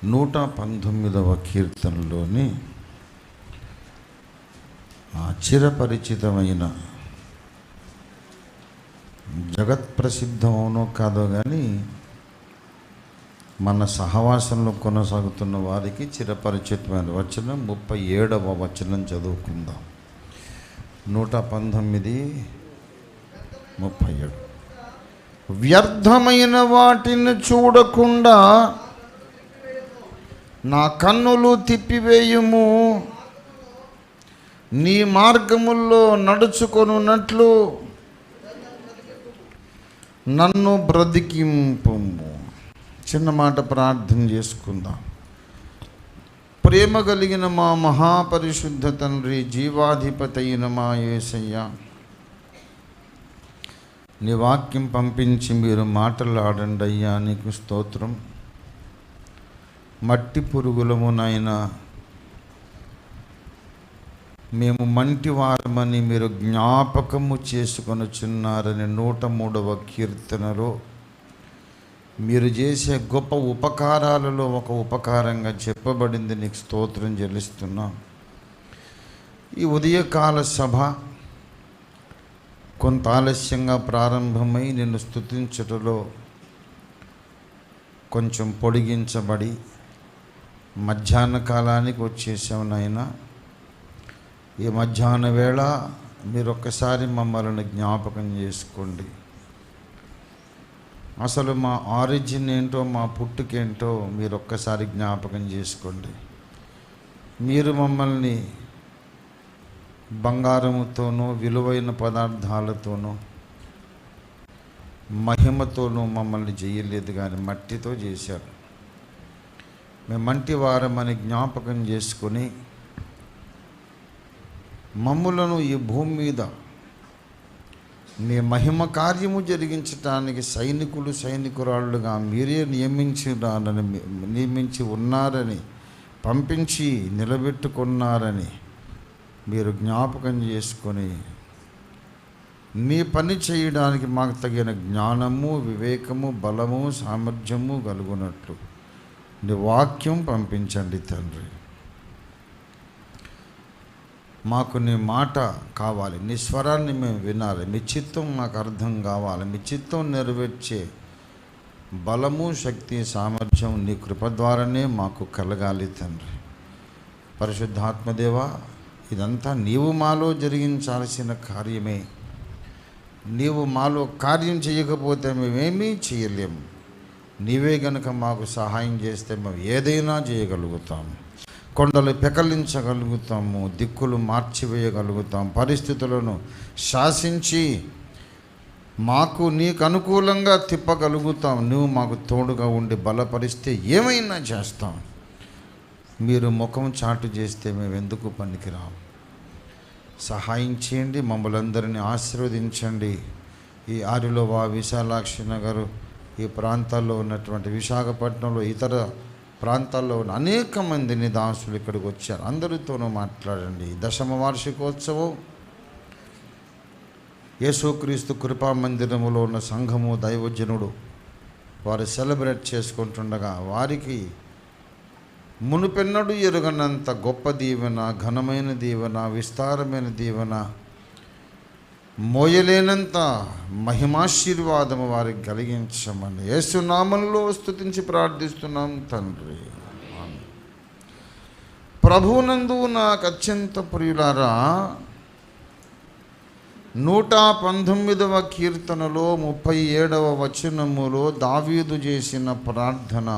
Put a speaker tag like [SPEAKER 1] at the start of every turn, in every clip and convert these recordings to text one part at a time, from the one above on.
[SPEAKER 1] 119వ కీర్తనలోని చిరపరిచితమైన జగత్ప్రసిద్ధమవునో కాదో కానీ మన సహవాసంలో కొనసాగుతున్న వారికి చిరపరిచితమైన వచనం 37వ వచనం చదువుకుందాం. 119:37. వ్యర్థమైన వాటిని చూడకుండా నా కన్నులు తిప్పివేయుము, నీ మార్గముల్లో నడుచుకొనున్నట్లు నన్ను బ్రతికింపుము. చిన్న మాట ప్రార్థన చేసుకుందాం. ప్రేమ కలిగిన మా మహాపరిశుద్ధ తండ్రి, జీవాధిపతి అయిన మా యేసయ్య, నీ వాక్యం పంపించి మీరు మాటలాడండి అయ్యా. నీకు స్తోత్రం. మట్టి పురుగులము నాయన, మేము మంటి వారమని మీరు జ్ఞాపకము చేసుకొనుచున్నారని 103వ కీర్తనలో మీరు చేసే గొప్ప ఉపకారాలలో ఒక ఉపకారంగా చెప్పబడింది. నీకు స్తోత్రం చెల్లిస్తున్నాం. ఈ ఉదయకాల సభ కొంత ఆలస్యంగా ప్రారంభమై నిన్ను స్తుతించుటలో కొంచెం పొడిగించబడి మధ్యాహ్న కాలానికి వచ్చేసాం నాయన. ఈ మధ్యాహ్న వేళ మీరు ఒక్కసారి మమ్మల్ని జ్ఞాపకం చేసుకోండి. అసలు మా ఆరిజిన్ ఏంటో, మా పుట్టుకేంటో మీరు ఒక్కసారి జ్ఞాపకం చేసుకోండి. మీరు మమ్మల్ని బంగారముతోనూ విలువైన పదార్థాలతోనూ మహిమతోనూ మమ్మల్ని చేయలేదు, కానీ మట్టితో చేశారు. మేము మంటి వారమని జ్ఞాపకం చేసుకొని మమ్ములను ఈ భూమి మీద మీ మహిమ కార్యము జరిగించటానికి సైనికురాళ్ళుగా మీరే నియమించి ఉన్నారని, పంపించి నిలబెట్టుకున్నారని మీరు జ్ఞాపకం చేసుకొని మీ పని చేయడానికి మాకు తగిన జ్ఞానము, వివేకము, బలము, సామర్థ్యము కలుగునట్లు నీ వాక్యం పంపించండి తండ్రి. మాకు నీ మాట కావాలి, నీ స్వరాన్ని మేము వినాలి, మీ చిత్తం మాకు అర్థం కావాలి. మీ చిత్తం నెరవేర్చే బలము, శక్తి, సామర్థ్యం నీ కృప ద్వారానే మాకు కలగాలి తండ్రి. పరిశుద్ధాత్మదేవా, ఇదంతా నీవు మాలో జరిగించాల్సిన కార్యమే. నీవు మాలో కార్యం చేయకపోతే మేమేమీ చేయలేము. నీవే గనుక మాకు సహాయం చేస్తే మేము ఏదైనా చేయగలుగుతాము. కొండలు పెకలించగలుగుతాము, దిక్కులు మార్చివేయగలుగుతాం, పరిస్థితులను శాసించి మాకు నీకు అనుకూలంగా తిప్పగలుగుతాం. నువ్వు మాకు తోడుగా ఉండి బలపరిస్తే ఏమైనా చేస్తాం. మీరు ముఖం చాటు చేస్తే మేము ఎందుకు పనికిరాం. సహాయం చేయండి, మమ్మల్ని అందరినీ ఆశీర్వదించండి. ఈ ఆరిలోవా, విశాలాక్షి నగరు, ఈ ప్రాంతాల్లో ఉన్నటువంటి విశాఖపట్నంలో, ఇతర ప్రాంతాల్లో ఉన్న అనేక మందిని దాసులు ఇక్కడికి వచ్చారు. అందరితోనూ మాట్లాడండి. దశమ వార్షికోత్సవం యేసుక్రీస్తు కృపా మందిరములో ఉన్న సంఘము, దైవజనుడు వారు సెలబ్రేట్ చేసుకుంటుండగా వారికి మునుపెన్నడూ ఎరుగనంత గొప్ప దీవెన, ఘనమైన దీవెన, విస్తారమైన దీవెన, మోయలేనంత మహిమాశీర్వాదము వారికి కలిగించమని యేసు నామములో స్తుతించి ప్రార్థిస్తున్నాం తండ్రి. ప్రభువునందు నాకు అత్యంత ప్రియులారా, 119వ కీర్తనలో 37వ వచనములో దావీదు చేసిన ప్రార్థన,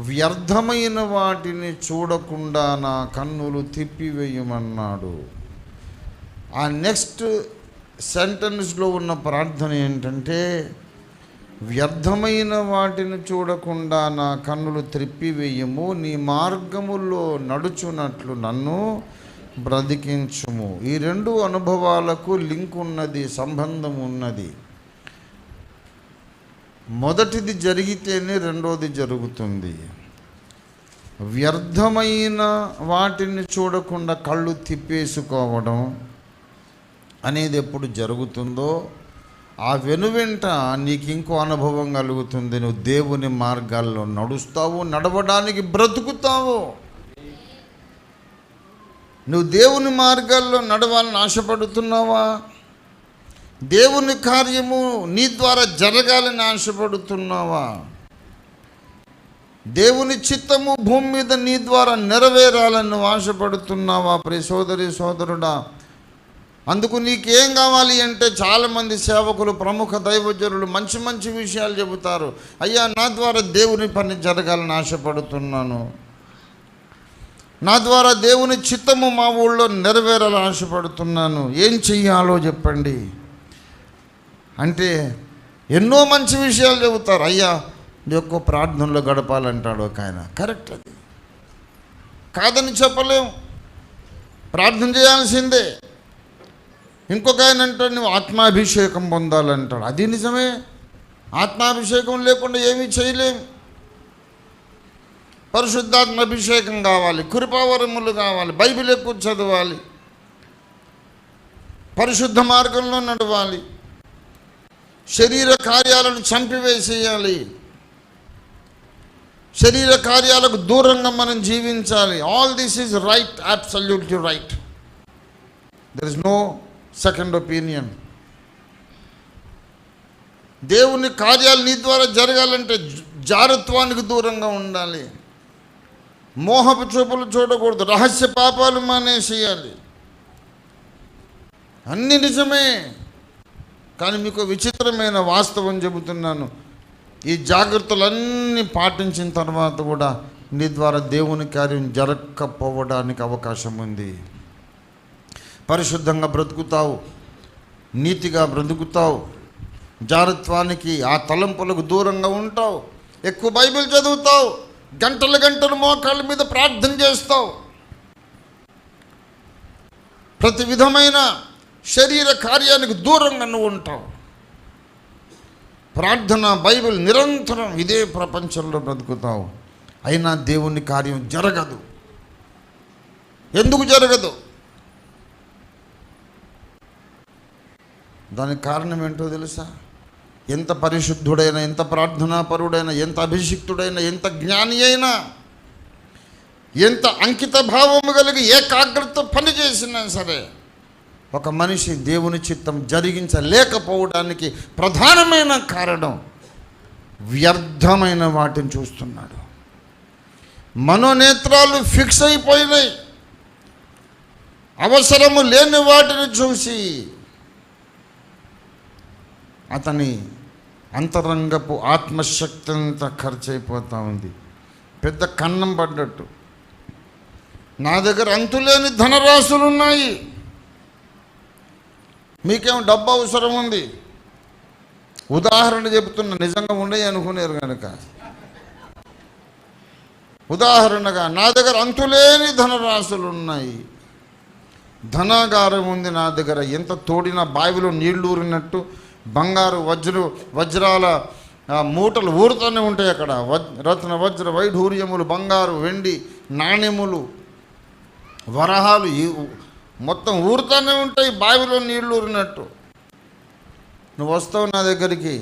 [SPEAKER 1] వ్యర్థమైన వాటిని చూడకుండా నా కన్నులు తిప్పివేయమన్నాడు. ఆ నెక్స్ట్ సెంటెన్స్లో ఉన్న ప్రార్థన ఏంటంటే, వ్యర్థమైన వాటిని చూడకుండా నా కన్నులు త్రిప్పివేయము, నీ మార్గముల్లో నడుచున్నట్లు నన్ను బ్రతికించుము. ఈ రెండు అనుభవాలకు లింక్ ఉన్నది, సంబంధం ఉన్నది. మొదటిది జరిగితేనే రెండోది జరుగుతుంది. వ్యర్థమైన వాటిని చూడకుండా కళ్ళు తిప్పేసుకోవడం అనేది ఎప్పుడు జరుగుతుందో ఆ వెనువెంట నీకు ఇంకో అనుభవం కలుగుతుంది. నువ్వు దేవుని మార్గాల్లో నడుస్తావు, నడవడానికి బ్రతుకుతావు. నువ్వు దేవుని మార్గాల్లో నడవాలని ఆశపడుతున్నావా? దేవుని కార్యము నీ ద్వారా జరగాలని ఆశపడుతున్నావా? దేవుని చిత్తము భూమి మీద నీ ద్వారా నెరవేరాలని నువ్వు ఆశపడుతున్నావా? ప్రియ సోదరి సోదరుడా, అందుకు నీకేం కావాలి అంటే, చాలామంది సేవకులు, ప్రముఖ దైవజనులు మంచి మంచి విషయాలు చెబుతారు. అయ్యా, నా ద్వారా దేవుని పని జరగాలని ఆశపడుతున్నాను, నా ద్వారా దేవుని చిత్తము మా ఊళ్ళో నెరవేరాలని ఆశపడుతున్నాను, ఏం చెయ్యాలో చెప్పండి అంటే ఎన్నో మంచి విషయాలు చెబుతారు. అయ్యా, ఎక్కువ ప్రార్థనలో గడపాలంటాడు ఒక ఆయన. కరెక్ట్, అది కాదని చెప్పలేం, ప్రార్థన చేయాల్సిందే. ఇంకొక ఆయన అంటాడు, నువ్వు ఆత్మాభిషేకం పొందాలంటాడు. అది నిజమే, ఆత్మాభిషేకం లేకుండా ఏమీ చేయలేం. పరిశుద్ధాత్మ అభిషేకం కావాలి, కృపావరములు కావాలి, బైబిల్ ఎక్కువ చదవాలి, పరిశుద్ధ మార్గంలో నడవాలి, శరీర కార్యాలను చంపివేసేయాలి, శరీర కార్యాలకు దూరంగా మనం జీవించాలి. All this is right, absolutely right. There is no second opinion. దేవుని కార్యాలు నీ ద్వారా జరగాలంటే జారత్వానికి దూరంగా ఉండాలి, మోహపు చూపులు చూడకూడదు, రహస్య పాపాలు మానేసేయాలి. అన్నీ నిజమే, కానీ మీకు విచిత్రమైన వాస్తవం చెబుతున్నాను. ఈ జాగ్రత్తలన్నీ పాటించిన తర్వాత కూడా నీ ద్వారా దేవుని కార్యం జరగకపోవడానికి అవకాశం ఉంది. పరిశుద్ధంగా బ్రతుకుతావు, నీతిగా బ్రతుకుతావు, జారత్వానికి ఆ తలంపులకు దూరంగా ఉంటావు, ఎక్కువ బైబిల్ చదువుతావు, గంటలు గంటలు మోకాళ్ళ మీద ప్రార్థన చేస్తావు, ప్రతి విధమైన శరీర కార్యానికి దూరంగా నువ్వు ఉంటావు. ప్రార్థన, బైబిల్ నిరంతరం ఇదే ప్రపంచంలో బ్రతుకుతావు. అయినా దేవుని కార్యం జరగదు. ఎందుకు జరగదు? దానికి కారణం ఏంటో తెలుసా? ఎంత పరిశుద్ధుడైనా, ఎంత ప్రార్థనాపరుడైనా, ఎంత అభిషిక్తుడైనా, ఎంత జ్ఞాని అయినా, ఎంత అంకిత భావము కలిగి ఏకాగ్రత పని చేసినా సరే, ఒక మనిషి దేవుని చిత్తం జరిగించలేకపోవడానికి ప్రధానమైన కారణం వ్యర్థమైన వాటిని చూస్తున్నాడు. మనోనేత్రాలు ఫిక్స్ అయిపోయినాయి. అవసరము లేని వాటిని చూసి అతని అంతరంగపు ఆత్మశక్తి అంతా ఖర్చు అయిపోతూ ఉంది. పెద్ద కన్నం పడ్డట్టు. నా దగ్గర అంతులేని ధనరాశులు ఉన్నాయి, మీకేం డబ్బు అవసరం ఉంది? ఉదాహరణ చెబుతున్నా, నిజంగా ఉండయి అనుకునేరు కనుక. ఉదాహరణగా, నా దగ్గర అంతులేని ధనరాశులు ఉన్నాయి, ధనాగారం ఉంది నా దగ్గర. ఎంత తోడినా బావిలో నీళ్లు ఊరినట్టు బంగారు వజ్రాల మూటలు ఊరుతూనే ఉంటాయి అక్కడ. రత్న వజ్ర వైఢూర్యములు, బంగారు వెండి నాణ్యములు, వరహాలు మొత్తం ఊరుతూనే ఉంటాయి బావిలో నీళ్లు ఊరినట్టు. నువ్వు వస్తావు నా దగ్గరికి,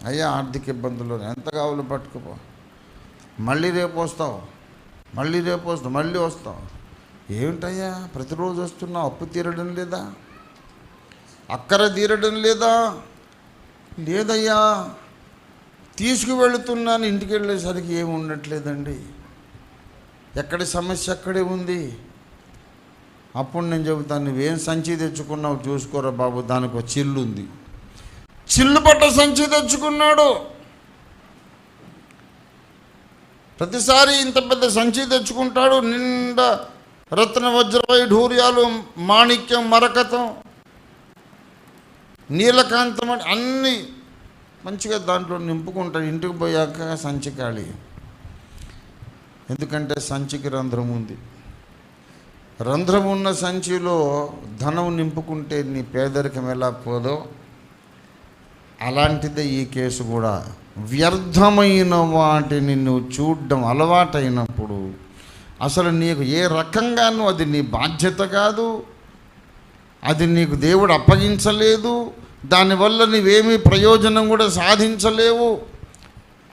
[SPEAKER 1] అయ్యా ఆర్థిక ఇబ్బందులు, ఎంత కావాలో పట్టుకుపో, మళ్ళీ రేపు వస్తావు, మళ్ళీ రేపు వస్తావు, మళ్ళీ వస్తావు. ఏమిటయ్యా ప్రతిరోజు వస్తున్నావు? అప్పు తీరడం లేదా? అక్కర తీరడం లేదా? లేదయ్యా, తీసుకువెళుతున్నాను, ఇంటికి వెళ్ళేసరికి ఏమి ఉండట్లేదండి. ఎక్కడి సమస్య అక్కడే ఉంది. అప్పుడు నేను చెబుతాను, నువ్వేం సంచి తెచ్చుకున్నావు చూసుకోరా బాబు, దానికి ఒక చిల్లు ఉంది. చిల్లు పట్ట సంచి తెచ్చుకున్నాడు. ప్రతిసారి ఇంత పెద్ద సంచి తెచ్చుకుంటాడు, నిండా రత్న వజ్ర వైఢూర్యాలు, మాణిక్యం, మరకతం, నీలకాంతం అన్నీ మంచిగా దాంట్లో నింపుకుంటాడు. ఇంటికి పోయాక సంచి ఖాళీ. ఎందుకంటే సంచికి రంధ్రం ఉంది. రంధ్రం ఉన్న సంచిలో ధనం నింపుకుంటే నీ పేదరికం ఎలా పోదో అలాంటిదే ఈ కేసు కూడా. వ్యర్థమైన వాటిని నువ్వు చూడడం అలవాటైనప్పుడు అసలు నీకు ఏ రకంగానూ అది నీ బాధ్యత కాదు, అది నీకు దేవుడు అప్పగించలేదు, దానివల్ల నీవేమీ ప్రయోజనం కూడా సాధించలేవు.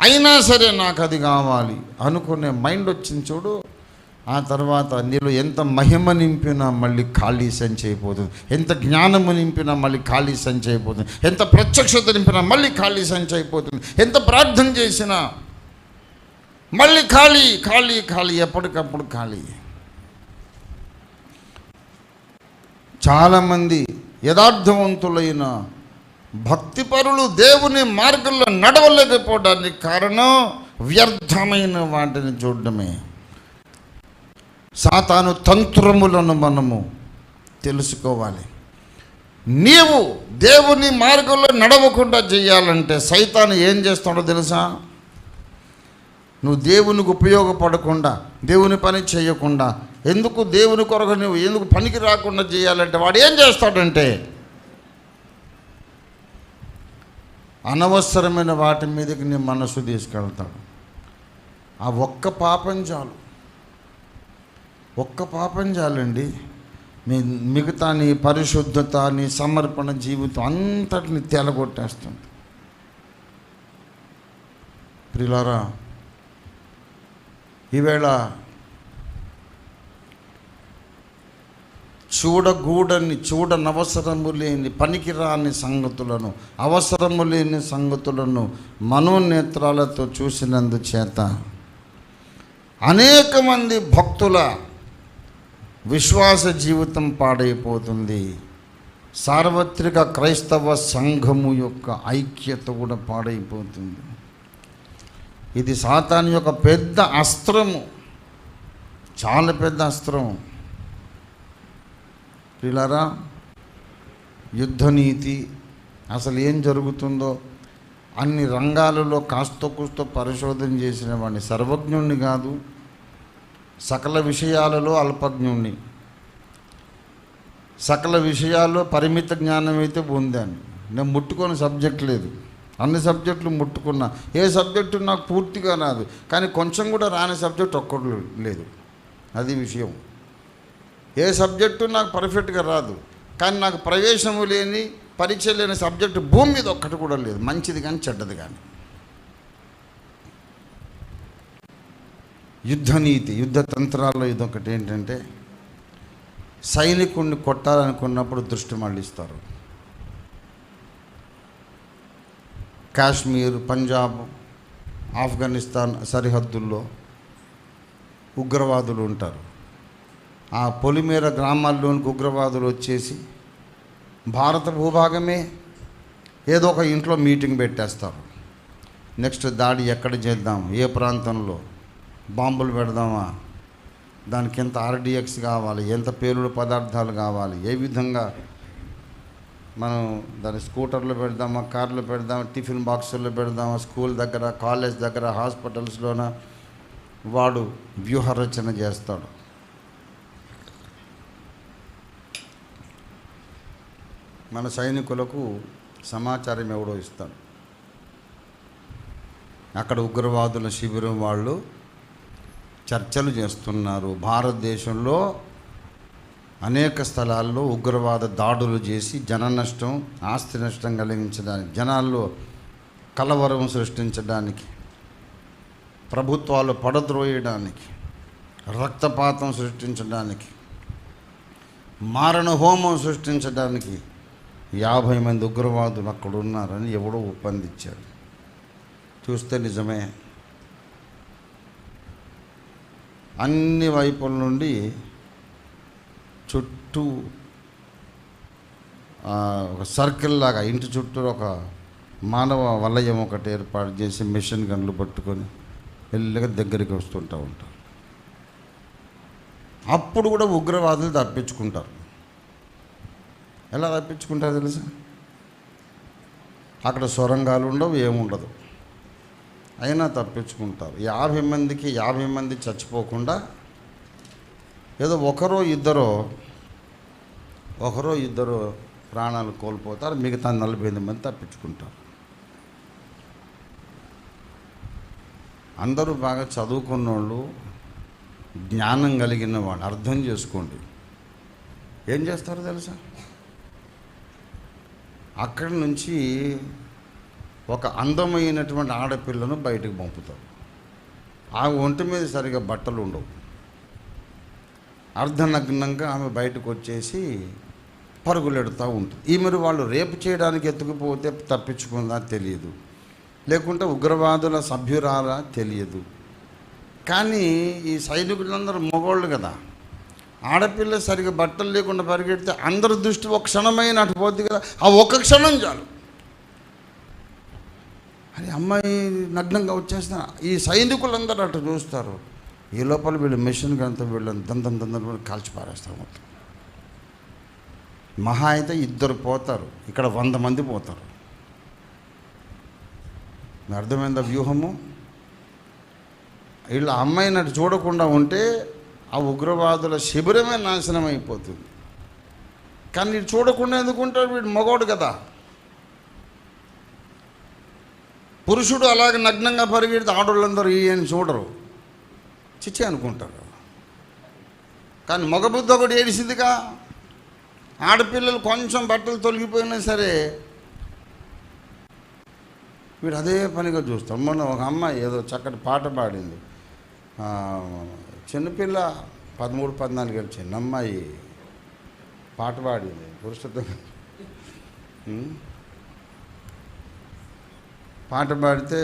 [SPEAKER 1] అయినా సరే నాకు అది కావాలి అనుకునే మైండ్ వచ్చింది చూడు. ఆ తర్వాత నీలో ఎంత మహిమ నింపినా మళ్ళీ ఖాళీ సంచి అయిపోతుంది, ఎంత జ్ఞానము నింపినా మళ్ళీ ఖాళీ సంచి అయిపోతుంది, ఎంత ప్రత్యక్షత నింపినా మళ్ళీ ఖాళీ సంచి అయిపోతుంది, ఎంత ప్రార్థన చేసినా మళ్ళీ ఖాళీ ఖాళీ ఖాళీ, ఎప్పటికప్పుడు ఖాళీ. చాలామంది యథార్థవంతులైన భక్తిపరులు దేవుని మార్గంలో నడవలేకపోవడానికి కారణం వ్యర్థమైన వాటిని చూడడమే. సాతాను తంత్రములను మనము తెలుసుకోవాలి. నీవు దేవుని మార్గంలో నడవకుండా చేయాలంటే సైతాను ఏం చేస్తాడో తెలుసా? నువ్వు దేవునికి ఉపయోగపడకుండా, దేవుని పని చేయకుండా, ఎందుకు దేవుని కొరకు నువ్వు ఎందుకు పనికి రాకుండా చేయాలంటే వాడు ఏం చేస్తాడంటే అనవసరమైన వాటి మీదకి నీ మనసు తీసుకెళ్తాడు. ఆ ఒక్క పాపం చాలు, ఒక్క పాపం చాలండి, నీ మిగతా నీ పరిశుద్ధత, నీ సమర్పణ జీవితం అంతటిని తెలగొట్టేస్తుంది. ప్రియులారా, ఈవేళ చూడనవసరము లేని పనికిరాని సంగతులను, అవసరము లేని సంగతులను మనోనేత్రాలతో చూసినందుచేత అనేక మంది భక్తుల విశ్వాస జీవితం పాడైపోతుంది. సార్వత్రిక క్రైస్తవ సంఘము యొక్క ఐక్యత కూడా పాడైపోతుంది. ఇది సాతాను యొక్క పెద్ద అస్త్రము, చాలా పెద్ద అస్త్రం. ప్రియులారా, యుద్ధనీతి అసలు ఏం జరుగుతుందో అన్ని రంగాలలో కాస్త కూస్తో పరిశోధన చేసిన వాడిని, సర్వజ్ఞుణ్ణి కాదు, సకల విషయాలలో అల్పజ్ఞుణ్ణి, సకల విషయాల్లో పరిమిత జ్ఞానం అయితే పొందాను. నేను ముట్టుకొని సబ్జెక్ట్ లేదు, అన్ని సబ్జెక్టులు ముట్టుకున్నా. ఏ సబ్జెక్టు నాకు పూర్తిగా రాదు, కానీ కొంచెం కూడా రాని సబ్జెక్ట్ ఒక్కటి లేదు. అది విషయం. ఏ సబ్జెక్టు నాకు పర్ఫెక్ట్గా రాదు, కానీ నాకు ప్రవేశము లేని, పరిచయం లేని సబ్జెక్టు భూమి మీద ఒక్కటి కూడా లేదు, మంచిది కానీ చెడ్డది కానీ. యుద్ధనీతి, యుద్ధ తంత్రాల్లో ఇదొకటి. ఏంటంటే సైనికుడిని కొట్టాలనుకున్నప్పుడు దృష్టి మళ్ళిస్తారు. కాశ్మీర్, పంజాబ్, ఆఫ్ఘనిస్తాన్ సరిహద్దుల్లో ఉగ్రవాదులు ఉంటారు. ఆ పొలిమేర గ్రామాల్లోనికి ఉగ్రవాదులు వచ్చేసి భారత భూభాగమే ఏదో ఒక ఇంట్లో మీటింగ్ పెట్టేస్తారు. నెక్స్ట్ దాడి ఎక్కడ చేద్దాం, ఏ ప్రాంతంలో బాంబులు పెడదామా, దానికి ఎంత ఆర్డిఎక్స్ కావాలి, ఎంత పేలుడు పదార్థాలు కావాలి, ఏ విధంగా మనం దాన్ని స్కూటర్లో పెడదామా, కార్లో పెడదామా, టిఫిన్ బాక్సుల్లో పెడదామా, స్కూల్ దగ్గర, కాలేజ్ దగ్గర, హాస్పిటల్స్లోన వాడు వ్యూహరచన చేస్తాడు. మన సైనికులకు సమాచారం ఎవడో ఇస్తాడు. అక్కడ ఉగ్రవాదుల శిబిరం వాళ్ళు చర్చలు చేస్తున్నారు. భారతదేశంలో అనేక స్థలాల్లో ఉగ్రవాద దాడులు చేసి జన నష్టం, ఆస్తి నష్టం కలిగించడానికి, జనాల్లో కలవరం సృష్టించడానికి, ప్రభుత్వాలు పడద్రోయడానికి, రక్తపాతం సృష్టించడానికి, మారణ హోమం సృష్టించడానికి 50 మంది ఉగ్రవాదులు అక్కడ ఉన్నారని ఎవడో ఒప్పందించాడు. చూస్తే నిజమే. అన్ని వైపుల నుండి చుట్టూ ఒక సర్కిల్ లాగా ఇంటి చుట్టూ ఒక మానవ వలయం ఒకటి ఏర్పాటు చేసి మిషన్ గన్లు పట్టుకొని మెల్లగా దగ్గరికి వస్తుంటూ ఉంటారు. అప్పుడు కూడా ఉగ్రవాదులు తప్పించుకుంటారు. ఎలా తప్పించుకుంటారో తెలుసా? అక్కడ సొరంగాలు ఉండవు, ఏముండదు, అయినా తప్పించుకుంటారు. 50 మందికి 50 మంది చచ్చిపోకుండా ఏదో ఒకరో ఇద్దరో ప్రాణాలు కోల్పోతారు, మిగతా 48 మంది తప్పించుకుంటారు. అందరూ బాగా చదువుకున్న వాళ్ళు, జ్ఞానం కలిగిన వాళ్ళు. అర్థం చేసుకోండి, ఏం చేస్తారో తెలుసా? అక్కడి నుంచి ఒక అందమైనటువంటి ఆడపిల్లను బయటకు పంపుతారు. ఆ ఒంటి మీద సరిగా బట్టలు ఉండవు. అర్ధనగ్నంగా ఆమె బయటకు వచ్చేసి పరుగులెడుతూ ఉంటుంది. ఈమెను వాళ్ళు రేపు చేయడానికి ఎత్తుకుపోతే తప్పించుకుందా తెలియదు, లేకుంటే ఉగ్రవాదుల సభ్యురాలా తెలియదు. కానీ ఈ సైనికులందరూ మగవాళ్ళు కదా, ఆడపిల్ల సరిగా బట్టలు లేకుండా పరిగెడితే అందరి దృష్టి ఒక క్షణమైన అటు పోద్ది కదా, ఆ ఒక్క క్షణం చాలు. అది అమ్మాయి నగ్నంగా వచ్చేస్తా ఈ సైనికులందరూ అటు చూస్తారు. ఈ లోపల వీళ్ళు మిషన్కి అంతా వీళ్ళని దందం కాల్చి పారేస్తారు మొత్తం. మహా అయితే 2 పోతారు, ఇక్కడ 100 మంది పోతారు. అర్థమైందా వ్యూహము? వీళ్ళ అమ్మాయిని అటు చూడకుండా ఉంటే ఆ ఉగ్రవాదుల శిబిరమే నాశనం అయిపోతుంది. కానీ వీడు చూడకుండా ఎందుకుంటాడు? వీడు మగవాడు కదా. పురుషుడు అలాగే నగ్నంగా పరిగెడితే ఆడవాళ్ళందరూ ఈయన చూడరు, చిచ్చి అనుకుంటారు. కానీ మగబుద్ధి ఒకటి ఏడిసిందిగా. ఆడపిల్లలు కొంచెం బట్టలు తొలగిపోయినా సరే వీడు అదే పనిగా చూస్తాం. మొన్న ఒక అమ్మాయి ఏదో చక్కటి పాట పాడింది, చిన్నపిల్ల 13-14 ఏళ్ళ చిన్న అమ్మాయి పాట పాడింది. పురుషుడు పాట పాడితే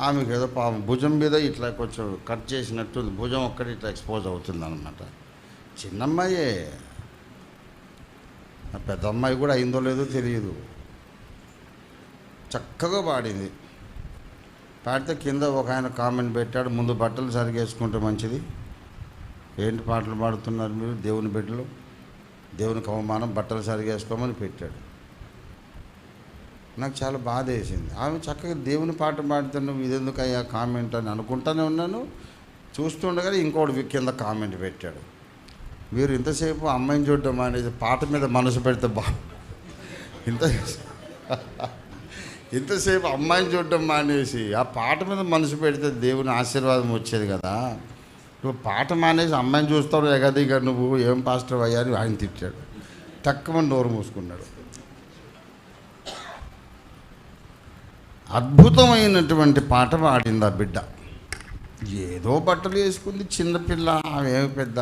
[SPEAKER 1] ఆమెకు ఏదో పాపం భుజం మీద ఇట్లా కొంచెం కట్ చేసినట్టు భుజం ఒక్కటి ఇట్లా ఎక్స్పోజ్ అవుతుంది అన్నమాట. చిన్నమ్మాయే, పెద్ద అమ్మాయి కూడా అయిందో లేదో తెలియదు. చక్కగా పాడింది. పాడితే కింద ఒక ఆయన కామెంట్ పెట్టాడు, ముందు బట్టలు సరిగేసుకుంటే మంచిది, ఏంటి పాటలు పాడుతున్నారు మీరు, దేవుని బిడ్డలు, దేవునికి అవమానం, బట్టలు సరిగేసుకోమని పెట్టాడు. నాకు చాలా బాధ వేసింది. ఆమె చక్కగా దేవుని పాట పాడుతున్నావు, ఇదెందుకు అయ్యా కామెంట్ అని అనుకుంటానే ఉన్నాను. చూస్తుండగానే ఇంకోటి కింద కామెంట్ పెట్టాడు, మీరు ఇంతసేపు అమ్మాయిని చూడటం అనేది పాట మీద మనసు పెడితే ఇంతసేపు అమ్మాయిని చూడటం మానేసి ఆ పాట మీద మనసు పెడితే దేవుని ఆశీర్వాదం వచ్చేది కదా. నువ్వు పాట మానేసి అమ్మాయిని చూస్తావు ఎగదిగా, నువ్వు ఏం పాస్టర్ అయ్యా అని ఆయన తిట్టాడు. తక్కువ నోరు మూసుకున్నాడు. అద్భుతమైనటువంటి పాట పాడింది ఆ బిడ్డ. ఏదో బట్టలు వేసుకుంది చిన్నపిల్ల, ఆమె పెద్ద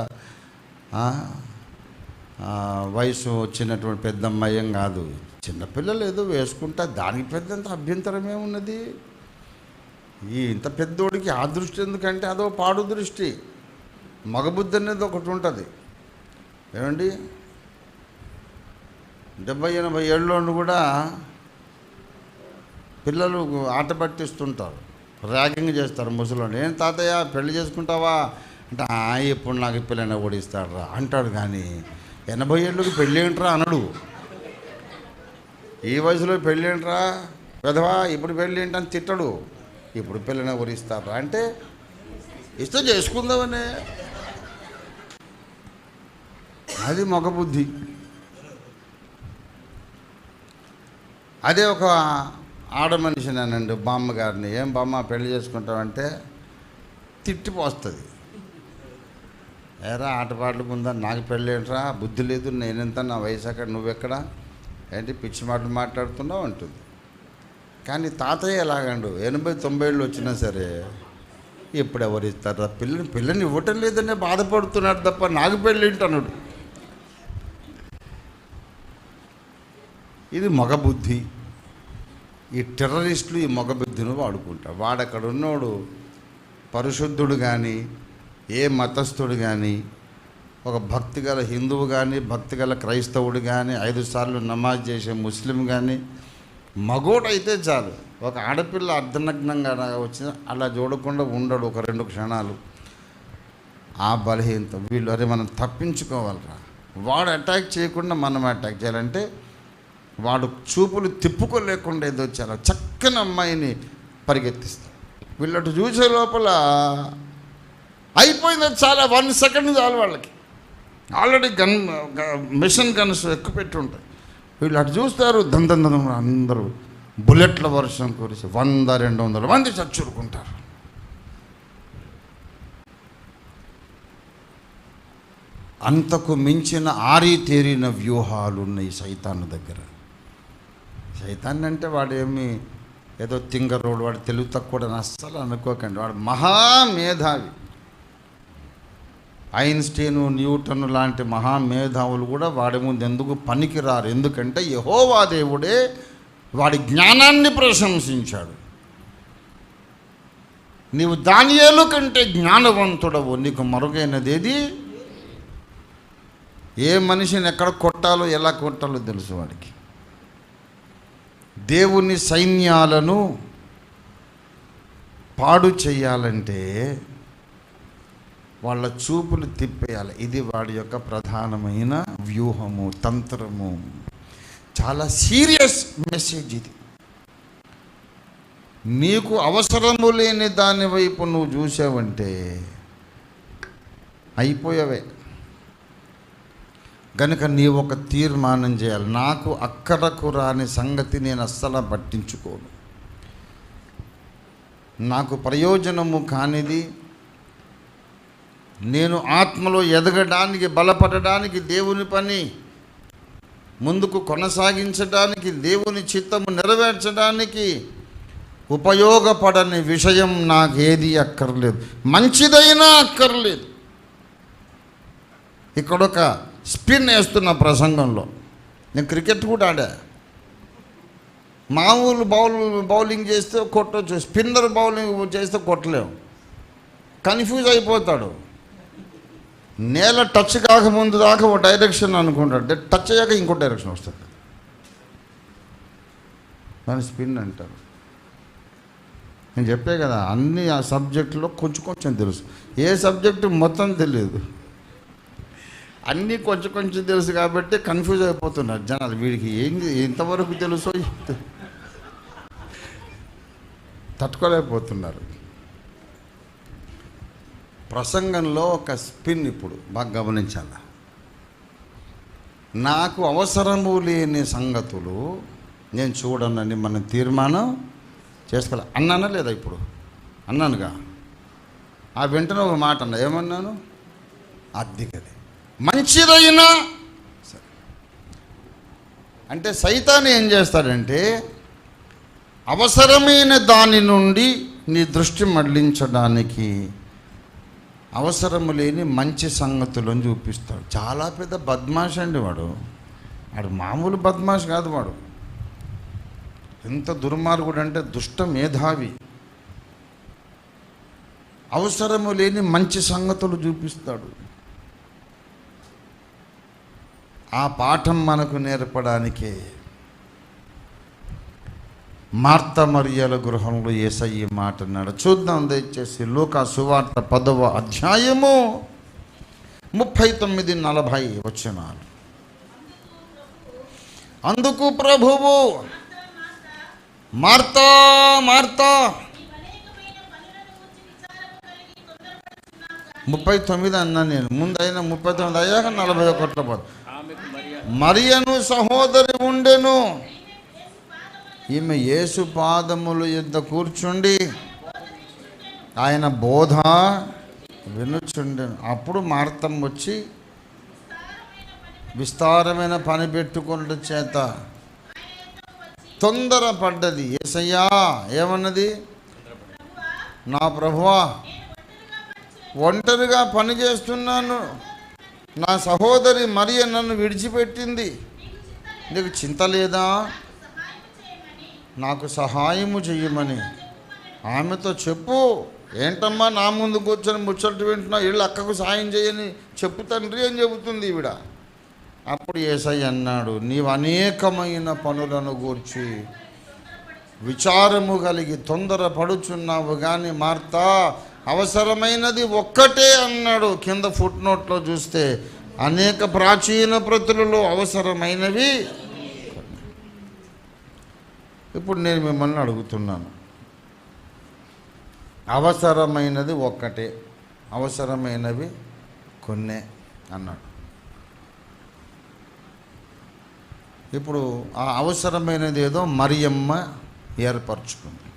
[SPEAKER 1] వయసు వచ్చినటువంటి పెద్ద అమ్మాయి కాదు, చిన్నపిల్లలు ఏదో వేసుకుంటా, దానికి పెద్దంత అభ్యంతరమే ఉన్నది. ఇంత పెద్దోడికి ఆ దృష్టి ఎందుకంటే అదో పాడు దృష్టి. మగబుద్ధి అనేది ఒకటి ఉంటుంది. ఏమండి 70-80 ఏళ్ళలోనూ కూడా పిల్లలు ఆట పట్టిస్తుంటారు, ర్యాగింగ్ చేస్తారు ముసలోని. ఏం తాతయ్య పెళ్లి చేసుకుంటావా అంటే ఎప్పుడు నాకు పిల్లని ఓడిస్తాడు రా అంటాడు. కానీ 80 ఏళ్ళకి పెళ్ళి ఏంట్రా అనడు. ఈ వయసులో పెళ్ళి ఏంట్రా పెదవా, ఇప్పుడు పెళ్ళి ఏంటని తిట్టడు. ఇప్పుడు పిల్లని ఓడిస్తాడు అంటే ఇష్టం చేసుకుందామనే, అది మగబుద్ధి. అదే ఒక ఆడ మనిషినేనండి, బామ్మగారిని, ఏం బామ్మ పెళ్లి చేసుకుంటామంటే తిట్టిపోస్తుంది. ఏరా ఆటపాటలకు ఉందా, నాకు పెళ్ళి ఏంట్రా, బుద్ధి లేదు, నేనెంత, నా వయసు అక్కడ, నువ్వెక్కడ, ఏంటి పిచ్చి మాటలు మాట్లాడుతున్నావు అంటుంది. కానీ తాతయ్య ఎలాగండు 80-90 ఏళ్ళు వచ్చినా సరే ఎప్పుడు ఎవరు ఇస్తారా పిల్లని ఇవ్వటం లేదనే బాధపడుతున్నాడు తప్ప నాకు పెళ్ళి ఏంటన్నాడు. ఇది మగబుద్ధి. ఈ టెర్రరిస్టులు ఈ మగబుద్ధిని వాడుకుంటారు. వాడక్కడ ఉన్నోడు పరిశుద్ధుడు కానీ, ఏ మతస్థుడు కానీ, ఒక భక్తిగల హిందువు కానీ, భక్తిగల క్రైస్తవుడు కానీ, 5 సార్లు నమాజ్ చేసే ముస్లిం కానీ, మగోడైతే చాలు. ఒక ఆడపిల్ల అర్ధనగ్నంగా వచ్చిన అలా చూడకుండా ఉండడు ఒక 2 క్షణాలు. ఆ బలహీనత వీళ్ళు, అరే మనం తప్పించుకోవాలరా, వాడు అటాక్ చేయకుండా మనం అటాక్ చేయాలంటే వాడు చూపులు తిప్పుకోలేకుండా ఏదో చాలా చక్కని అమ్మాయిని పరిగెత్తిస్తాడు. వీళ్ళటు చూసే లోపల అయిపోయింది, చాలా 1 సెకండ్ చాలు వాళ్ళకి. ఆల్రెడీ మిషన్ గన్స్ ఎక్కువ పెట్టి ఉంటాయి. వీళ్ళు అటు చూస్తారు, దందం అందరూ బుల్లెట్ల వర్షం కురిసి 100-200 మంది చచ్చురుకుంటారు. అంతకు మించిన ఆరితేరిన వ్యూహాలు ఉన్నాయి సైతాను దగ్గర. సైతాన్ అంటే వాడేమి ఏదో తింగరోడు, వాడు తెలివి తక్కువ అస్సలు అనుకోకండి. వాడు మహామేధావి. ఐన్స్టీను, న్యూటన్ లాంటి మహామేధావులు కూడా వాడి ముందు ఎందుకు పనికిరారు. ఎందుకంటే యెహోవా దేవుడే వాడి జ్ఞానాన్ని ప్రశంసించాడు. నీవు దానియేలు కంటే జ్ఞానవంతుడవు, నీకు మరుగైనదేది. ఏ మనిషిని ఎక్కడ కొట్టాలో ఎలా కొట్టాలో తెలుసు వాడికి. దేవుని సైన్యాలను పాడు చేయాలంటే వాళ్ళ చూపులు తిప్పేయాలి. ఇది వాడి యొక్క ప్రధానమైన వ్యూహము, తంత్రము. చాలా సీరియస్ మెసేజ్ ఇది. నీకు అవసరము లేని దాని వైపు నువ్వు చూసావంటే అయిపోయావే. గనుక నీవు ఒక తీర్మానం చేయాలి. నాకు అక్కడకు రాని సంగతి నేను అస్సలు పట్టించుకోను. నాకు ప్రయోజనము కానిది, నేను ఆత్మలో ఎదగడానికి, బలపడడానికి, దేవుని పని ముందుకు కొనసాగించడానికి, దేవుని చిత్తము నెరవేర్చడానికి ఉపయోగపడని విషయం నాకేది అక్కర్లేదు. మంచిదైనా అక్కర్లేదు. ఇక్కడొక స్పిన్ వేస్తున్న ప్రసంగంలో నేను క్రికెట్ కూడా ఆడా. మామూలు బౌలింగ్ చేస్తే కొట్టవచ్చు, స్పిన్నర్ బౌలింగ్ చేస్తే కొట్టలేము. కన్ఫ్యూజ్ అయిపోతాడు. నేల టచ్ కాకముందు దాకా ఒక డైరెక్షన్ అనుకుంటాడు, టచ్ అయ్యాక ఇంకో డైరెక్షన్ వస్తుంది. దాన్ని స్పిన్ అంటారు. నేను చెప్పే కదా, అన్ని ఆ సబ్జెక్టులో కొంచెం కొంచెం తెలుసు. ఏ సబ్జెక్టు మొత్తం తెలియదు, అన్నీ కొంచెం కొంచెం తెలుసు కాబట్టి కన్ఫ్యూజ్ అయిపోతున్నారు జనాలు. వీడికి ఎంతవరకు తెలుసో తట్టుకోలేకపోతున్నారు. ప్రసంగంలో ఒక స్పిన్ ఇప్పుడు బాగా గమనించాల. నాకు అవసరము లేని సంగతులు నేను చూడనని మనం తీర్మానం చేసుకోవాలి. అన్నానా లేదా? ఇప్పుడు అన్నానుగా. ఆ వెంటనే ఒక మాట అన్నా. ఏమన్నాను? అద్దెకది మంచిదైనా సరే. అంటే సైతాను ఏం చేస్తాడంటే అవసరమైన దాని నుండి నీ దృష్టి మళ్లించడానికి అవసరము లేని మంచి సంగతులను చూపిస్తాడు. చాలా పెద్ద బద్మాష్ అండి వాడు. వాడు మామూలు బద్మాష్ కాదు. వాడు ఎంత దుర్మార్గుడు అంటే దుష్ట మేధావి. అవసరము లేని మంచి సంగతులు చూపిస్తాడు. ఆ పాఠం మనకు నేర్పడానికే మార్త మరియల గృహంలో యేసయ్య మాట అన్నాడు. చూద్దాం దయచేసి లూకా సువార్త 10వ అధ్యాయము 39-40 వచనాలు. అందుకు ప్రభువు, మార్తా మార్తా 39 అన్నా నేను. ముందైనా 39 అయ్యాక 41 పోదు. మరియను సహోదరి ఉండెను. ఈమె యేసు పాదముల యొద్ద కూర్చుండి ఆయన బోధ వినుచుండెను. అప్పుడు మార్తం వచ్చి విస్తారమైన పని పెట్టుకున్న చేత తొందరపడ్డది. యేసయ్యా ఏమన్నది? నా ప్రభువా, ఒంటరిగా పని చేస్తున్నాను, నా సహోదరి మరియ నన్ను విడిచిపెట్టింది. నీకు చింత లేదా? నాకు సహాయము చెయ్యమని ఆమెతో చెప్పు. ఏంటమ్మా నా ముందు కూర్చొని ముచ్చట్లు వింటున్నావు? వీళ్ళు అక్కకు సాయం చేయని చెప్పు తండ్రి అని చెబుతుంది ఈవిడ. అప్పుడు యేసయ్య అన్నాడు, నీవు అనేకమైన పనులను గూర్చి విచారము కలిగి తొందరపడుచున్నావు కానీ మార్తా, అవసరమైనది ఒక్కటే అన్నాడు. కింద ఫుట్ నోట్లో చూస్తే అనేక ప్రాచీన ప్రతులలో అవసరమైనవి. ఇప్పుడు నేను మిమ్మల్ని అడుగుతున్నాను, అవసరమైనది ఒక్కటే, అవసరమైనవి కొన్నే అన్నాడు. ఇప్పుడు ఆ అవసరమైనది ఏదో మరియమ్మ ఏర్పరచుకుంది.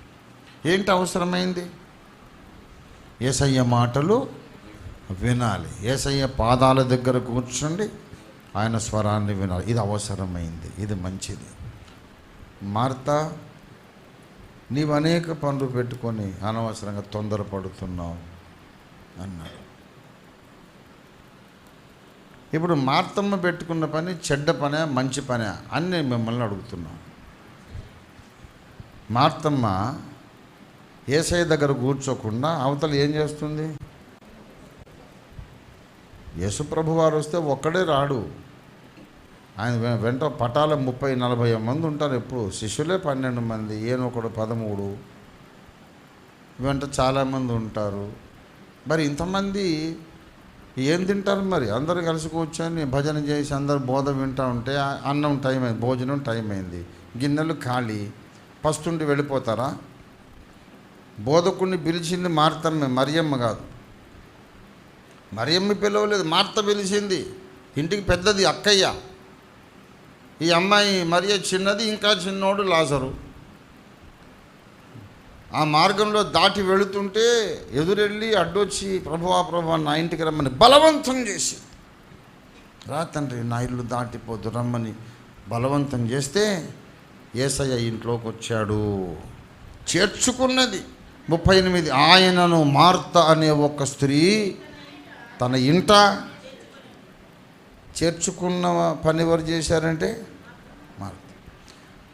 [SPEAKER 1] ఏంటి అవసరమైంది? యేసయ్య మాటలు వినాలి. యేసయ్య పాదాల దగ్గర కూర్చుండి ఆయన స్వరాన్ని వినాలి. ఇది అవసరమైంది, ఇది మంచిది. మార్తా, నీవు అనేక పనులు పెట్టుకొని అనవసరంగా తొందరపడుతున్నావు అన్నాడు. ఇప్పుడు మార్తమ్మ పెట్టుకున్న పని చెడ్డ పనే మంచి పనే అని నేను మిమ్మల్ని అడుగుతున్నాను. మార్తమ్మ యేసయ్య దగ్గర కూర్చోకుండా అవతల ఏం చేస్తుంది? యేసుప్రభు వారు వస్తే ఒక్కడే రాడు, ఆయన వెంట పటాల 30-40 మంది ఉంటారు. ఎప్పుడు శిష్యులే 12 మంది, ఈయనొకడు 13, వెంట చాలామంది ఉంటారు. మరి ఇంతమంది ఏం తింటారు? మరి అందరూ కలిసి కూర్చొని భజన చేసి అందరు బోధ వింటూ ఉంటే అన్నం టైం అయింది, భోజనం టైం అయింది, గిన్నెలు ఖాళీ, పస్తుండి వెళ్ళిపోతారా? బోధకుడిని పిలిచింది మార్తమ్మ, మరియమ్మ కాదు. మరియమ్మ పిలవలేదు, మార్త పిలిచింది. ఇంటికి పెద్దది అక్కయ్య, ఈ అమ్మాయి మరియ చిన్నది, ఇంకా చిన్నోడు లాజరు. ఆ మార్గంలో దాటి వెళుతుంటే ఎదురెళ్ళి అడ్డొచ్చి ప్రభువా ప్రభువా నా ఇంటికి రమ్మని బలవంతం చేసి, రా తండ్రి నా ఇల్లు దాటిపోదు రమ్మని బలవంతం చేస్తే యేసయ్య ఇంట్లోకి వచ్చాడు. చేర్చుకున్నది 38. ఆయనను మార్త అనే ఒక స్త్రీ తన ఇంట చేర్చుకున్న పని ఎవరు చేశారంటే మార్త.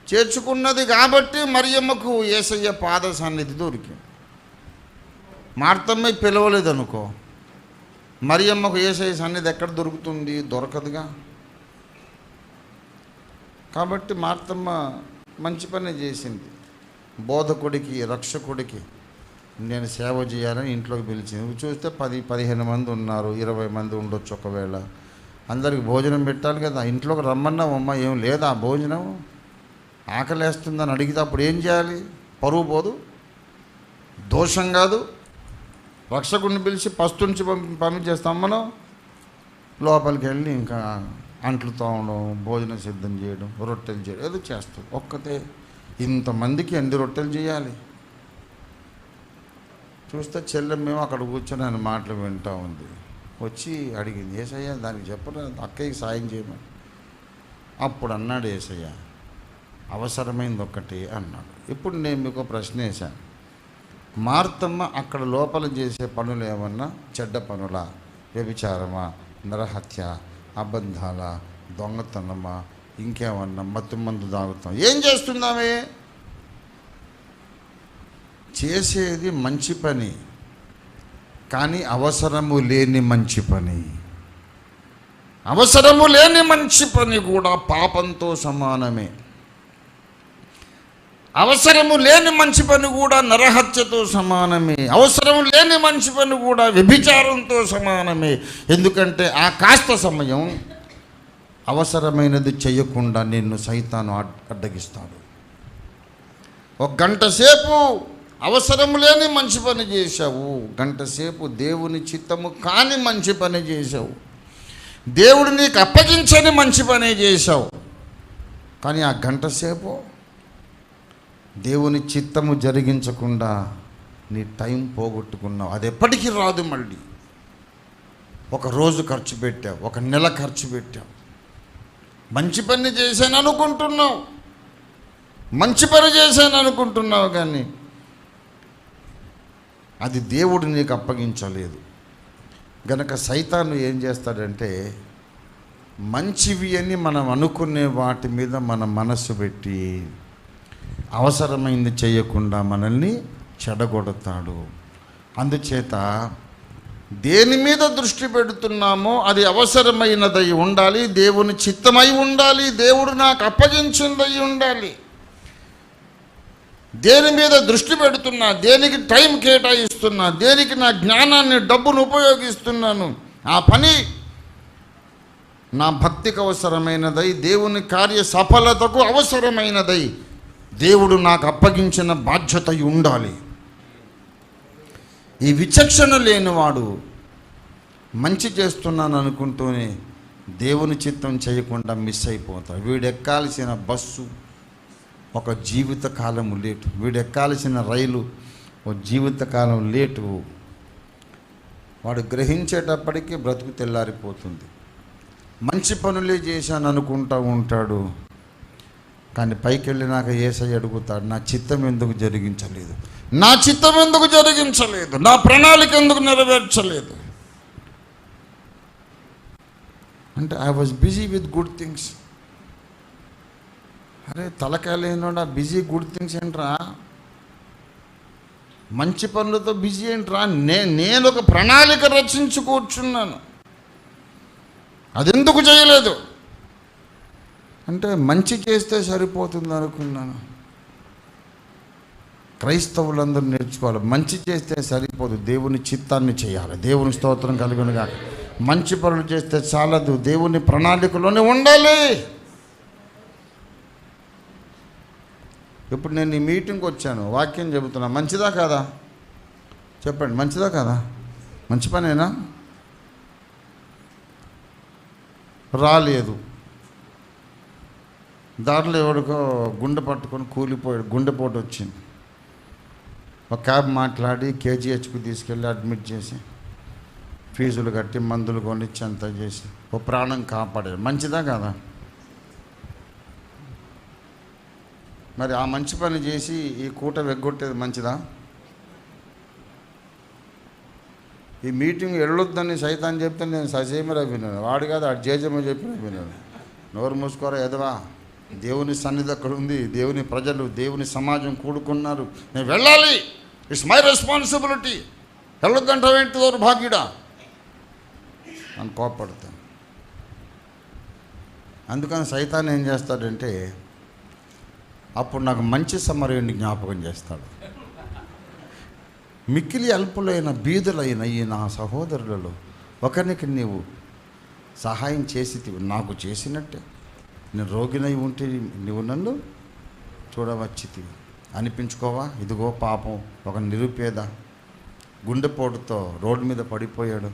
[SPEAKER 1] చేర్చుకున్నది కాబట్టి మరియమ్మకు యేసయ్య పాద సన్నిధి దొరికింది. మార్తమ్మ పిలవలేదు అనుకో, మరియమ్మకు యేసయ్య సన్నిధి ఎక్కడ దొరుకుతుంది? దొరకదుగా. కాబట్టి మార్తమ్మ మంచి పని చేసింది. బోధకుడికి, రక్షకుడికి నేను సేవ చేయాలని ఇంట్లోకి పిలిచింది. చూస్తే 10-15 మంది ఉన్నారు, 20 మంది ఉండొచ్చు ఒకవేళ. అందరికి భోజనం పెట్టాలి కదా. ఇంట్లోకి రమ్మన్నావమ్మ, ఏం లేదా భోజనం, ఆకలేస్తుందని అడిగితే అప్పుడు ఏం చేయాలి? పరువు పోదు, దోషం కాదు. రక్షకుడిని పిలిచి పస్తుంచి పంపించేస్తాం మనం. లోపలికి వెళ్ళి ఇంకా అంట్లు తోమడం, భోజనం సిద్ధం చేయడం, రొట్టెలు చేయడం ఏదో చేస్తాం. ఒక్కతే ఇంతమందికి ఎన్ని రొట్టెలు చేయాలి? చూస్తే చెల్లెమ్మేమో అక్కడ కూర్చొని ఆయన మాటలు వింటూ ఉంది. వచ్చి అడిగింది, యేసయ్య దానికి చెప్పరా, అక్కయ్యకి సాయం చేయమని. అప్పుడు అన్నాడు యేసయ్య, అవసరమైంది ఒక్కటి అన్నాడు. ఇప్పుడు నేను మీకు ప్రశ్న వేశాను, మార్తమ్మ అక్కడ లోపల చేసే పనులు ఏమన్నా చెడ్డ పనులా? వ్యభిచారమా, నరహత్య, అబద్ధాల, దొంగతనమా, ఇంకేమన్నా మత్తు మందు తాగుతాం? ఏం చేస్తున్నామే? చేసేది మంచి పని, కానీ అవసరము లేని మంచి పని. అవసరము లేని మంచి పని కూడా పాపంతో సమానమే. అవసరము లేని మంచి పని కూడా నరహత్యతో సమానమే. అవసరం లేని మంచి పని కూడా వ్యభిచారంతో సమానమే. ఎందుకంటే ఆ కాస్త సమయం అవసరమైనది చేయకుండా నిన్ను సైతాను అడ్డగిస్తాడు. 1 గంట సేపు అవసరం లేని మంచి పని చేశావు, 1 గంట సేపు దేవుని చిత్తము కాని మంచి పని చేశావు, దేవుడు నీకు అప్పగించని మంచి పని చేశావు. కానీ ఆ 1 గంట సేపు దేవుని చిత్తము జరిగించకుండా నీ టైం పోగొట్టుకున్నావు. అది ఎప్పటికీ రాదు. మళ్ళీ 1 రోజు ఖర్చు పెట్టావు, 1 నెల ఖర్చు పెట్టావు. మంచి పని చేశాను అనుకుంటున్నావు, మంచి పని చేశాను అనుకుంటున్నావు, కానీ అది దేవుడు నీకు అప్పగించలేదు. గనక సైతాను ఏం చేస్తాడంటే, మంచివి అని మనం అనుకునే వాటి మీద మన మనస్సు పెట్టి అవసరమైంది చేయకుండా మనల్ని చెడగొడతాడు. అందుచేత దేని మీద దృష్టి పెడుతున్నామో అది అవసరమైనదై ఉండాలి, దేవుని చిత్తమై ఉండాలి, దేవుడు నాకు అప్పగించిందై ఉండాలి. దేని మీద దృష్టి పెడుతున్నా, దేనికి టైం కేటాయిస్తున్నా, దేనికి నా జ్ఞానాన్ని, డబ్బును ఉపయోగిస్తున్నాను, ఆ పని నా భక్తికి అవసరమైనదై, దేవుని కార్య సఫలతకు అవసరమైనదై, దేవుడు నాకు అప్పగించిన బాధ్యత ఉండాలి. ఈ విచక్షణ లేనివాడు మంచి చేస్తున్నాను అనుకుంటూనే దేవుని చిత్తం చేయకుండా మిస్ అయిపోతాడు. వీడెక్కాల్సిన బస్సు 1 జీవితకాలము లేటు, వీడెక్కాల్సిన రైలు 1 జీవితకాలం లేటు. వాడు గ్రహించేటప్పటికీ బ్రతుకు తెల్లారిపోతుంది. మంచి పనులే చేశాను అనుకుంటూ ఉంటాడు, కానీ పైకి వెళ్ళినాక యేసయ్య అడుగుతాడు, నా చిత్తం ఎందుకు జరిగించలేదు, నా చిత్తం ఎందుకు జరిగించలేదు, నా ప్రణాళిక ఎందుకు నెరవేర్చలేదు అంటే I was busy with good things. అరే తలకాయలేనోడా, బిజీ గుడ్ థింగ్స్ ఏంట్రా, మంచి పనులతో బిజీ ఏంట్రా, నేను ఒక ప్రణాళిక రచించి కూర్చున్నాను, అదెందుకు చేయలేదు అంటే మంచి చేస్తే సరిపోతుంది అనుకున్నాను. క్రైస్తవులందరూ నేర్చుకోవాలి, మంచి చేస్తే సరిపోదు, దేవుని చిత్తాన్ని చేయాలి. దేవుని స్తోత్రం కలుగునుగా. మంచి పనులు చేస్తే చాలదు, దేవుని ప్రణాళికలోనే ఉండాలి. ఇప్పుడు నేను ఈ మీటింగ్కి వచ్చాను, వాక్యం చెబుతున్నా, మంచిదా కాదా చెప్పండి, మంచిదా కాదా, మంచి పనేనా? రాలేదు, దారిలో ఎవడికో గుండె పట్టుకొని కూలిపోయాడు, గుండెపోటు వచ్చింది. ఒక క్యాబ్ మాట్లాడి కేజీహెచ్కు తీసుకెళ్ళి అడ్మిట్ చేసి ఫీజులు కట్టి మందులు కొనిచ్చి అంతా చేసి ఓ ప్రాణం కాపాడాడు. మంచిదా కాదా? మరి ఆ మంచి పని చేసి ఈ కూట వెగ్గొట్టేది మంచిదా? ఈ మీటింగ్ వెళ్ళొద్దని సైతాన్ చెప్తే నేను ససేమిరా విన్నాను, వాడు కాదు ఆడు జేజమ్మ చెప్పిన విన్నాను. నోరు మూసుకోరా ఎదవా, దేవుని సన్నిధి అక్కడ ఉంది, దేవుని ప్రజలు దేవుని సమాజం కూడుకున్నారు, నేను వెళ్ళాలి, ఇట్స్ మై రెస్పాన్సిబిలిటీ, వెళ్ళొద్దంటావేంటి దౌర్భాగ్యుడా అని కోపడతాను. అందుకని సైతాన్ ఏం చేస్తాడంటే అప్పుడు నాకు మంచి సమరయుడిని జ్ఞాపకం చేస్తాడు. మిక్కిలి అల్పులైన బీదులైన ఈ నా సహోదరులలో ఒకరికి నీవు సహాయం చేసితివి, నాకు చేసినట్టే. నేను రోగినై ఉంటే నువ్వు నన్ను చూడవచ్చితివి అనిపించుకోవా? ఇదిగో పాపం, ఒక నిరుపేద గుండెపోటుతో రోడ్డు మీద పడిపోయాడు,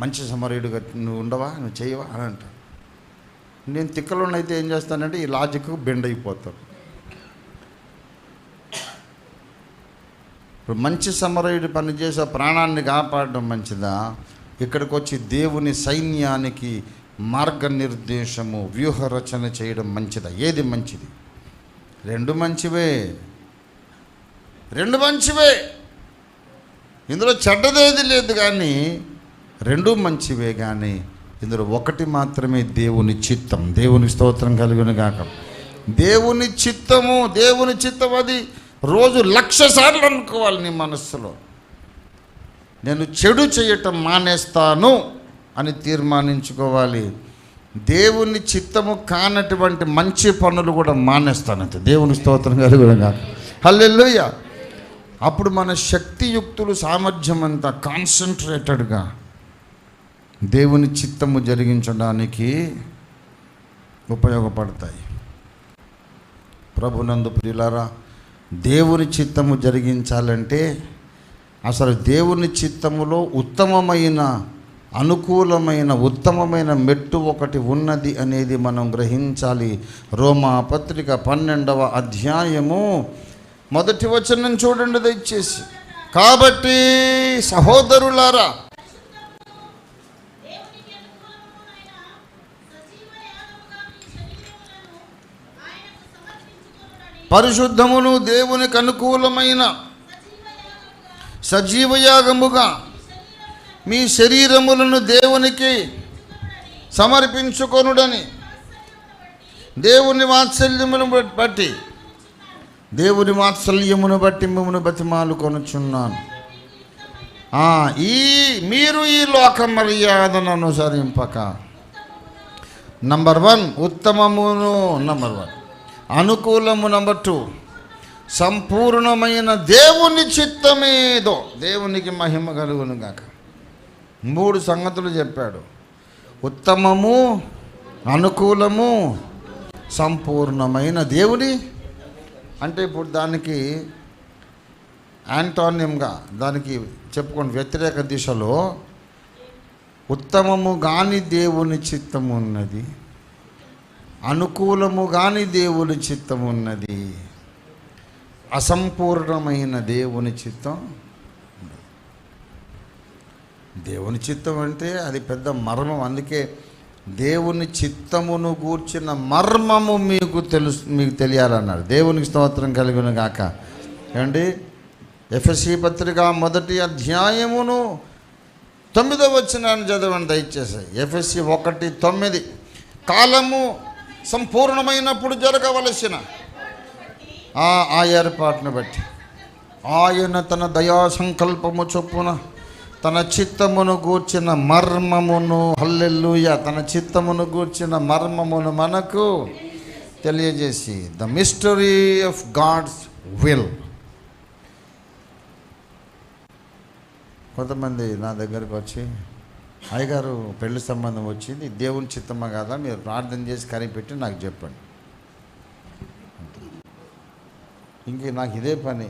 [SPEAKER 1] మంచి సమరయుడుగా నువ్వు ఉండవా, నువ్వు చేయవా అని అంటాడు. నేను తిక్కలోనైతే ఏం చేస్తానంటే ఈ లాజిక్ బెండ్ అయిపోతాను. ఇప్పుడు మంచి సమరయుడు పనిచేసే ప్రాణాన్ని కాపాడడం మంచిదా, ఇక్కడికి వచ్చి దేవుని సైన్యానికి మార్గనిర్దేశము వ్యూహరచన చేయడం మంచిదా? ఏది మంచిది? రెండు మంచివే, రెండు మంచివే, ఇందులో చెడ్డదేది లేదు, కానీ రెండు మంచివే. కానీ ఇందులో ఒకటి మాత్రమే దేవుని చిత్తం. దేవుని స్తోత్రం కలుగును గాక. దేవుని చిత్తము, దేవుని చిత్తం అది రోజు 1,00,000 సార్లు అనుకోవాలి నీ మనస్సులో. నేను చెడు చేయటం మానేస్తాను అని తీర్మానించుకోవాలి. దేవుని చిత్తము కానటువంటి మంచి పనులు కూడా మానేస్తానంతే. దేవుని స్తోత్రం కలుగును గాక. హల్లెలూయా. అప్పుడు మన శక్తియుక్తులు సామర్థ్యం అంతా కాన్సన్ట్రేటెడ్గా దేవుని చిత్తము జరిగించడానికి ఉపయోగపడతాయి. ప్రభునందు ప్రియులారా, దేవుని చిత్తము జరిగించాలంటే అసలు దేవుని చిత్తములో ఉత్తమమైన అనుకూలమైన ఉత్తమమైన మెట్టు ఒకటి ఉన్నది అనేది మనం గ్రహించాలి. రోమా పత్రిక 12వ అధ్యాయము 1వ వచనం చూడండి దయచేసి. కాబట్టి సహోదరులారా, పరిశుద్ధమును దేవునికి అనుకూలమైన సజీవయాగముగా మీ శరీరములను దేవునికి సమర్పించుకొనుడని దేవుని వాత్సల్యమును బట్టి మిమ్మల్ని బతిమాలుకొనుచున్నాను. మీరు ఈ లోక మర్యాదను అనుసరింపక, నంబర్ 1 ఉత్తమమును, నంబర్ 1 అనుకూలము, నంబర్ 2 సంపూర్ణమైన దేవుని చిత్తమేదో దేవునికి మహిమ కలుగును గాక. 3 సంగతులు చెప్పాడు. ఉత్తమము, అనుకూలము, సంపూర్ణమైన దేవుని. అంటే ఇప్పుడు దానికి యాంటానియంగా దానికి చెప్పుకోండి, వ్యతిరేక దిశలో ఉత్తమము కాని దేవుని చిత్తము ఉన్నది, అనుకూలము కాని దేవుని చిత్తం ఉన్నది, అసంపూర్ణమైన దేవుని చిత్తం. దేవుని చిత్తం అంటే అది పెద్ద మర్మం. అందుకే దేవుని చిత్తమును గూర్చిన మర్మము మీకు తెలియాలన్నాడు. దేవునికి స్తోత్రం కలుగును గాక. ఏమండి, ఎఫెసీ పత్రిక 1వ అధ్యాయమును 9వ వచనాన్ని చదవండి దయచేసి. ఎఫెసీ 1:9. కాలము సంపూర్ణమైనప్పుడు జరగవలసిన ఆ ఏర్పాటును బట్టి ఆయన తన దయా సంకల్పము చొప్పున తన చిత్తమును గూర్చిన మర్మమును, హల్లెలూయా, తన చిత్తమును గూర్చిన మర్మమును మనకు తెలియజేసి, the mystery of God's will. కొంతమంది నా దగ్గరకు వచ్చి, అయ్యగారు పెళ్లి సంబంధం వచ్చింది, దేవుని చిత్తమా కదా, మీరు ప్రార్థన చేసి కనిపెట్టి నాకు చెప్పండి. ఇంక నాకు ఇదే పని,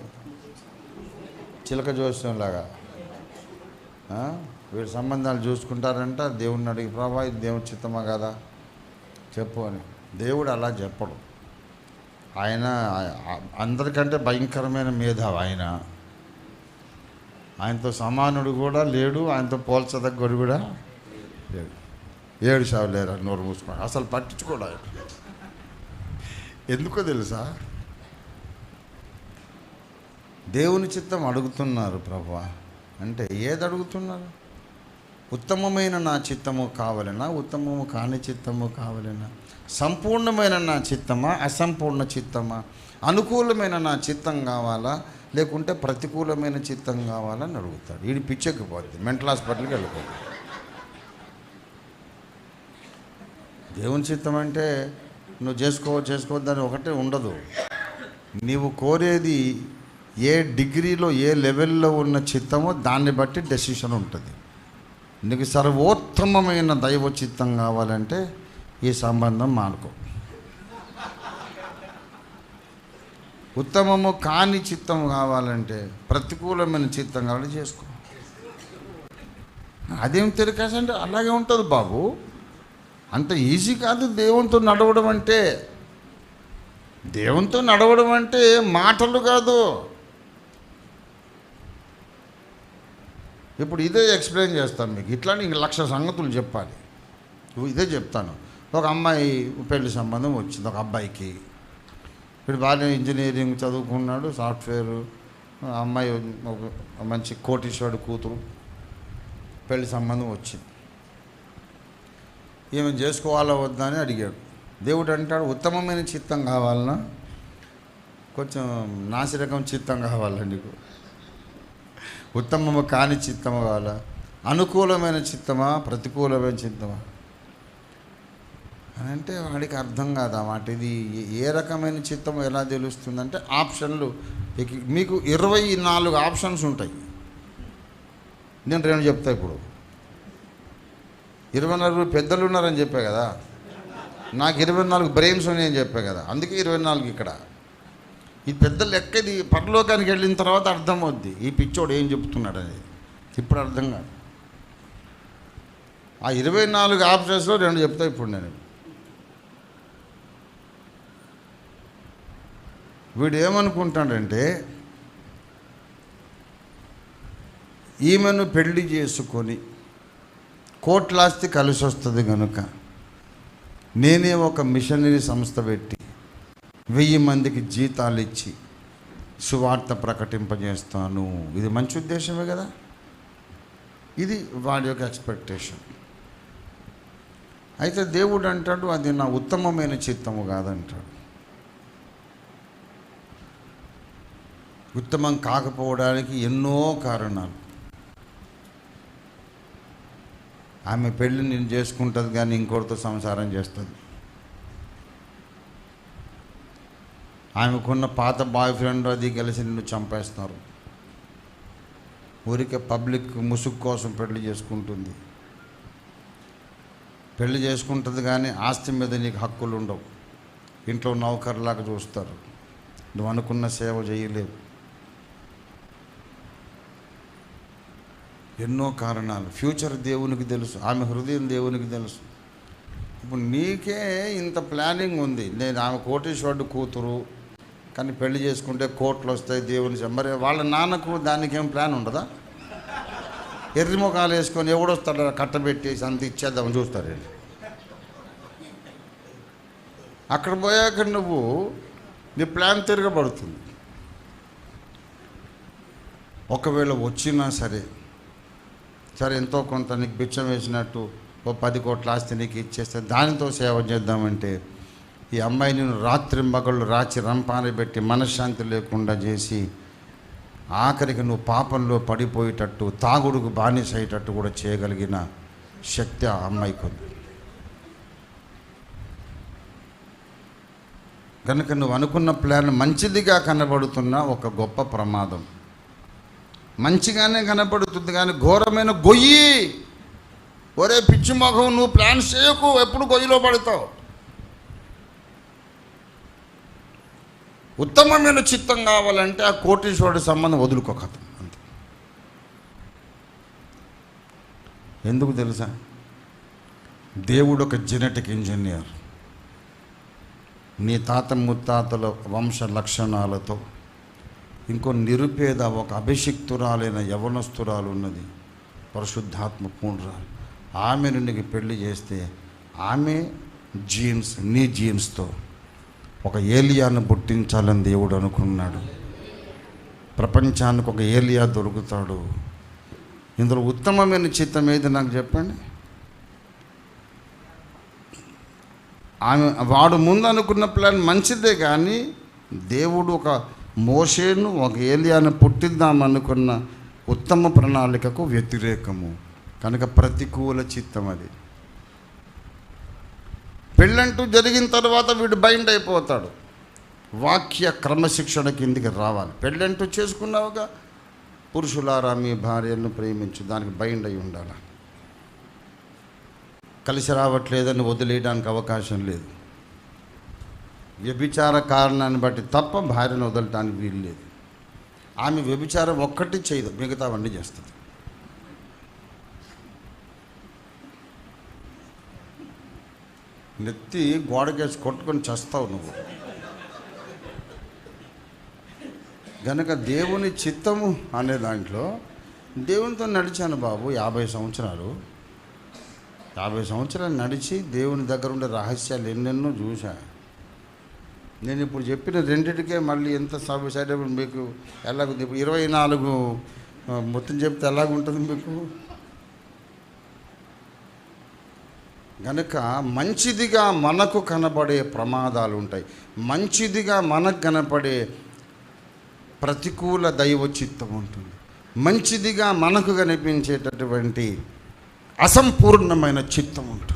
[SPEAKER 1] చిలక జోస్యంలాగా వీడి సంబంధాలు చూసుకుంటారంట. దేవుడిని అడిగి, ప్రభా ఇది దేవుని చిత్తమా కదా చెప్పు అని. దేవుడు అలా చెప్పడు. ఆయన అందరికంటే భయంకరమైన మేధావి. ఆయనతో సమానుడు కూడా లేడు, ఆయనతో పోల్చదగ్గడు కూడా లేడు. 7 సార్లు లేరు నోరు మూసుకున్నాడు, అసలు పట్టించుకోడు ఆయన. ఎందుకో తెలుసా? దేవుని చిత్తం అడుగుతున్నారు ప్రభువా అంటే ఏది అడుగుతున్నారు? ఉత్తమమైన నా చిత్తము కావాలనా, ఉత్తమము కాని చిత్తము కావాలనా, సంపూర్ణమైన నా చిత్తమా, అసంపూర్ణ చిత్తమా, అనుకూలమైన నా చిత్తం కావాలా, లేకుంటే ప్రతికూలమైన చిత్తం కావాలని అడుగుతాడు. వీడి పిచ్చెక్కిపోద్ది, మెంటల్ హాస్పిటల్కి వెళ్ళిపోద్ది. దేవుని చిత్తం అంటే నువ్వు చేసుకోవద్దని ఒకటే ఉండదు. నీవు కోరేది ఏ డిగ్రీలో ఏ లెవెల్లో ఉన్న చిత్తమో దాన్ని బట్టి డెసిషన్ ఉంటుంది. నీకు సర్వోత్తమమైన దైవ చిత్తం కావాలంటే ఈ సంబంధం మానుకో. ఉత్తమము కాని చిత్తం కావాలంటే, ప్రతికూలమైన చిత్తం కావాలంటే చేసుకో. అదేం తిరగేసంటే అలాగే ఉంటుంది బాబు. అంత ఈజీ కాదు దేవునితో నడవడం అంటే. దేవునితో నడవడం అంటే మాటలు కాదు. ఇప్పుడు ఇదే ఎక్స్ప్లెయిన్ చేస్తాను మీకు. ఇట్లానే ఇంక 1,00,000 సంగతులు చెప్పాలి. ఇదే చెప్తాను. ఒక అమ్మాయి పెళ్లి సంబంధం వచ్చింది ఒక అబ్బాయికి. ఇప్పుడు బాగా ఇంజనీరింగ్ చదువుకున్నాడు, సాఫ్ట్వేర్. అమ్మాయి ఒక మంచి కోటీశ్వరుడు కూతురు. పెళ్లి సంబంధం వచ్చింది. ఏమి చేసుకోవాలా వద్దా అని అడిగాడు. దేవుడు అంటాడు, ఉత్తమమైన చిత్తం కావాలన్నా, కొంచెం నాసిరకం చిత్తం కావాలా, నీకు ఉత్తమము కాని చిత్తము కావాలా, అనుకూలమైన చిత్తమా, ప్రతికూలమైన చిత్తమా అని అంటే వాడికి అర్థం కాదు మాట. ఇది ఏ రకమైన చిత్తమో ఎలా తెలుస్తుందంటే ఆప్షన్లు మీకు 24 ఆప్షన్స్ ఉంటాయి. నేను 2 చెప్తా. ఇప్పుడు 24 పెద్దలు ఉన్నారని చెప్పా కదా, నాకు 24 బ్రెయిన్స్ ఉన్నాయని చెప్పా కదా, అందుకే 24 ఇక్కడ. ఈ పెద్ద లెక్క. ఇది పరలోకానికి వెళ్ళిన తర్వాత అర్థమవుద్ది ఈ పిచ్చోడు ఏం చెప్తున్నాడు అనేది. ఇప్పుడు అర్థం కాదు. ఆ 24 ఆప్షన్స్లో 2 చెప్తా ఇప్పుడు నేను. వీడు ఏమనుకుంటాడంటే, ఈమెను పెళ్లి చేసుకొని కోట్లాస్తి కలిసి వస్తుంది కనుక నేనే ఒక మిషనరీ సంస్థ పెట్టి 1000 మందికి జీతాలు ఇచ్చి సువార్త ప్రకటింపజేస్తాను. ఇది మంచి ఉద్దేశమే కదా. ఇది వాడి యొక్క ఎక్స్పెక్టేషన్. అయితే దేవుడు అంటాడు, అది నా ఉత్తమమైన చిత్తము కాదంటాడు. ఉత్తమం కాకపోవడానికి ఎన్నో కారణాలు. ఆమె పెళ్ళి నేను చేసుకుంటుంది కానీ ఇంకోటితో సంసారం చేస్తుంది. ఆమెకున్న పాత బాయ్ ఫ్రెండ్ అది కలిసి నిన్ను చంపేస్తున్నారు. ఊరికే పబ్లిక్ ముసుగు కోసం పెళ్లి చేసుకుంటుంది. పెళ్లి చేసుకుంటుంది కానీ ఆస్తి మీద నీకు హక్కులు ఉండవు. ఇంట్లో నౌకర్లాగా చూస్తారు. నువ్వు అనుకున్న సేవ చేయలేవు. ఎన్నో కారణాలు. ఫ్యూచర్ దేవునికి తెలుసు, ఆమె హృదయం దేవునికి తెలుసు. ఇప్పుడు నీకే ఇంత ప్లానింగ్ ఉంది. నేను ఆమె కోటీశ్వరుడు కూతురు కానీ పెళ్లి చేసుకుంటే కోట్లు వస్తాయి దేవుని. మరి వాళ్ళ నాన్నకు దానికి ఏం ప్లాన్ ఉండదా? ఎర్రి ముఖాలు వేసుకొని ఎవడొస్తాడు కట్టబెట్టేసి అంత ఇచ్చేద్దామని చూస్తారు. అక్కడ పోయాక నువ్వు నీ ప్లాన్ తిరగబడుతుంది. ఒకవేళ వచ్చినా సరే ఎంతో కొంత నీకు బిచ్చం వేసినట్టు ఓ 10 కోట్ల ఆస్తి నీకు ఇచ్చేస్తే దానితో సేవ చేద్దామంటే ఈ అమ్మాయి నేను రాత్రి మగళ్ళు రాచి రంపాన పెట్టి మనశ్శాంతి లేకుండా చేసి ఆఖరికి నువ్వు పాపంలో పడిపోయేటట్టు తాగుడుకు బానిస అయ్యేటట్టు కూడా చేయగలిగిన శక్తి ఆ అమ్మాయికి ఉంది. కనుక నువ్వు అనుకున్న ప్లాన్ మంచిదిగా కనబడుతున్న ఒక గొప్ప ప్రమాదం. మంచిగానే కనబడుతుంది కానీ ఘోరమైన గొయ్యి. ఒరే పిచ్చి మొఖం, నువ్వు ప్లాన్ చేయకు, ఎప్పుడు గొయ్యిలో పడతావు. ఉత్తమమైన చిత్తం కావాలంటే ఆ కోటీశ్వరుడి సంబంధం వదులుకోకత అంతే. ఎందుకు తెలుసా? దేవుడు ఒక జెనెటిక్ ఇంజనీర్. నీ తాత ముత్తాతల వంశ లక్షణాలతో ఇంకో నిరుపేద ఒక అభిషిక్తురాలైన యవనస్తురాలు ఉన్నది, పరిశుద్ధాత్మ పూర్ణురాలు. ఆమెను నీకు పెళ్లి చేస్తే ఆమె జీన్స్ నీ జీన్స్తో ఒక ఏలియాను పుట్టించాలని దేవుడు అనుకున్నాడు. ప్రపంచానికి ఒక ఏలియా దొరుకుతాడు. ఇందులో ఉత్తమమైన చిత్తం ఏది నాకు చెప్పండి? వాడు ముందు అనుకున్న ప్లాన్ మంచిదే కానీ దేవుడు ఒక మోషేను ఒక ఏలియాను పుట్టిద్దామనుకున్న ఉత్తమ ప్రణాళికకు వ్యతిరేకము. కనుక ప్రతికూల చిత్తం అది. పెళ్ళంటూ జరిగిన తర్వాత వీడు బైండ్ అయిపోతాడు. వాక్య క్రమశిక్షణ కిందికి రావాలి. పెళ్ళంటూ చేసుకున్నావుగా, పురుషులారా మీ భార్యలను ప్రేమించు, దానికి బైండ్ అయి ఉండాలి. కలిసి రావట్లేదని వదిలేయడానికి అవకాశం లేదు. వ్యభిచార కారణాన్ని బట్టి తప్ప భార్యను వదలటానికి వీలు లేదు. ఆమె వ్యభిచారం ఒక్కటి చేయదు, మిగతావన్నీ చేస్తుంది. నెత్తి గోడకేసి కొట్టుకొని చేస్తావు నువ్వు. గనక దేవుని చిత్తము అనే దాంట్లో దేవునితో నడిచాను బాబు 50 సంవత్సరాలు. 50 సంవత్సరాలు నడిచి దేవుని దగ్గర ఉండే రహస్యాలు ఎన్నెన్నో చూసా. నేను ఇప్పుడు చెప్పిన రెండిటికే మళ్ళీ ఎంత సైడ్ మీకు ఎలాగుంది? 24 మొత్తం చెప్తే ఎలాగుంటుంది మీకు? గనుక మంచిదిగా మనకు కనబడే ప్రమాదాలు ఉంటాయి. మంచిదిగా మనకు కనపడే ప్రతికూల దైవ చిత్తం ఉంటుంది. మంచిదిగా మనకు కనిపించేటటువంటి అసంపూర్ణమైన చిత్తం ఉంటుంది.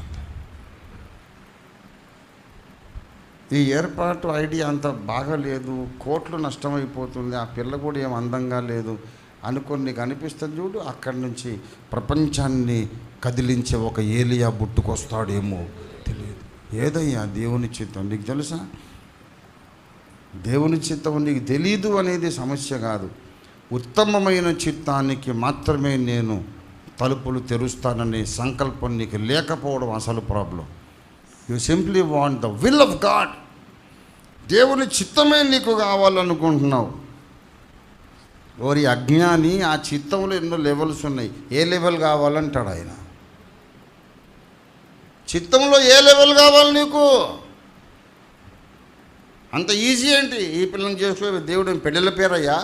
[SPEAKER 1] ఈ ఏర్పాటు ఐడియా అంత బాగాలేదు, కోట్లు నష్టమైపోతుంది, ఆ పిల్ల కూడా ఏం అందంగా లేదు అనుకొని నీకు అనిపిస్తుంది చూడు. అక్కడి నుంచి ప్రపంచాన్ని కదిలించే ఒక ఏలియా బుట్టుకొస్తాడేమో తెలియదు. ఏదయ్యా దేవుని చిత్తం నీకు తెలుసా? దేవుని చిత్తం నీకు తెలీదు అనేది సమస్య కాదు. ఉత్తమమైన చిత్తానికి మాత్రమే నేను తలుపులు తెరుస్తాననే సంకల్పం నీకు లేకపోవడం అసలు problem. You simply want the will of God. దేవుని చిత్తమే నీకు కావాలనుకుంటున్నావు. ఓరి అజ్ఞాని, ఆ చిత్తంలో ఎన్నో లెవెల్స్ ఉన్నాయి. ఏ లెవెల్ కావాలంటాడు ఆయన. చిత్తంలో ఏ లెవెల్ కావాలి నీకు? అంత ఈజీ ఏంటి? ఈ పిల్లని చేసుకో, దేవుడు పెళ్ళిళ్ళ పేరయ్యా.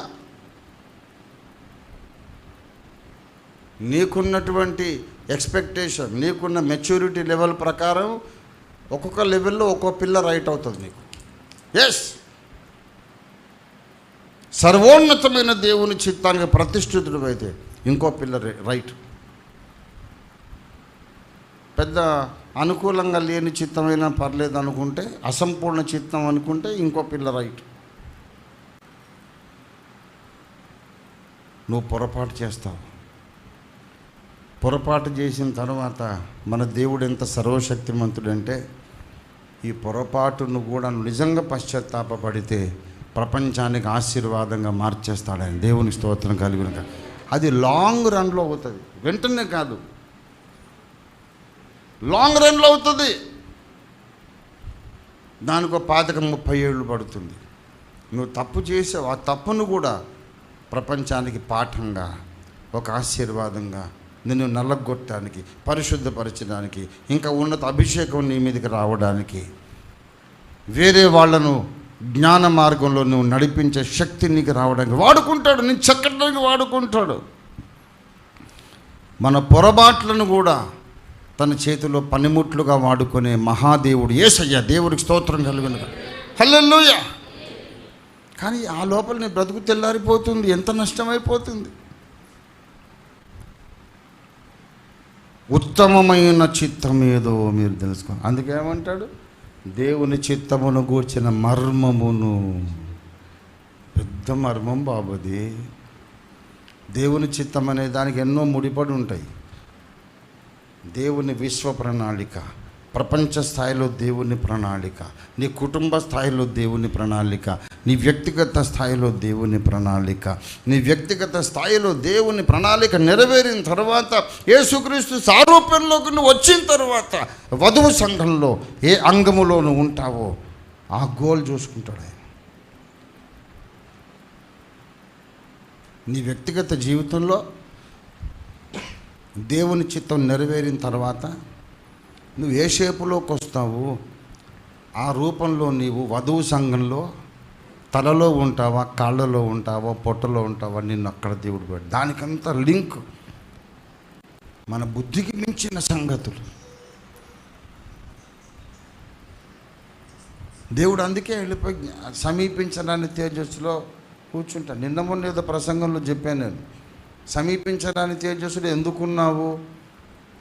[SPEAKER 1] నీకున్నటువంటి ఎక్స్పెక్టేషన్, నీకున్న మెచ్యూరిటీ లెవెల్ ప్రకారం ఒక్కొక్క లెవెల్లో ఒక్కో పిల్ల రైట్ అవుతుంది నీకు. ఎస్, సర్వోన్నతమైన దేవుని చిత్తానికి ప్రతిష్ఠితుడు అయితే ఇంకో పిల్ల రైట్. పెద్ద అనుకూలంగా లేని చిత్తమైనా పర్లేదు అనుకుంటే, అసంపూర్ణ చిత్తం అనుకుంటే ఇంకో పిల్ల రైట్. నువ్వు పొరపాటు చేస్తావు. పొరపాటు చేసిన తర్వాత మన దేవుడు ఎంత సర్వశక్తిమంతుడంటే ఈ పొరపాటును కూడా నిజంగా పశ్చాత్తాపడితే ప్రపంచానికి ఆశీర్వాదంగా మార్చేస్తాడు ఆయన. దేవుని స్తోత్రం కలిగిన. అది లాంగ్ రన్లో అవుతుంది, వెంటనే కాదు, లాంగ్ రన్లో అవుతుంది. దానికి 25-30 ఏళ్ళు పడుతుంది. నువ్వు తప్పు చేసావు, ఆ తప్పును కూడా ప్రపంచానికి పాఠంగా, ఒక ఆశీర్వాదంగా నిన్ను నల్లగొట్టడానికి, పరిశుద్ధపరచడానికి, ఇంకా ఉన్నత అభిషేకం నీ మీదకి రావడానికి, వేరే వాళ్ళను జ్ఞాన మార్గంలో నువ్వు నడిపించే శక్తి నీకు రావడానికి వాడుకుంటాడు, నేను చెక్కడానికి వాడుకుంటాడు. మన పొరపాట్లను కూడా తన చేతిలో పనిముట్లుగా వాడుకునే మహాదేవుడు యేసయ్య. దేవుడికి స్తోత్రం కలుగును. హల్లెలూయా. కానీ ఆ లోపల నీ బ్రతుకు తెల్లారిపోతుంది, ఎంత నష్టమైపోతుంది. ఉత్తమమైన చిత్తం ఏదో మీరు తెలుసుకోండి. అందుకేమంటాడు, దేవుని చిత్తమును గూర్చిన మర్మమును. పెద్ద మర్మం బాబుది. దేవుని చిత్తం అనే దానికి ఎన్నో ముడిపడి ఉంటాయి. దేవుని విశ్వ ప్రణాళిక, ప్రపంచ స్థాయిలో దేవుని ప్రణాళిక, నీ కుటుంబ స్థాయిలో దేవుని ప్రణాళిక, నీ వ్యక్తిగత స్థాయిలో దేవుని ప్రణాళిక. నీ వ్యక్తిగత స్థాయిలో దేవుని ప్రణాళిక నెరవేరిన తర్వాత, యేసుక్రీస్తు సారూప్యంలోకి నువ్వు వచ్చిన తర్వాత, వధువు సంఘంలో ఏ అంగములో నువ్వు ఉంటావో ఆ గోల్ చూసుకుంటాడు ఆయన. నీ వ్యక్తిగత జీవితంలో దేవుని చిత్తం నెరవేరిన తర్వాత నువ్వు ఏ షేపులోకి వస్తావు, ఆ రూపంలో నీవు వధువు సంఘంలో తలలో ఉంటావా, కాళ్ళలో ఉంటావా, పొట్టలో ఉంటావా, నిన్ను అక్కడ దేవుడు పెట్టి. దానికంతా లింక్ మన బుద్ధికి మించిన సంగతులు. దేవుడు అందుకే వెళ్ళిపోయి సమీపించడాన్ని తేజస్సులో కూర్చుంటాను. నిన్న మొన్న ఏదో ప్రసంగంలో చెప్పాను నేను, సమీపించడానికి తేజస్సుడు ఎందుకున్నావు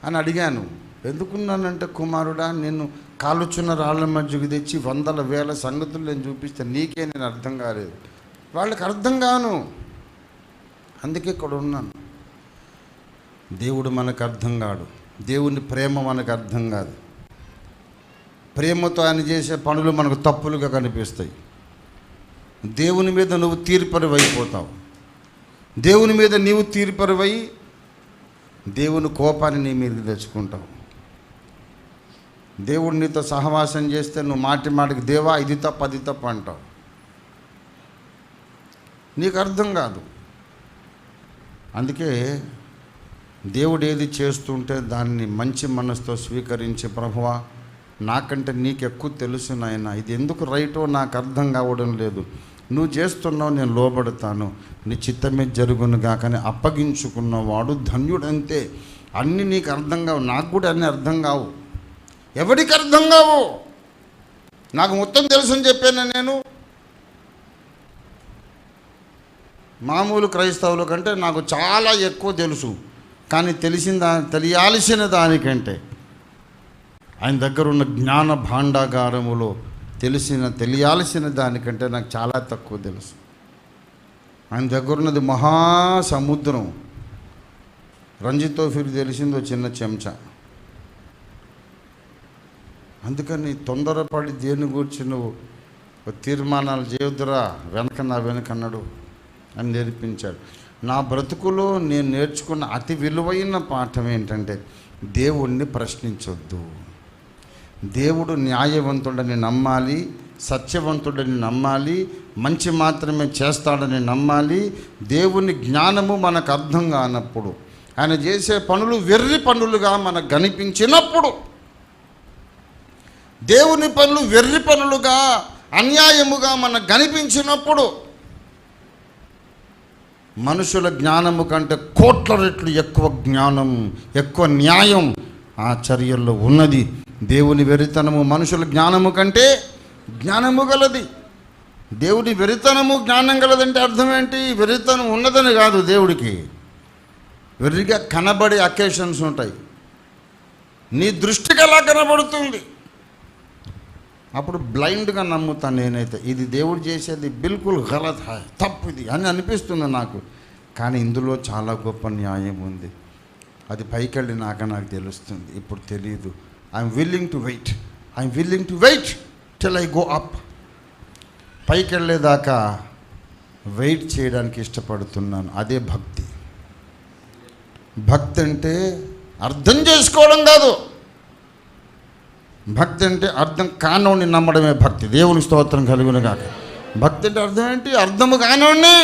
[SPEAKER 1] అని అడిగాను. ఎందుకున్నానంటే, కుమారుడా, నేను కాలుచున్న రాళ్ళ మధ్యకు తెచ్చి వందల వేల సంగతులు నేను చూపిస్తే నీకే నేను అర్థం కాలేదు, వాళ్ళకి అర్థం కాను, అందుకే ఇక్కడ ఉన్నాను. దేవుడు మనకు అర్థం కాడు, దేవుని ప్రేమ మనకు అర్థం కాదు. ప్రేమతో ఆయన చేసే పనులు మనకు తప్పులుగా కనిపిస్తాయి. దేవుని మీద నువ్వు తీర్పరివైపోతావు. దేవుని మీద నీవు తీర్పరివై దేవుని కోపాన్ని నీ మీదకి తెచ్చుకుంటావు. దేవుడు నీతో సహవాసం చేస్తే నువ్వు మాటి మాటికి దేవా ఇది తప్పు అది తప్పు అంటావు. నీకు అర్థం కాదు. అందుకే దేవుడు ఏది చేస్తుంటే దాన్ని మంచి మనసుతో స్వీకరించి, ప్రభువా నాకంటే నీకు ఎక్కువ తెలుసు నాయన, ఇది ఎందుకు రైటో నాకు అర్థం కావడం లేదు, నువ్వు చేస్తున్నావు, నేను లోబడతాను, నీ చిత్తమే జరుగును గాకని అప్పగించుకున్నవాడు ధన్యుడంతే. అన్నీ నీకు అర్థం కావు, నాకు కూడా అన్నీ అర్థం కావు. ఎవరికి అర్థం కావు? నాకు మొత్తం తెలుసని చెప్పాను నేను. మామూలు క్రైస్తవుల కంటే నాకు చాలా ఎక్కువ తెలుసు. కానీ తెలియాల్సిన దానికంటే ఆయన దగ్గర ఉన్న జ్ఞాన భాండాగారములో తెలియాల్సిన దానికంటే నాకు చాలా తక్కువ తెలుసు. ఆయన దగ్గర ఉన్నది మహాసముద్రం. రంజితో ఫిర్ తెలిసిందో చిన్న చెంచా. అందుకని తొందరపడి దేని గురించి నువ్వు తీర్మానాలు చేయొద్దురా, నా వెనకన్నాడు అని నేర్పించాడు. నా బ్రతుకులో నేను నేర్చుకున్న అతి విలువైన పాఠం ఏంటంటే, దేవుణ్ణి ప్రశ్నించొద్దు. దేవుడు న్యాయవంతుడని నమ్మాలి, సత్యవంతుడని నమ్మాలి, మంచి మాత్రమే చేస్తాడని నమ్మాలి. దేవుని జ్ఞానము మనకు అర్థం కానప్పుడు, ఆయన చేసే పనులు వెర్రి పనులుగా మనకు కనిపించినప్పుడు, దేవుని పనులు వెర్రి పనులుగా అన్యాయముగా మనకు కనిపించినప్పుడు, మనుషుల జ్ఞానము కంటే కోట్ల రెట్లు ఎక్కువ జ్ఞానం, ఎక్కువ న్యాయం ఆ చర్యల్లో ఉన్నది. దేవుని వెరితనము మనుషుల జ్ఞానము కంటే జ్ఞానము గలది. దేవుని వెరితనము జ్ఞానం గలదంటే అర్థం ఏంటి? వెరితనం ఉన్నదని కాదు. దేవుడికి వెర్రిగా కనబడే అకేషన్స్ ఉంటాయి. నీ దృష్టికి అలా కనబడుతుంది. అప్పుడు బ్లైండ్గా నమ్ముతాను నేనైతే, ఇది దేవుడు చేసేది బిల్కుల్ గలత్ హై, తప్పు ఇది అని అనిపిస్తుంది నాకు. కానీ ఇందులో చాలా గొప్ప న్యాయం ఉంది. అది పైకి వెళ్ళినాక నాకు తెలుస్తుంది, ఇప్పుడు తెలియదు. I'm willing to wait till I go up. పైకి వెళ్ళేదాకా వెయిట్ చేయడానికి ఇష్టపడుతున్నాను. అదే భక్తి. భక్తి అంటే అర్థం చేసుకోవడం కాదు. భక్తి అంటే అర్థం కానోని నమ్మడమే భక్తి. దేవుని స్తోత్రం కలుగును గాక. భక్తి అంటే అర్థం ఏంటి? అర్థము కానోని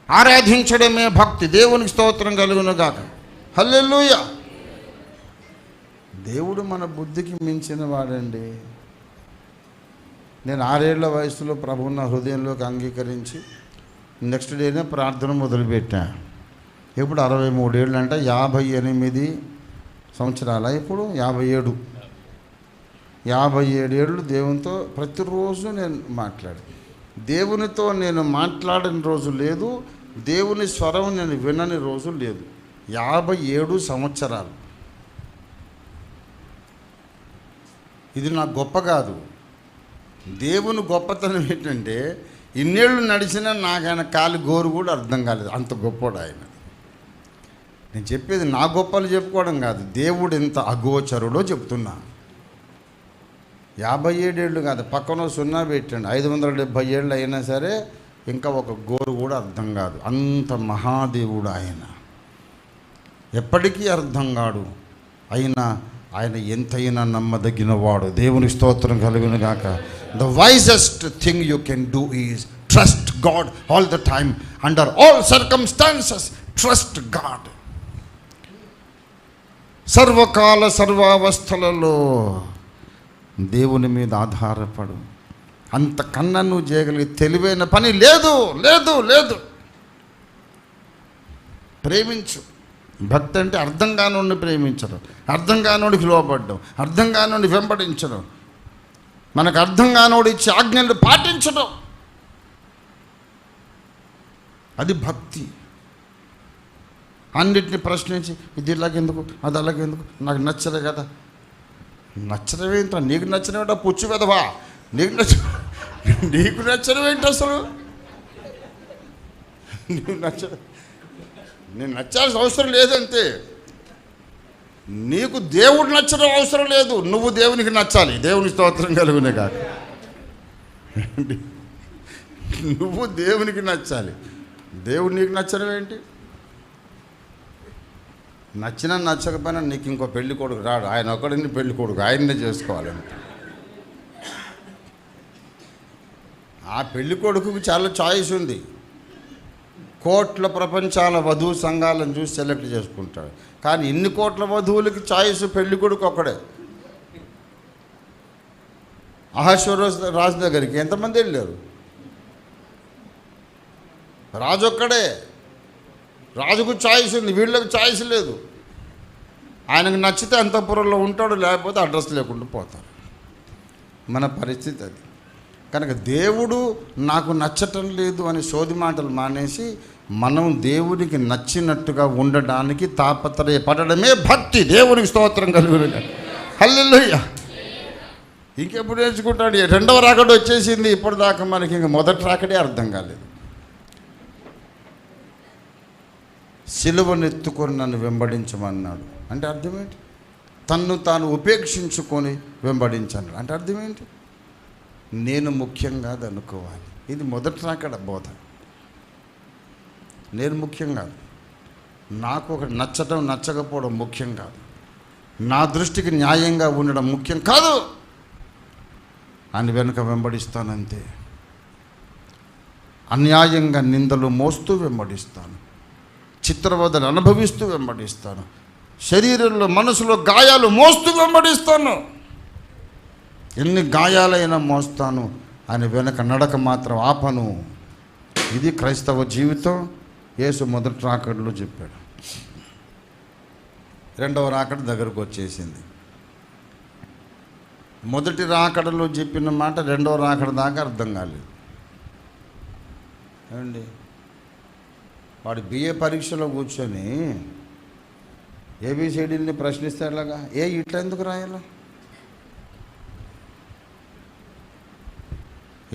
[SPEAKER 1] ఆరాధించడమే భక్తి. దేవునికి స్తోత్రం కలుగును గాక. హల్లెలూయా. దేవుడు మన బుద్ధికి మించిన వాడండి. నేను 6 ఏళ్ల వయసులో ప్రభువుని నా హృదయంలోకి అంగీకరించి నెక్స్ట్ డేనే ప్రార్థన మొదలుపెట్టా. ఇప్పుడు 63 ఏళ్ళు అంటే 58 సంవత్సరాల, ఇప్పుడు 57 ఏళ్ళు దేవునితో ప్రతిరోజు నేను దేవునితో నేను మాట్లాడిన రోజు లేదు, దేవుని స్వరం నేను వినని రోజు లేదు. 57 సంవత్సరాలు. ఇది నాకు గొప్ప కాదు. దేవుని గొప్పతనం ఏంటంటే ఇన్నేళ్ళు నడిచినా నాకు ఆయన కాలి గోరు కూడా అర్థం కాలేదు, అంత గొప్పడు ఆయన. నేను చెప్పేది నా గొప్పలు చెప్పుకోవడం కాదు, దేవుడు ఎంత అగోచరుడో చెప్తున్నా. 57 ఏళ్ళు కాదు, పక్కన 0 పెట్టండి, 570 ఏళ్ళు అయినా సరే ఇంకా ఒక గోరు కూడా అర్థం కాదు, అంత మహాదేవుడు ఆయన. ఎప్పటికీ అర్థం కాడు, అయినా ఆయన ఎంతైనా నమ్మదగిన వాడు. దేవుని స్తోత్రం కలుగును గాక. The wisest thing you can do is trust God all the time, under all circumstances trust God. సర్వకాల సర్వావస్థలలో దేవుని మీద ఆధారపడు. అంతకన్నా నువ్వు చేయగలిగే తెలివైన పని లేదు లేదు లేదు. ప్రేమించు. భక్తి అంటే అర్థం కానోడిని ప్రేమించడం, అర్థం కానోడికి లోబడ్డం, అర్థం కానోడిని వెంబడించడం, మనకు అర్థం కానోడి ఇచ్చే ఆజ్ఞలు పాటించడం, అది భక్తి. అన్నిటిని ప్రశ్నించి ఇది ఇలాగెందుకు, అది అలాగెందుకు, నాకు నచ్చలే కదా. నచ్చడమేంటో, నీకు నచ్చినవేంటో పుచ్చు కదవా, నీకు నచ్చడమేంటి అసలు? నీకు నచ్చడం, నేను నచ్చాల్సిన అవసరం లేదంతే. నీకు దేవుడు నచ్చడం అవసరం లేదు, నువ్వు దేవునికి నచ్చాలి. దేవుని స్తోత్రం కలుగునే కాక. నువ్వు దేవునికి నచ్చాలి, దేవుడు నీకు నచ్చడం ఏంటి? నచ్చినా నచ్చకపోయినా నీకు ఇంకో పెళ్లి కొడుకు రాడు, ఆయన ఒకడిని పెళ్లి కొడుకు, ఆయన్నే చేసుకోవాలంటే. ఆ పెళ్లి కొడుకుకి చాలా చాయిస్ ఉంది. కోట్ల ప్రపంచాల వధువు సంఘాలను చూసి సెలెక్ట్ చేసుకుంటాడు, కానీ ఇన్ని కోట్ల వధువులకి చాయిస్ పెళ్లి కొడుకు ఒక్కడే. అహశ్వరోష్ రాజు దగ్గరికి ఎంతమంది వెళ్ళారు? రాజు ఒక్కడే. రాజుకు చాయిస్ ఉంది, వీళ్ళకి చాయిస్ లేదు. ఆయనకు నచ్చితే అంతఃపురంలో ఉంటాడు, లేకపోతే అడ్రస్ లేకుండా పోతారు. మన పరిస్థితి అది. కనుక దేవుడు నాకు నచ్చటం లేదు అని సోది మాటలు మానేసి మనం దేవునికి నచ్చినట్టుగా ఉండడానికి తాపత్రయపడడమే భక్తి. దేవునికి స్తోత్రం కలుగును. హల్లెలూయా. ఇంకెప్పుడు నేర్చుకుంటాడు? 2వ రాకడ వచ్చేసింది, ఇప్పటిదాకా మనకి ఇంక మొదటి రాకడే అర్థం కాలేదు. సిలువనెత్తుకొని నన్ను వెంబడించమన్నాడు అంటే అర్థం ఏంటి? తన్ను తాను ఉపేక్షించుకొని వెంబడించన్నాడు అంటే అర్థం ఏంటి? నేను ముఖ్యం కాదు అనుకోవాలి. ఇది మొదటి రాకడ బోధ. నేను ముఖ్యం కాదు, నాకు ఒకటి నచ్చడం నచ్చకపోవడం ముఖ్యం కాదు, నా దృష్టికి న్యాయంగా ఉండడం ముఖ్యం కాదు అని వెనుక వెంబడిస్తానంతే. అన్యాయంగా నిందలు మోస్తూ వెంబడిస్తాను, చిత్రవదలు అనుభవిస్తూ వెంబడిస్తాను, శరీరంలో మనసులో గాయాలు మోస్తూ వెంబడిస్తాను. ఎన్ని గాయాలైనా మోస్తాను అని వెనక నడక మాత్రం ఆపను. ఇది క్రైస్తవ జీవితం. యేసు మొదటి రాకడలో చెప్పాడు. 2వ రాకడ దగ్గరకు వచ్చేసింది. మొదటి రాకడలో చెప్పిన మాట 2వ రాకడ దాకా అర్థం కాలేదు. ఏమండి, వాడు బిఏ పరీక్షలో కూర్చొని ఏబిసిడీల్ని ప్రశ్నిస్తాడులాగా, ఇట్లా ఎందుకు రాయాలి,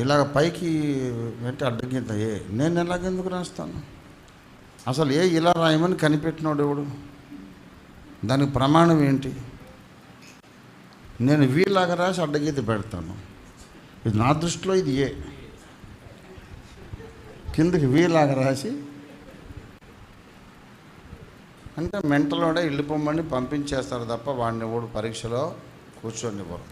[SPEAKER 1] ఇలాగ పైకి అంటే అడ్డగింత నేను ఎలాగెందుకు రాస్తాను? అసలు ఇలా రాయమని కనిపెట్టినోడు ఎవడు? దానికి ప్రమాణం ఏంటి? నేను వీలాగా రాసి అడ్డగీత పెడతాను. ఇది నా దృష్టిలో ఇది కిందకి వీలాగా రాసి అంటే మెంటలోనే వెళ్ళిపోమని పంపించేస్తారు తప్ప వాడిని ఎవడు పరీక్షలో కూర్చొనివ్వరు.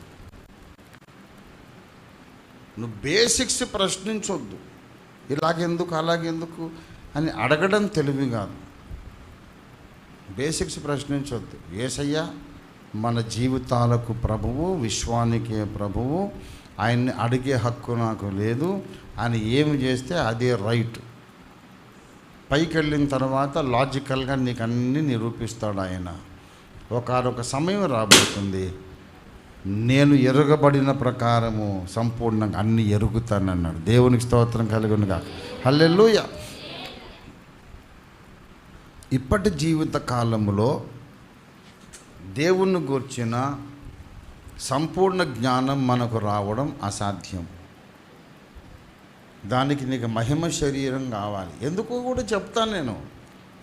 [SPEAKER 1] నువ్వు బేసిక్స్ ప్రశ్నించొద్దు. ఇలాగెందుకు అలాగెందుకు అని అడగడం తెలివి కాదు. బేసిక్స్ ప్రశ్నించొద్దు. యేసయ్య మన జీవితాలకు ప్రభువు, విశ్వానికి ప్రభువు. ఆయన్ని అడిగే హక్కు నాకు లేదు. ఆయన ఏమి చేస్తే అదే రైట్. పైకి వెళ్ళిన తర్వాత లాజికల్గా నీకు అన్నీ నిరూపిస్తాడు ఆయన. ఒకనొక సమయం రాబోతుంది, నేను ఎరుగబడిన ప్రకారము సంపూర్ణంగా అన్నీ ఎరుగుతానన్నాడు. దేవునికి స్తోత్రం కలుగునుగా. హల్లెలూయా. ఇప్పటి జీవిత కాలంలో దేవుణ్ణి గూర్చిన సంపూర్ణ జ్ఞానం మనకు రావడం అసాధ్యం. దానికి నీకు మహిమ శరీరం కావాలి. ఎందుకు కూడా చెప్తాను నేను.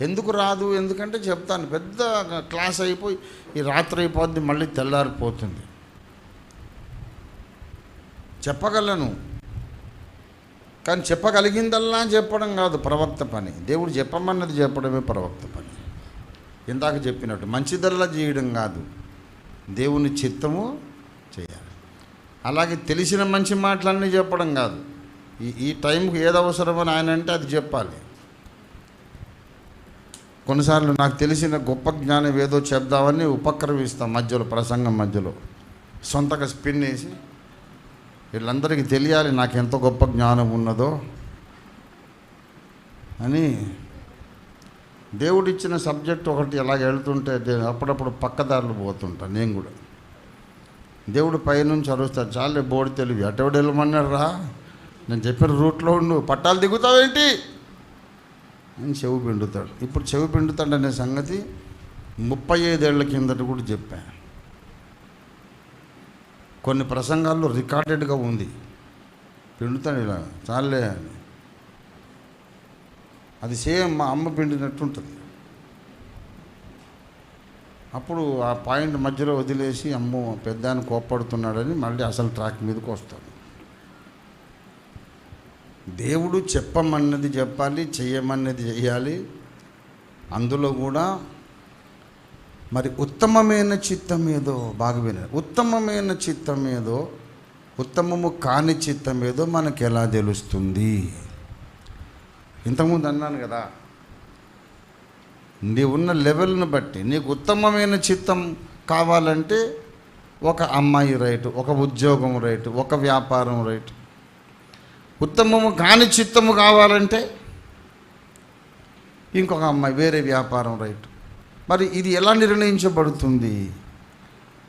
[SPEAKER 1] ఎందుకు రాదు ఎందుకంటే చెప్తాను. పెద్ద క్లాస్ అయిపోయి ఈ రాత్రి అయిపోద్ది, మళ్ళీ తెల్లారిపోతుంది. చెప్పగలను, కానీ చెప్పగలిగిందల్లా చెప్పడం కాదు ప్రవక్త పని. దేవుడు చెప్పమన్నది చెప్పడమే ప్రవక్త పని. ఇందాక చెప్పినట్టు మంచిదల్లా చేయడం కాదు, దేవుని చిత్తము చేయాలి. అలాగే తెలిసిన మంచి మాటలన్నీ చెప్పడం కాదు. ఈ టైంకి ఏది అవసరమని ఆయన అంటే అది చెప్పాలి. కొన్నిసార్లు నాకు తెలిసిన గొప్ప జ్ఞానం ఏదో చెప్దామని ఉపక్రమిస్తాం మధ్యలో, ప్రసంగం మధ్యలో సొంతగా స్పిన్ వేసి వీళ్ళందరికీ తెలియాలి నాకు ఎంత గొప్ప జ్ఞానం ఉన్నదో అని. దేవుడిచ్చిన సబ్జెక్ట్ ఒకటి ఎలాగ వెళ్తుంటే అప్పుడప్పుడు పక్కదారులు పోతుంటా నేను కూడా. దేవుడు పైనుంచి అరుస్తాడు, చాలే బోడి తెలివి, అటెవడు వెళ్ళమన్నాడు రా, నేను చెప్పిన రూట్లో ఉండు, పట్టాలు దిగుతావేంటి అని చెవి పిండుతాడు. ఇప్పుడు చెవి పిండుతాడు అనే సంగతి 35 ఏళ్ల కిందట కూడా చెప్పాను. కొన్ని ప్రసంగాల్లో రికార్డెడ్గా ఉంది. పిండుతాడు ఇలా, చాలే అని. అది సేమ్ మా అమ్మ పిండినట్టు ఉంటుంది. అప్పుడు ఆ పాయింట్ మధ్యలో వదిలేసి అమ్మో పెద్దాన్ని కోప్పడుతున్నాడని మళ్ళీ అసలు ట్రాక్ మీదకి వస్తాడు. దేవుడు చెప్పమన్నది చెప్పాలి, చెయ్యమన్నది చెయ్యాలి. అందులో కూడా మరి ఉత్తమమైన చిత్తం ఏదో బాగా వినాలి. ఉత్తమమైన చిత్తం ఏదో, ఉత్తమము కాని చిత్తం ఏదో మనకు ఎలా తెలుస్తుంది? ఇంతకుముందు అన్నాను కదా, నీ ఉన్న లెవెల్ను బట్టి నీకు ఉత్తమమైన చిత్తం కావాలంటే ఒక అమ్మాయి రైటు, ఒక ఉద్యోగం రైటు, ఒక వ్యాపారం రైటు. ఉత్తమము కాని చిత్తము కావాలంటే ఇంకొక అమ్మాయి, వేరే వ్యాపారం రైటు. మరి ఇది ఎలా నిర్ణయించబడుతుంది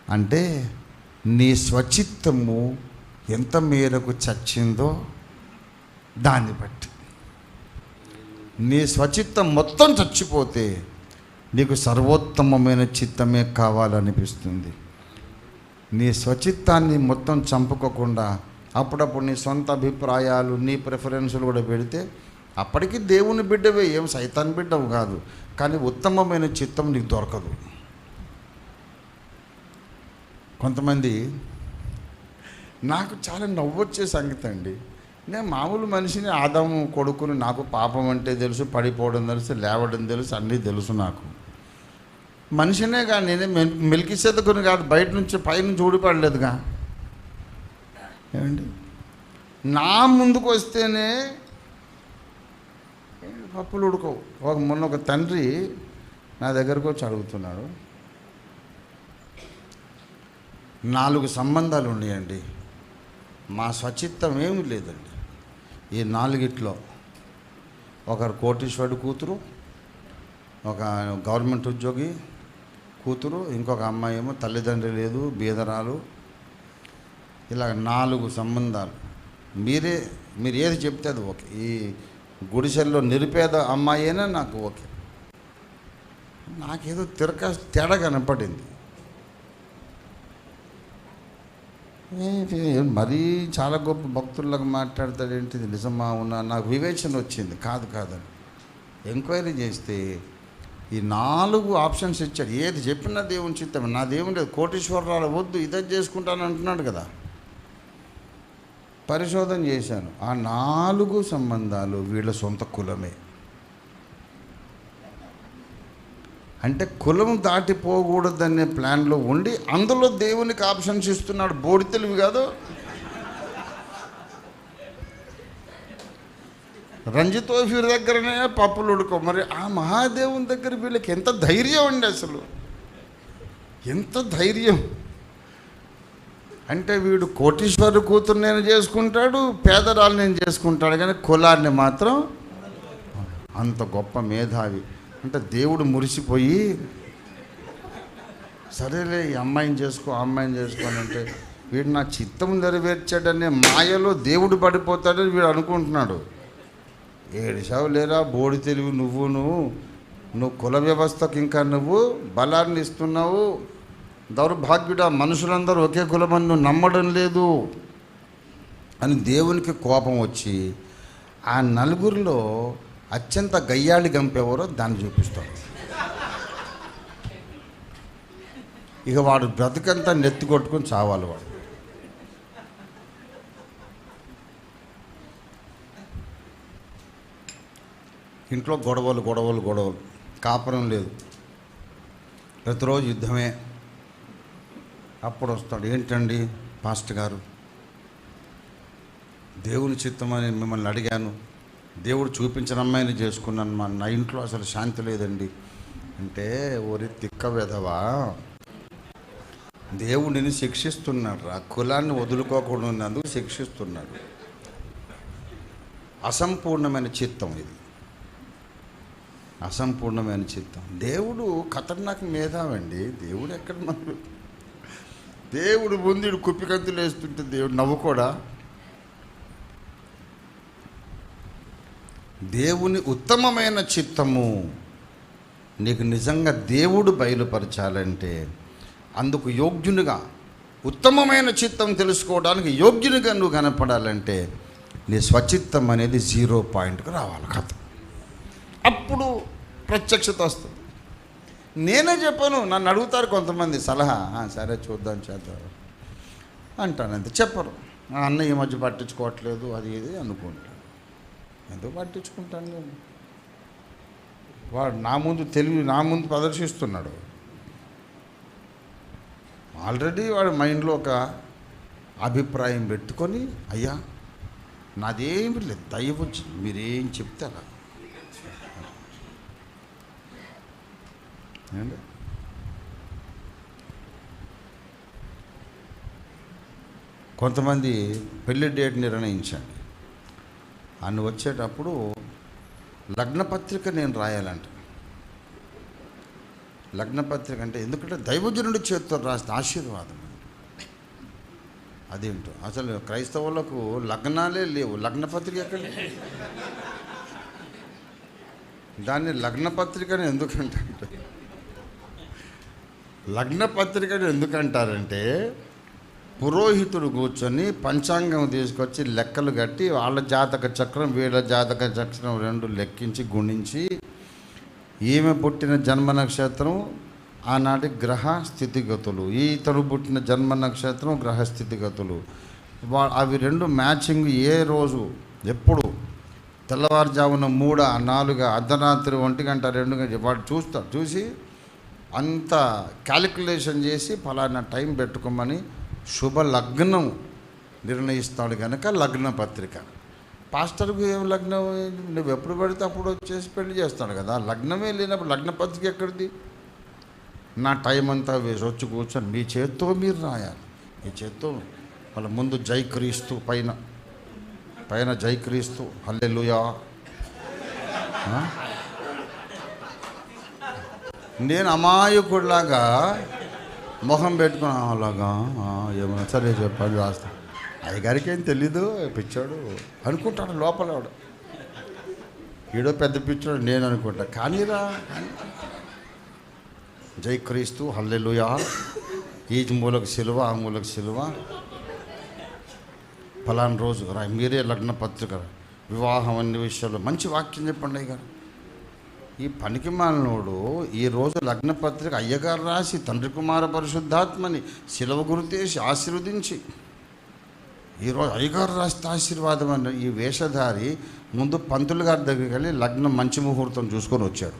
[SPEAKER 1] అంటే నీ స్వచిత్తము ఎంత మేరకు చచ్చిందో దాన్ని బట్టి. నీ స్వచిత్తం మొత్తం చచ్చిపోతే నీకు సర్వోత్తమమైన చిత్తమే కావాలనిపిస్తుంది. నీ స్వచిత్తాన్ని మొత్తం చంపుకోకుండా అప్పుడప్పుడు నీ సొంత అభిప్రాయాలు, నీ ప్రిఫరెన్సులు కూడా పెడితే అప్పటికి దేవుని బిడ్డవే, ఏం సైతాన్ బిడ్డవు కాదు, కానీ ఉత్తమమైన చిత్తం నీకు దొరకదు. కొంతమంది నాకు చాలా నవ్వొచ్చే సంగతి అండి. నేను మామూలు మనిషిని, ఆదాము కొడుకుని, నాకు పాపం అంటే తెలుసు, పడిపోవడం తెలుసు, లేవడం తెలుసు, అన్నీ తెలుసు నాకు. మనిషినే కానీ నేనే మెల్కిసెదకుని కాదు, బయట నుంచి పైనుంచి ఊడిపడలేదుగా. ఏమండి, నా ముందుకు వస్తేనే పప్పులు ఉడకవు. మొన్న ఒక తండ్రి నా దగ్గరకు వచ్చి అడుగుతున్నాడు, 4 సంబంధాలు ఉన్నాయండి, మా స్వచిత్తం ఏమీ లేదండి. ఈ 4గిట్లో ఒకరు కోటీశ్వరుడు కూతురు, ఒక గవర్నమెంట్ ఉద్యోగి కూతురు, ఇంకొక అమ్మాయి ఏమో తల్లిదండ్రి లేదు, బీదరాలు. ఇలా 4 సంబంధాలు. మీరు ఏది చెప్తే అది ఓకే. ఈ గుడిసెల్లో నిరుపేద అమ్మాయి అయినా నాకు ఓకే. నాకేదో తేడా కనపడింది. మరీ చాలా గొప్ప భక్తులకు మాట్లాడతాడేంటిది, నిజమా ఉన్నా? నాకు వివేచన వచ్చింది, కాదని ఎంక్వైరీ చేస్తే ఈ 4 ఆప్షన్స్ ఇచ్చాడు. ఏది చెప్పినా దేవుని చిత్తం. నా దేవుని లేదు, కోటీశ్వరరాలు వద్దు, ఇదే చేసుకుంటాను అంటున్నాడు కదా. పరిశోధన చేశాను, ఆ 4 సంబంధాలు వీళ్ళ సొంత కులమే. అంటే కులం దాటిపోకూడదనే ప్లాన్లో ఉండి అందులో దేవునికి ఆప్షన్స్ ఇస్తున్నాడు. బోడి తెలివి కాదు. రంజితోఫీర్ దగ్గరనే పప్పులు ఉడుకో. మరి ఆ మహాదేవుని దగ్గర వీళ్ళకి ఎంత ధైర్యం అండి, అసలు ఎంత ధైర్యం అంటే, వీడు కోటీశ్వరు కూతురు నేను చేసుకుంటాడు, పేదరాలు నేను చేసుకుంటాడు, కానీ కులాన్ని మాత్రం అంత గొప్ప మేధావి. అంటే దేవుడు మురిసిపోయి, సరేలే ఈ అమ్మాయిని చేసుకో, ఆ అమ్మాయిని చేసుకోనంటే, వీడు నా చిత్తం నెరవేర్చాడనే మాయలో దేవుడు పడిపోతాడని వీడు అనుకుంటున్నాడు. ఏడిసావు లేరా బోడి తెలివి, నువ్వు కుల వ్యవస్థకు ఇంకా నువ్వు బలాన్ని ఇస్తున్నావు. దౌర్భాగ్యుడా, మనుషులందరూ ఒకే కులమని నువ్వు నమ్మడం లేదు అని దేవునికి కోపం వచ్చి, ఆ నలుగురిలో అత్యంత గయ్యాళి గంపెవరో దాన్ని చూపిస్తాడు. ఇక వాడు బ్రతుకంతా నెత్తి కొట్టుకొని చావాలి. వాడు ఇంట్లో గొడవలు, కాపురం లేదు, ప్రతిరోజు యుద్ధమే. అప్పుడు వస్తాడు, ఏంటండి పాస్టర్ గారు, దేవుని చిత్తమని మిమ్మల్ని అడిగాను, దేవుడు చూపించిన అమ్మాయిని చేసుకున్నాను, నా ఇంట్లో అసలు శాంతి లేదండి అంటే, ఓరి తిక్క వెధవా, దేవుడిని శిక్షిస్తున్నాడు రా, కులాన్ని వదులుకోకుండా ఉన్నందుకు శిక్షిస్తున్నాడు. అసంపూర్ణమైన చిత్తం ఇది, అసంపూర్ణమైన చిత్తం. దేవుడు ఖతర్నాక్ మేధావండి. దేవుడు ఎక్కడ మనకు, దేవుడు ముందు కుప్పికంతులు వేస్తుంటే దేవుడు నవ్వుకోడా? దేవుని ఉత్తమమైన చిత్తము నీకు నిజంగా దేవుడు బయలుపరచాలంటే, అందుకు యోగ్యునిగా, ఉత్తమమైన చిత్తం తెలుసుకోవడానికి యోగ్యునిగా నువ్వు కనపడాలంటే, నీ స్వచిత్తం అనేది 0 పాయింట్కి రావాలి కథ. అప్పుడు ప్రత్యక్షత వస్తుంది. నేనే చెప్పాను, నన్ను అడుగుతారు కొంతమంది సలహా, సరే చూద్దాం చేద్దాం అంటాను, అంతే. చెప్పరు, అన్న ఈ మధ్య పట్టించుకోవట్లేదు అది ఇది అనుకుంటాను. ఎందుకు పట్టించుకుంటాను నేను? వాడు నా ముందు ప్రదర్శిస్తున్నాడు. ఆల్రెడీ వాడి మైండ్లో ఒక అభిప్రాయం పెట్టుకొని, అయ్యా నాదేమి లేదు, దయవచ్చి మీరేం చెప్తారా అండి. కొంతమంది పెళ్లి డేట్ నిర్ణయించండి అని వచ్చేటప్పుడు లగ్నపత్రిక నేను రాయాలంట. లగ్నపత్రిక అంటే, ఎందుకంటే దైవజనుడి చేతితో రాసిన ఆశీర్వాదం. అదేంటో అసలు క్రైస్తవులకు లగ్నాలే లేవు, లగ్నపత్రిక ఎక్కడ? దాన్ని లగ్నపత్రికని ఎందుకంటారంటే, లగ్నపత్రికను ఎందుకంటారంటే, పురోహితుడు కూర్చొని పంచాంగం తీసుకొచ్చి లెక్కలు కట్టి వాళ్ళ జాతక చక్రం వీళ్ళ జాతక చక్రం 2 లెక్కించి గుణించి, ఈమె పుట్టిన జన్మ నక్షత్రం ఆనాటి గ్రహ స్థితిగతులు, ఇతను పుట్టిన జన్మ నక్షత్రం గ్రహ స్థితిగతులు, అవి 2 మ్యాచింగ్ ఏ రోజు ఎప్పుడు, తెల్లవారుజామున 3, 4, అర్ధరాత్రి 1 గంట 2 గంట వాడు చూస్తాడు. చూసి అంత క్యాలిక్యులేషన్ చేసి ఫలానా టైం పెట్టుకోమని శుభ లగ్నం నిర్ణయిస్తాడు కనుక లగ్న పత్రిక. పాస్టర్కు ఏం లగ్నం, నువ్వు ఎప్పుడు పడితే అప్పుడు వచ్చేసి పెళ్లి చేస్తాడు కదా. లగ్నమే లేనప్పుడు లగ్న పత్రిక ఎక్కడిది? నా టైం అంతా వేసి వచ్చి కూర్చొని మీ చేత్తో మీరు రాయాలి. మీ చేత్తో వాళ్ళ ముందు జై క్రీస్తు, పైన జై క్రీస్తు హల్లెలూయా. నేను అమాయకుడిలాగా మొహం పెట్టుకుని అలాగా ఏమన్నా సరే చెప్పాలి రాస్తా. అయ్యగారికి ఏం తెలీదు, పిచ్చాడు అనుకుంటాడు లోపల. వాడు ఈడో పెద్ద పిచ్చాడు నేను అనుకుంటా, కానీరా జై క్రీస్తు హల్లెలూయా, ఈ మూలకు సిలువ ఆ మూలకు సిలువ, ఫలానా రోజు మీరే లగ్న పత్రిక, వివాహం అన్ని విషయాల్లో మంచి వాక్యం చెప్పండి అయ్యగారు. ఈ పనికి మాలినోడు ఈరోజు లగ్న పత్రిక అయ్యగారు రాసి తండ్రి కుమార పరిశుద్ధాత్మని శిలువ గుర్తేసి ఆశీర్వదించి, ఈరోజు అయ్యగారు రాస్తే ఆశీర్వాదం అని ఈ వేషధారి ముందు పంతులు గారి దగ్గరికి వెళ్ళి లగ్నం మంచి ముహూర్తం చూసుకొని వచ్చాడు.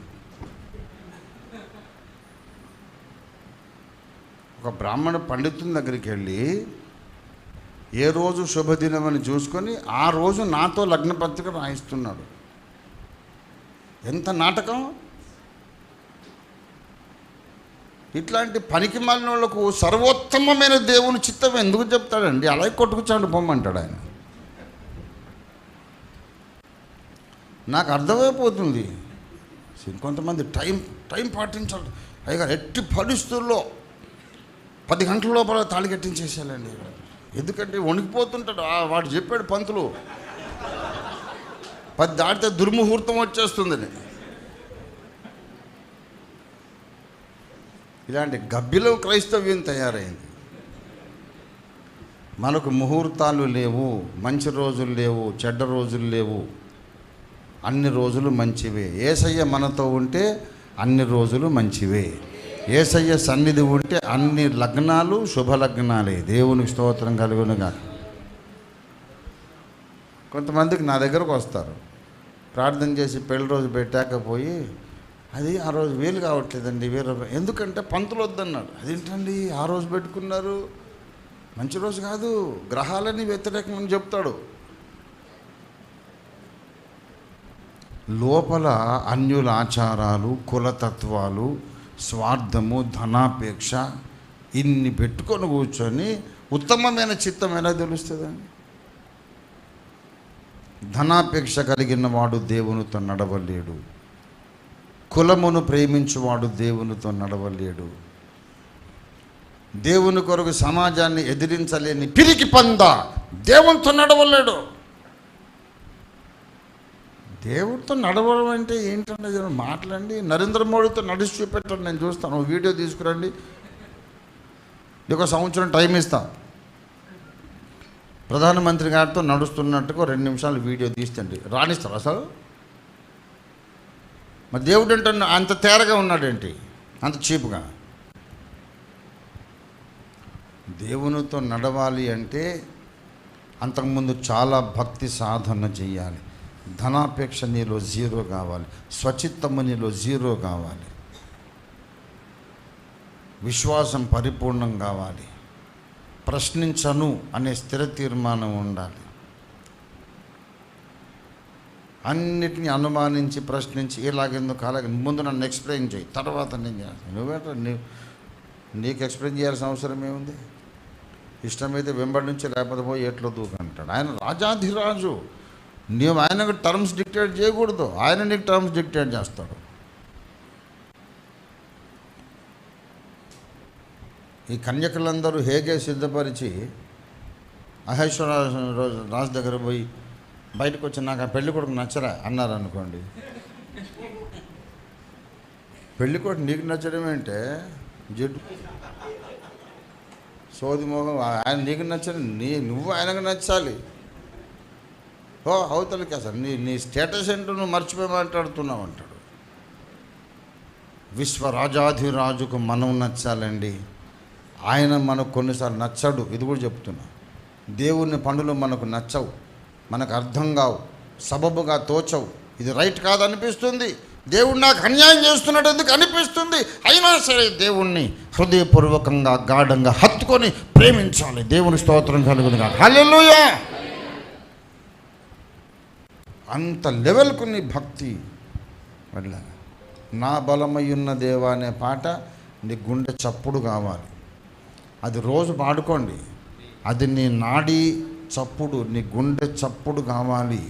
[SPEAKER 1] ఒక బ్రాహ్మణ పండితుని దగ్గరికి వెళ్ళి ఏ రోజు శుభదినం అని చూసుకొని ఆ రోజు నాతో లగ్న పత్రిక రాయిస్తున్నాడు. ఎంత నాటకం! ఇట్లాంటి పనికి మాలిన వాళ్ళకు సర్వోత్తమమైన దేవుని చిత్తం ఎందుకు చెప్తాడండి? అలాగే కొట్టుకుచాడు పొమ్మంటాడు ఆయన. నాకు అర్థమైపోతుంది. కొంతమంది టైం పాటించాలి. పైగా ఎట్టి పరిస్థితుల్లో 10 గంటల లోపల తాళి కట్టించేసేయాలండి. ఎందుకంటే వణికిపోతుంటాడు. వాడు చెప్పాడు పంతులు 10 దాటితే దుర్ముహూర్తం వచ్చేస్తుందని. ఇలాంటి గబ్బిలం క్రైస్తవ్యం తయారైంది. మనకు ముహూర్తాలు లేవు, మంచి రోజులు లేవు, చెడ్డ రోజులు లేవు. అన్ని రోజులు మంచివే. యేసయ్య మనతో ఉంటే అన్ని రోజులు మంచివే. యేసయ్య సన్నిధి ఉంటే అన్ని లగ్నాలు శుభలగ్నాలే. దేవునికి స్తోత్రం కలుగునుగా. కొంతమందికి నా దగ్గరకు వస్తారు, ప్రార్థన చేసి పెళ్లి రోజు పెట్టాకపోయి, అది ఆ రోజు వీలు కావట్లేదండి, వేరే ఎందుకంటే పంతులు వద్దన్నాడు. అదేంటండి ఆ రోజు పెట్టుకున్నారు, మంచి రోజు కాదు, గ్రహాలని వ్యతిరేకమని చెప్తాడు. లోపల అన్యుల ఆచారాలు, కులతత్వాలు, స్వార్థము, ధనాపేక్ష ఇన్ని పెట్టుకొని కూర్చొని ఉత్తమమైన చిత్తం ఎలా తెలుస్తుందండి? ధనాపేక్ష కలిగిన వాడు దేవునితో నడవలేడు. కులమును ప్రేమించువాడు దేవునితో నడవలేడు. దేవుని కొరకు సమాజాన్ని ఎదిరించలేని పిరికి పంద దేవునితో నడవలేడు. దేవుడితో నడవడం అంటే ఏంటంటే మాట్లాడండి. నరేంద్ర మోడీతో నడిచి చూపెట్టండి, నేను చూస్తాను. వీడియో తీసుకురండి, నీకు 1 సంవత్సరం టైం ఇస్తా. ప్రధానమంత్రి గారితో నడుస్తున్నట్టుగా 2 నిమిషాలు వీడియో తీస్తండి, రాణిస్తారు అసలు? మరి దేవుడు అంటే అంత తేరగా ఉన్నాడేంటి, అంత చీప్గా? దేవునితో నడవాలి అంటే అంతకుముందు చాలా భక్తి సాధన చేయాలి. ధనాపేక్ష నీలో 0 కావాలి. స్వచిత్తము నీలో 0 కావాలి. విశ్వాసం పరిపూర్ణం కావాలి. ప్రశ్నించను అనే స్థిర తీర్మానం ఉండాలి. అన్నిటినీ అనుమానించి ప్రశ్నించి ఇలాగెందుకు అలాగే ముందు నన్ను ఎక్స్ప్లెయిన్ చేయి, తర్వాత నేను చేస్తాను. నువ్వేంట నీకు ఎక్స్ప్లెయిన్ చేయాల్సిన అవసరం ఏముంది? ఇష్టమైతే వెంబడి నుంచి, లేకపోతే పోయి ఎట్లో దూకంటాడు. ఆయన రాజాధిరాజు. నీవు ఆయనకు టర్మ్స్ డిక్టేట్ చేయకూడదు, ఆయన నీకు టర్మ్స్ డిక్టేట్ చేస్తాడు. ఈ కన్యకలందరూ హేగే సిద్ధపరిచి అహేశ్వర రాజు దగ్గర పోయి బయటకు వచ్చి నాకు ఆ పెళ్లి కొడుకు నచ్చరా అన్నారు అనుకోండి. పెళ్లి కొడుకు నీకు నచ్చడం ఏంటే జిడ్డు సోది మోహం. ఆయన నీకు నచ్చని నువ్వు ఆయనకు నచ్చాలి. అవతలకి అసలు నీ స్టేటస్ ఏంటో నువ్వు మర్చిపోయి మాట్లాడుతున్నావు అంటాడు. విశ్వరాజాధిరాజుకు మనం నచ్చాలండి. ఆయన మనకు కొన్నిసార్లు నచ్చడు. ఇది కూడా చెప్తున్నా. దేవుని పనులు మనకు నచ్చవు, మనకు అర్థం కావు, సబబుగా తోచవు. ఇది రైట్ కాదనిపిస్తుంది. దేవుడు నాకు అన్యాయం చేస్తున్నాడు ఎందుకు అనిపిస్తుంది. అయినా సరే దేవుణ్ణి హృదయపూర్వకంగా గాఢంగా హత్తుకొని ప్రేమించాలి. దేవుని స్తోత్రం కలుగునుగా. హల్లెలూయా. అంత లెవెల్కు నీ భక్తి వెళ్ళాలి. నా బలమయ్యున్న దేవా అనే పాట నీ గుండె చప్పుడు కావాలి. అది రోజు పాడుకోండి. అది నీ నాడీ చప్పుడు, నీ గుండె చప్పుడు కావాలి.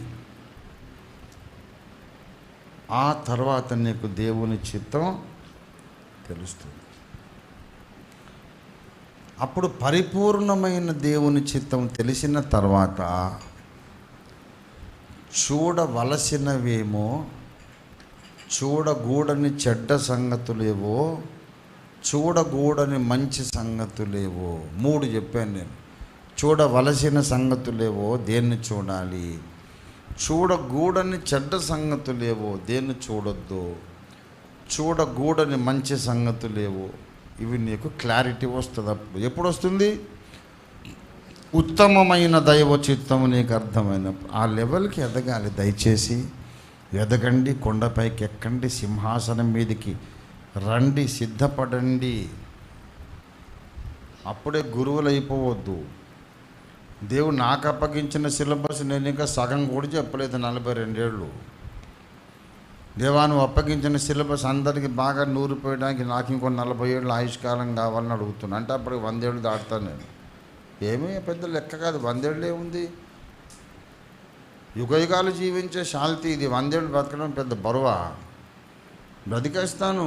[SPEAKER 1] ఆ తర్వాత నీకు దేవుని చిత్తం తెలుస్తుంది. అప్పుడు పరిపూర్ణమైన దేవుని చిత్తం తెలిసిన తర్వాత చూడవలసినవేమో, చూడగూడని చెడ్డ సంగతులేవో, చూడగూడని మంచి సంగతులేవో 3 చెప్పాను నేను. చూడవలసిన సంగతులేవో దేన్ని చూడాలి, చూడగూడని చెడ్డ సంగతులేవో దేన్ని చూడొద్దు, చూడగూడని మంచి సంగతులేవో ఇవి నీకు క్లారిటీ వస్తుంది. అప్పుడు ఎప్పుడు వస్తుంది? ఉత్తమమైన దైవ చిత్తము నీకు అర్థమైనప్పుడు. ఆ లెవెల్కి ఎదగాలి. దయచేసి ఎదగండి, కొండపైకి ఎక్కండి, సింహాసనం మీదకి రండి, సిద్ధపడండి. అప్పుడే గురువులు అయిపోవద్దు. దేవుడు నాకు అప్పగించిన సిలబస్ నేను ఇంకా సగం కూడా చెప్పలేదు. 42 ఏళ్ళు దేవా నువ్వు అప్పగించిన సిలబస్ అందరికీ బాగా నూరిపోయడానికి నాకు ఇంకో 40 ఏళ్ళు ఆయుష్కాలం కావాలని అడుగుతున్నా. అంటే అప్పటికి 100 ఏళ్ళు దాటుతాను నేను. ఏమీ పెద్ద లెక్క కాదు, 100 ఏళ్ళే ఉంది. యుగయుగాలు జీవించే శాంతి ఇది. 100 ఏళ్ళు బ్రతకడం పెద్ద బరువా? బ్రతికేస్తాను.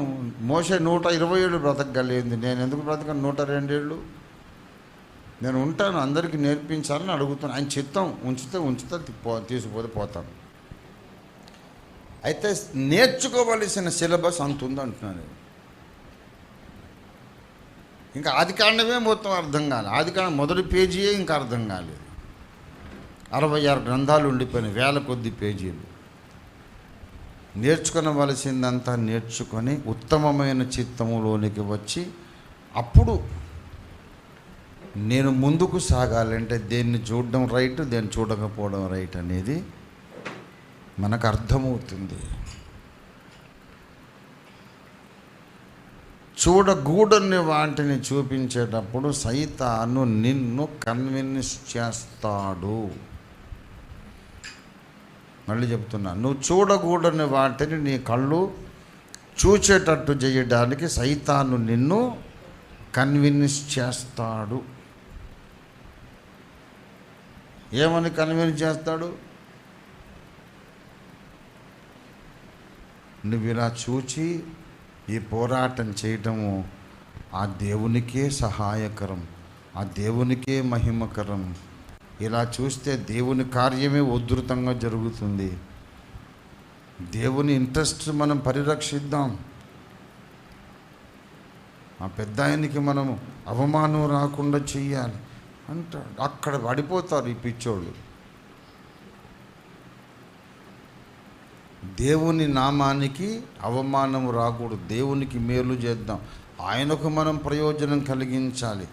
[SPEAKER 1] మోషే 120 ఏళ్ళు బ్రతకగలిగింది, నేను ఎందుకు బ్రతకను 102 ఏళ్ళు? నేను ఉంటాను, అందరికీ నేర్పించాలని అడుగుతాను. ఆయన చిత్తం ఉంచితే తీసుకుపోతే పోతాను. అయితే నేర్చుకోవలసిన సిలబస్ అంత ఉంది అంటున్నాను. ఇంకా ఆదికాండమే మొత్తం అర్థం కాలేదు. ఆదికాండం మొదటి పేజీయే ఇంకా అర్థం కాలేదు. 66 గ్రంథాలు ఉండిపోయినాయి, 1000 కొద్ది పేజీలు. నేర్చుకునవలసిందంతా నేర్చుకొని ఉత్తమమైన చిత్తములోనికి వచ్చి అప్పుడు నేను ముందుకు సాగాలంటే దేన్ని చూడడం రైట్, దేన్ని చూడకపోవడం రైట్ అనేది మనకు అర్థమవుతుంది. చూడకూడని వాటిని చూపించేటప్పుడు సైతాను నిన్ను కన్విన్స్ చేస్తాడు. మళ్ళీ చెప్తున్నా, నువ్వు చూడకూడని వాటిని నీ కళ్ళు చూచేటట్టు చేయడానికి సైతాను నిన్ను కన్విన్స్ చేస్తాడు. ఏమని కన్విన్స్ చేస్తాడు? నువ్వు ఇలా చూచి ఈ పోరాటం చేయటము ఆ దేవునికే సహాయకరం, ఆ దేవునికే మహిమకరం. ఇలా చూస్తే దేవుని కార్యమే ఉధృతంగా జరుగుతుంది. దేవుని ఇంట్రెస్ట్ మనం పరిరక్షిద్దాం. ఆ పెద్ద ఆయనకి మనం అవమానం రాకుండా చెయ్యాలి అంటాడు. అక్కడ పడిపోతారు ఈ పిచ్చోళ్ళు. దేవుని నామానికి అవమానం రాకూడదు. దేవునికి మేలు చేద్దాం, ఆయనకు మనం ప్రయోజనం కలిగించాలి.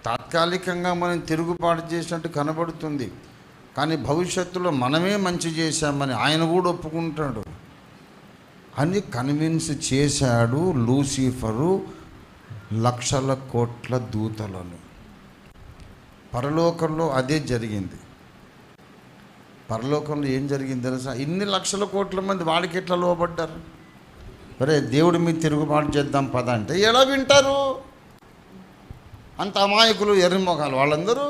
[SPEAKER 1] తాత్కాలికంగా మనం తిరుగుబాటు చేసినట్టు కనబడుతుంది, కానీ భవిష్యత్తులో మనమే మంచి చేశామని ఆయన కూడా ఒప్పుకుంటాడు అని కన్విన్స్ చేశాడు లూసిఫరు లక్షల కోట్ల దూతలను. పరలోకంలో అదే జరిగింది. పరలోకంలో ఏం జరిగింది తెలుసా? ఇన్ని లక్షల కోట్ల మంది వాడికి ఎట్లా లోబడ్డారు? మరే దేవుడి మీద తిరుగుబాటు చేద్దాం పద అంటే ఎలా వింటారు? అంత అమాయకులు, ఎర్రిమొఖాలు వాళ్ళందరూ.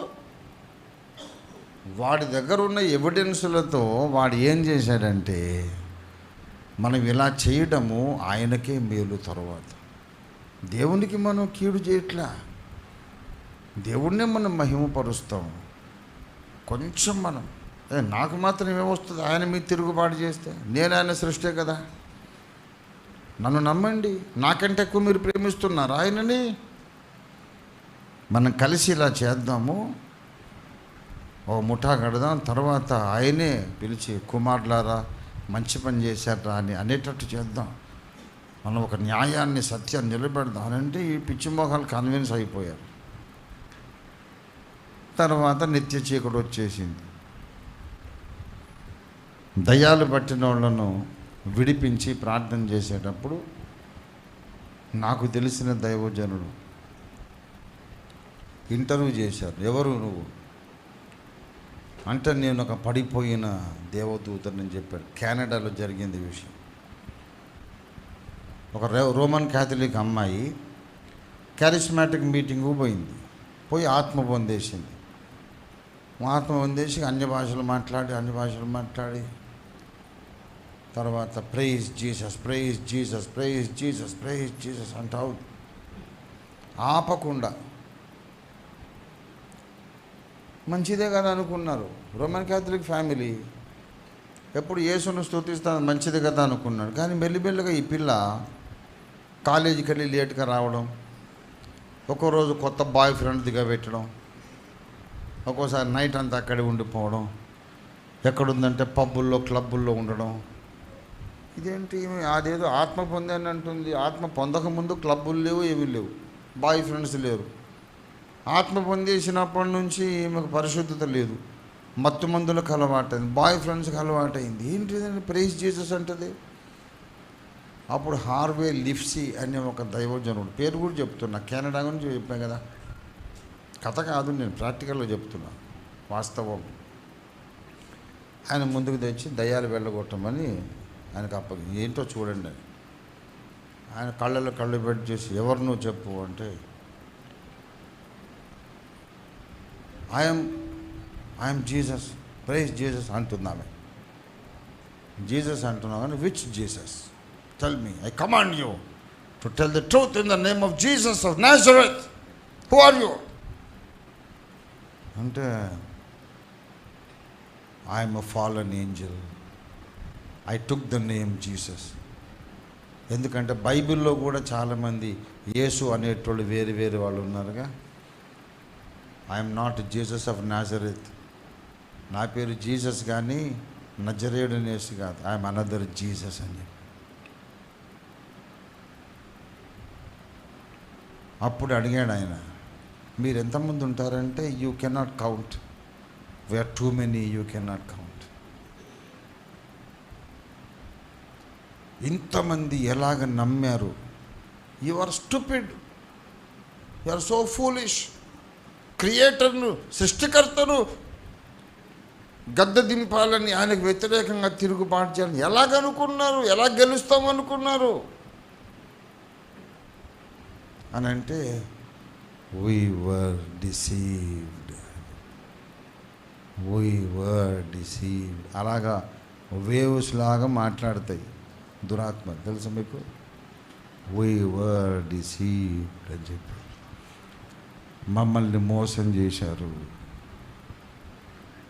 [SPEAKER 1] వాడి దగ్గర ఉన్న ఎవిడెన్సులతో వాడు ఏం చేశాడంటే, మనం ఇలా చేయడము ఆయనకే మేలు. తర్వాత దేవునికి మనం కీడు చేయట్లా, దేవుణ్ణే మనం మహిమపరుస్తాం. కొంచెం మనం నాకు మాత్రం ఏమొస్తుంది ఆయన మీద తిరుగుబాటు చేస్తే? నేను ఆయన సృష్టే కదా, నన్ను నమ్మండి. నాకంటే ఎక్కువ మీరు ప్రేమిస్తున్నారు ఆయనని. మనం కలిసి ఇలా చేద్దాము, ఓ ముఠా కడదాం, తర్వాత ఆయనే పిలిచి కుమారులారా మంచి పని చేశారా అని అనేటట్టు చేద్దాం. మనం ఒక న్యాయాన్ని, సత్యాన్ని నిలబెడదాం అని అంటే ఈ పిచ్చి మోహాలు కన్విన్స్ అయిపోయారు. తర్వాత నిత్య చీకటి వచ్చేసింది. దయ్యాలు పట్టిన వాళ్ళను విడిపించి ప్రార్థన చేసేటప్పుడు నాకు తెలిసిన దైవజనుడు ఇంటర్వ్యూ చేశారు. ఎవరు నువ్వు అంటే, నేను ఒక పడిపోయిన దేవదూతని చెప్పాడు. కెనడాలో జరిగింది విషయం. ఒక రోమన్ క్యాథలిక్ అమ్మాయి క్యారిస్మాటిక్ మీటింగ్కు పోయింది. పోయి ఆత్మ పొందేసింది. ఆత్మ పొందేసి అన్య భాషలు మాట్లాడి తర్వాత praise Jesus, praise Jesus, praise Jesus, praise Jesus అంటావు ఆపకుండా. మంచిదే కదా అనుకున్నారు. రోమన్ క్యాథలిక్ ఫ్యామిలీ ఎప్పుడు యేసును స్తుతిస్తాను, మంచిది కదా అనుకున్నాడు. కానీ మెల్లిమెల్లిగా ఈ పిల్ల కాలేజీకి వెళ్ళి లేట్గా రావడం, ఒక్కో రోజు కొత్త బాయ్ ఫ్రెండ్ దిగబెట్టడం, ఒక్కోసారి నైట్ అంతా అక్కడే ఉండిపోవడం, ఎక్కడుందంటే పబ్బుల్లో క్లబ్బుల్లో ఉండడం. ఇదేంటి అదేదో ఆత్మ పొందాను అంటుంది. ఆత్మ పొందకముందు క్లబ్బులు లేవు, ఏమీ లేవు, బాయ్ ఫ్రెండ్స్ లేరు. ఆత్మ పొందేసినప్పటి నుంచి ఈమెకు పరిశుద్ధత లేదు, మత్తు మందులకు అలవాటైంది, బాయ్ ఫ్రెండ్స్కి అలవాటైంది. ఏంటిదండి ప్రైజ్ జీసస్ అంటది? అప్పుడు హార్వే లిప్సీ అనే ఒక దైవజనుడు, పేరు కూడా చెప్తున్నా, కెనడా గురించి చెప్పాను కదా, కథ కాదు, నేను ప్రాక్టికల్గా చెప్తున్నా, వాస్తవం. ఆయన ముందుకు తెచ్చి దయ్యాలు వెళ్ళగొట్టమని ఆయనకు ఏంటో చూడండి అని. ఆయన కళ్ళలో కళ్ళు పెట్టి చేసి, ఎవరు నువ్వు చెప్పు అంటే, ఐఎమ్ జీసస్, ప్రైజ్ జీసస్ అంటున్నామే. జీసస్ అంటున్నావు కానీ which Jesus? Tell me, I command you to tell the truth in the name of Jesus of Nazareth. Who are you అంటే, I'm a fallen angel, I took the name Jesus. ఎందుకంటే బైబిల్లో కూడా చాలామంది యేసు అనేటోళ్ళు వేరు వేరు వాళ్ళు ఉన్నారుగా. I'm not Jesus of Nazareth, నా పేరు జీసస్ కానీ నజరేయుడు యేసు కాదు, ఐఎమ్ అనదర్ జీసస్ అని చెప్పి. అప్పుడు అడిగాడు ఆయన, మీరు ఎంతమంది ఉంటారంటే, you cannot count, we're too many, you cannot count. ఇంతమంది ఎలాగ నమ్మారు? You are stupid, you are so foolish. క్రియేటర్ను, సృష్టికర్తను గద్దె దింపాలని, ఆయనకు వ్యతిరేకంగా తిరుగుబాటు చేయాలని ఎలాగనుకున్నారు? ఎలా గెలుస్తామనుకున్నారు అని అంటే, we were deceived, అలాగా వేవ్స్ లాగా మాట్లాడతాయి దురాత్మ, తెలుసా మీకు? we were deceived అని చెప్పి మమ్మల్ని మోసం చేశారు.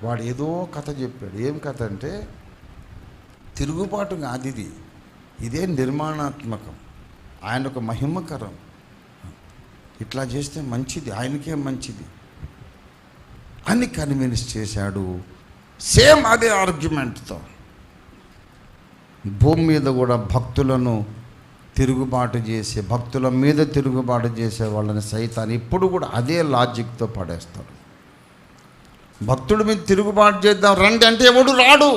[SPEAKER 1] వాడు ఏదో కథ చెప్పాడు. ఏం కథ అంటే, తిరుగుబాటు కాదు ఇది, ఇదే నిర్మాణాత్మకం, ఆయనకు మహిమకరం, ఇట్లా చేస్తే మంచిది, ఆయనకే మంచిది అని కన్విన్స్ చేశాడు. సేమ్ అదే ఆర్గ్యుమెంట్తో భూమి మీద కూడా భక్తులను తిరుగుబాటు చేసే, భక్తుల మీద తిరుగుబాటు చేసే వాళ్ళని సైతాన్ని ఇప్పుడు కూడా అదే లాజిక్తో పడేస్తాడు. భక్తుడి మీద తిరుగుబాటు చేద్దాం రండి అంటే ఎవడు రాడు,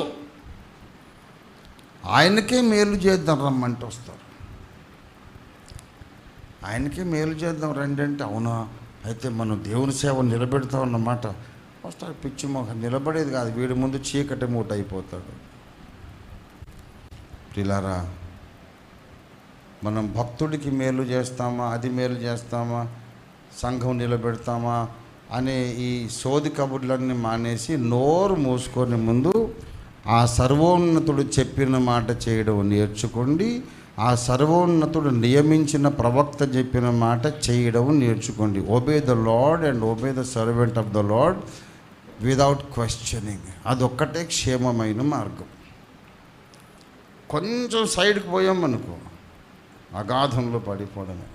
[SPEAKER 1] ఆయనకే మేలు చేద్దాం రమ్మంటే వస్తారు. ఆయనకే మేలు చేద్దాం రండి అంటే, అవునా అయితే మనం దేవుని సేవ నిలబెడతాం అన్నమాట. వస్తాడు పిచ్చి మొహం, నిలబడేది కాదు, వీడి ముందు చీకటి మూట అయిపోతాడు. పిల్లారా, మనం భక్తుడికి మేలు చేస్తామా, అది మేలు చేస్తామా, సంఘం నిలబెడతామా అనే ఈ సోది కబుర్లన్నీ మానేసి నోరు మూసుకొని ముందు ఆ సర్వోన్నతుడు చెప్పిన మాట చేయడం నేర్చుకోండి. ఆ సర్వోన్నతుడు నియమించిన ప్రవక్త చెప్పిన మాట చేయడం నేర్చుకోండి. Obey the lord and obey the servant of the lord without questioning. అదొక్కటే క్షేమమైన మార్గం. కొంచెం సైడ్కి పోయామనుకో, అగాధంలో పడిపోవడమే.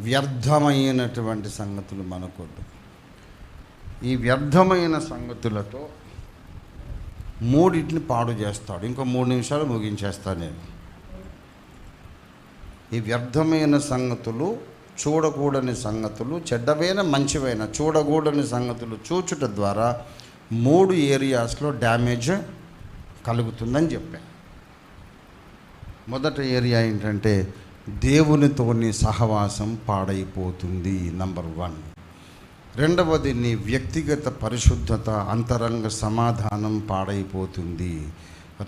[SPEAKER 1] వ్యర్థమైనటువంటి సంగతులు మనకొద్దు. ఈ వ్యర్థమైన సంగతులతో మూడింటిని పాడు చేస్తాడు. ఇంకో 3 నిమిషాలు ముగించేస్తాను నేను. ఈ వ్యర్థమైన సంగతులు, చూడకూడని సంగతులు, చెడ్డవైన మంచివైన చూడకూడని సంగతులు చూచుట ద్వారా 3 ఏరియాస్లో డ్యామేజ్ కలుగుతుందని చెప్పాను. మొదటి ఏరియా ఏంటంటే, దేవునితోని సహవాసం పాడైపోతుంది, నంబర్ 1. రెండవది, నీ వ్యక్తిగత పరిశుద్ధత, అంతరంగ సమాధానం పాడైపోతుంది,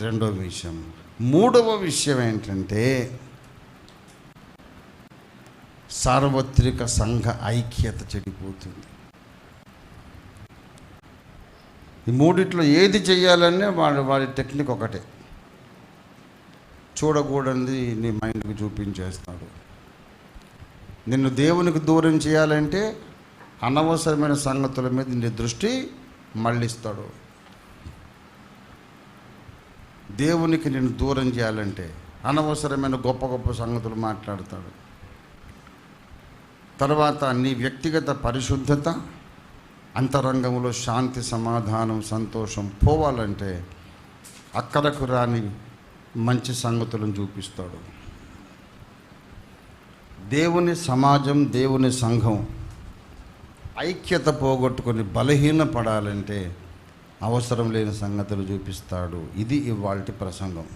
[SPEAKER 1] రెండవ విషయం. మూడవ విషయం ఏంటంటే, సార్వత్రిక సంఘ ఐక్యత చెడిపోతుంది. ఈ మూడిట్లో ఏది చేయాలనే వాడి టెక్నిక్ ఒకటే. చూడకూడనిది నీ మైండ్కి చూపించేస్తాడు. నిన్ను దేవునికి దూరం చేయాలంటే అనవసరమైన సంగతుల మీద నీ దృష్టి మళ్ళిస్తాడు. దేవునికి నిన్ను దూరం చేయాలంటే అనవసరమైన గొప్ప గొప్ప సంగతులు మాట్లాడతాడు. తర్వాత నీ వ్యక్తిగత పరిశుద్ధత, అంతరంగంలో శాంతి, సమాధానం, సంతోషం పోవాలంటే అక్కడకు రాని మంచి సంగతులను చూపిస్తాడు. దేవుని సమాజం, దేవుని సంఘం ఐక్యత పోగొట్టుకొని బలహీనపడాలంటే అవసరం లేని సంగతులు చూపిస్తాడు. ఇది ఇవాల్టి ప్రసంగం.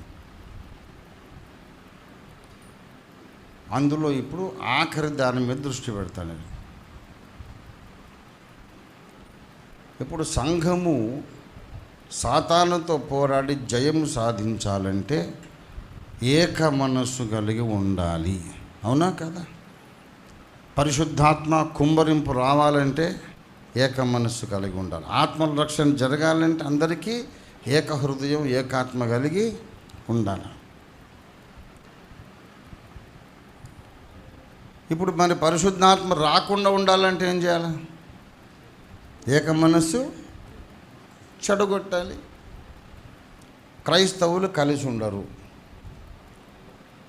[SPEAKER 1] అందులో ఇప్పుడు ఆఖరి దాని మీద దృష్టి పెడతాను. ఇప్పుడు సంఘము సాతానుతో పోరాడి జయం సాధించాలంటే ఏక మనస్సు కలిగి ఉండాలి. అవునా కదా? పరిశుద్ధాత్మ కుమ్మరింపు రావాలంటే ఏక మనస్సు కలిగి ఉండాలి. ఆత్మల రక్షణ జరగాలంటే అందరికీ ఏక హృదయం ఏకాత్మ కలిగి ఉండాలి. ఇప్పుడు మరి పరిశుద్ధాత్మ రాకుండా ఉండాలంటే ఏం చేయాలి? ఏక మనస్సు చెడగొట్టాలి. క్రైస్తవులు కలిసి ఉండరు.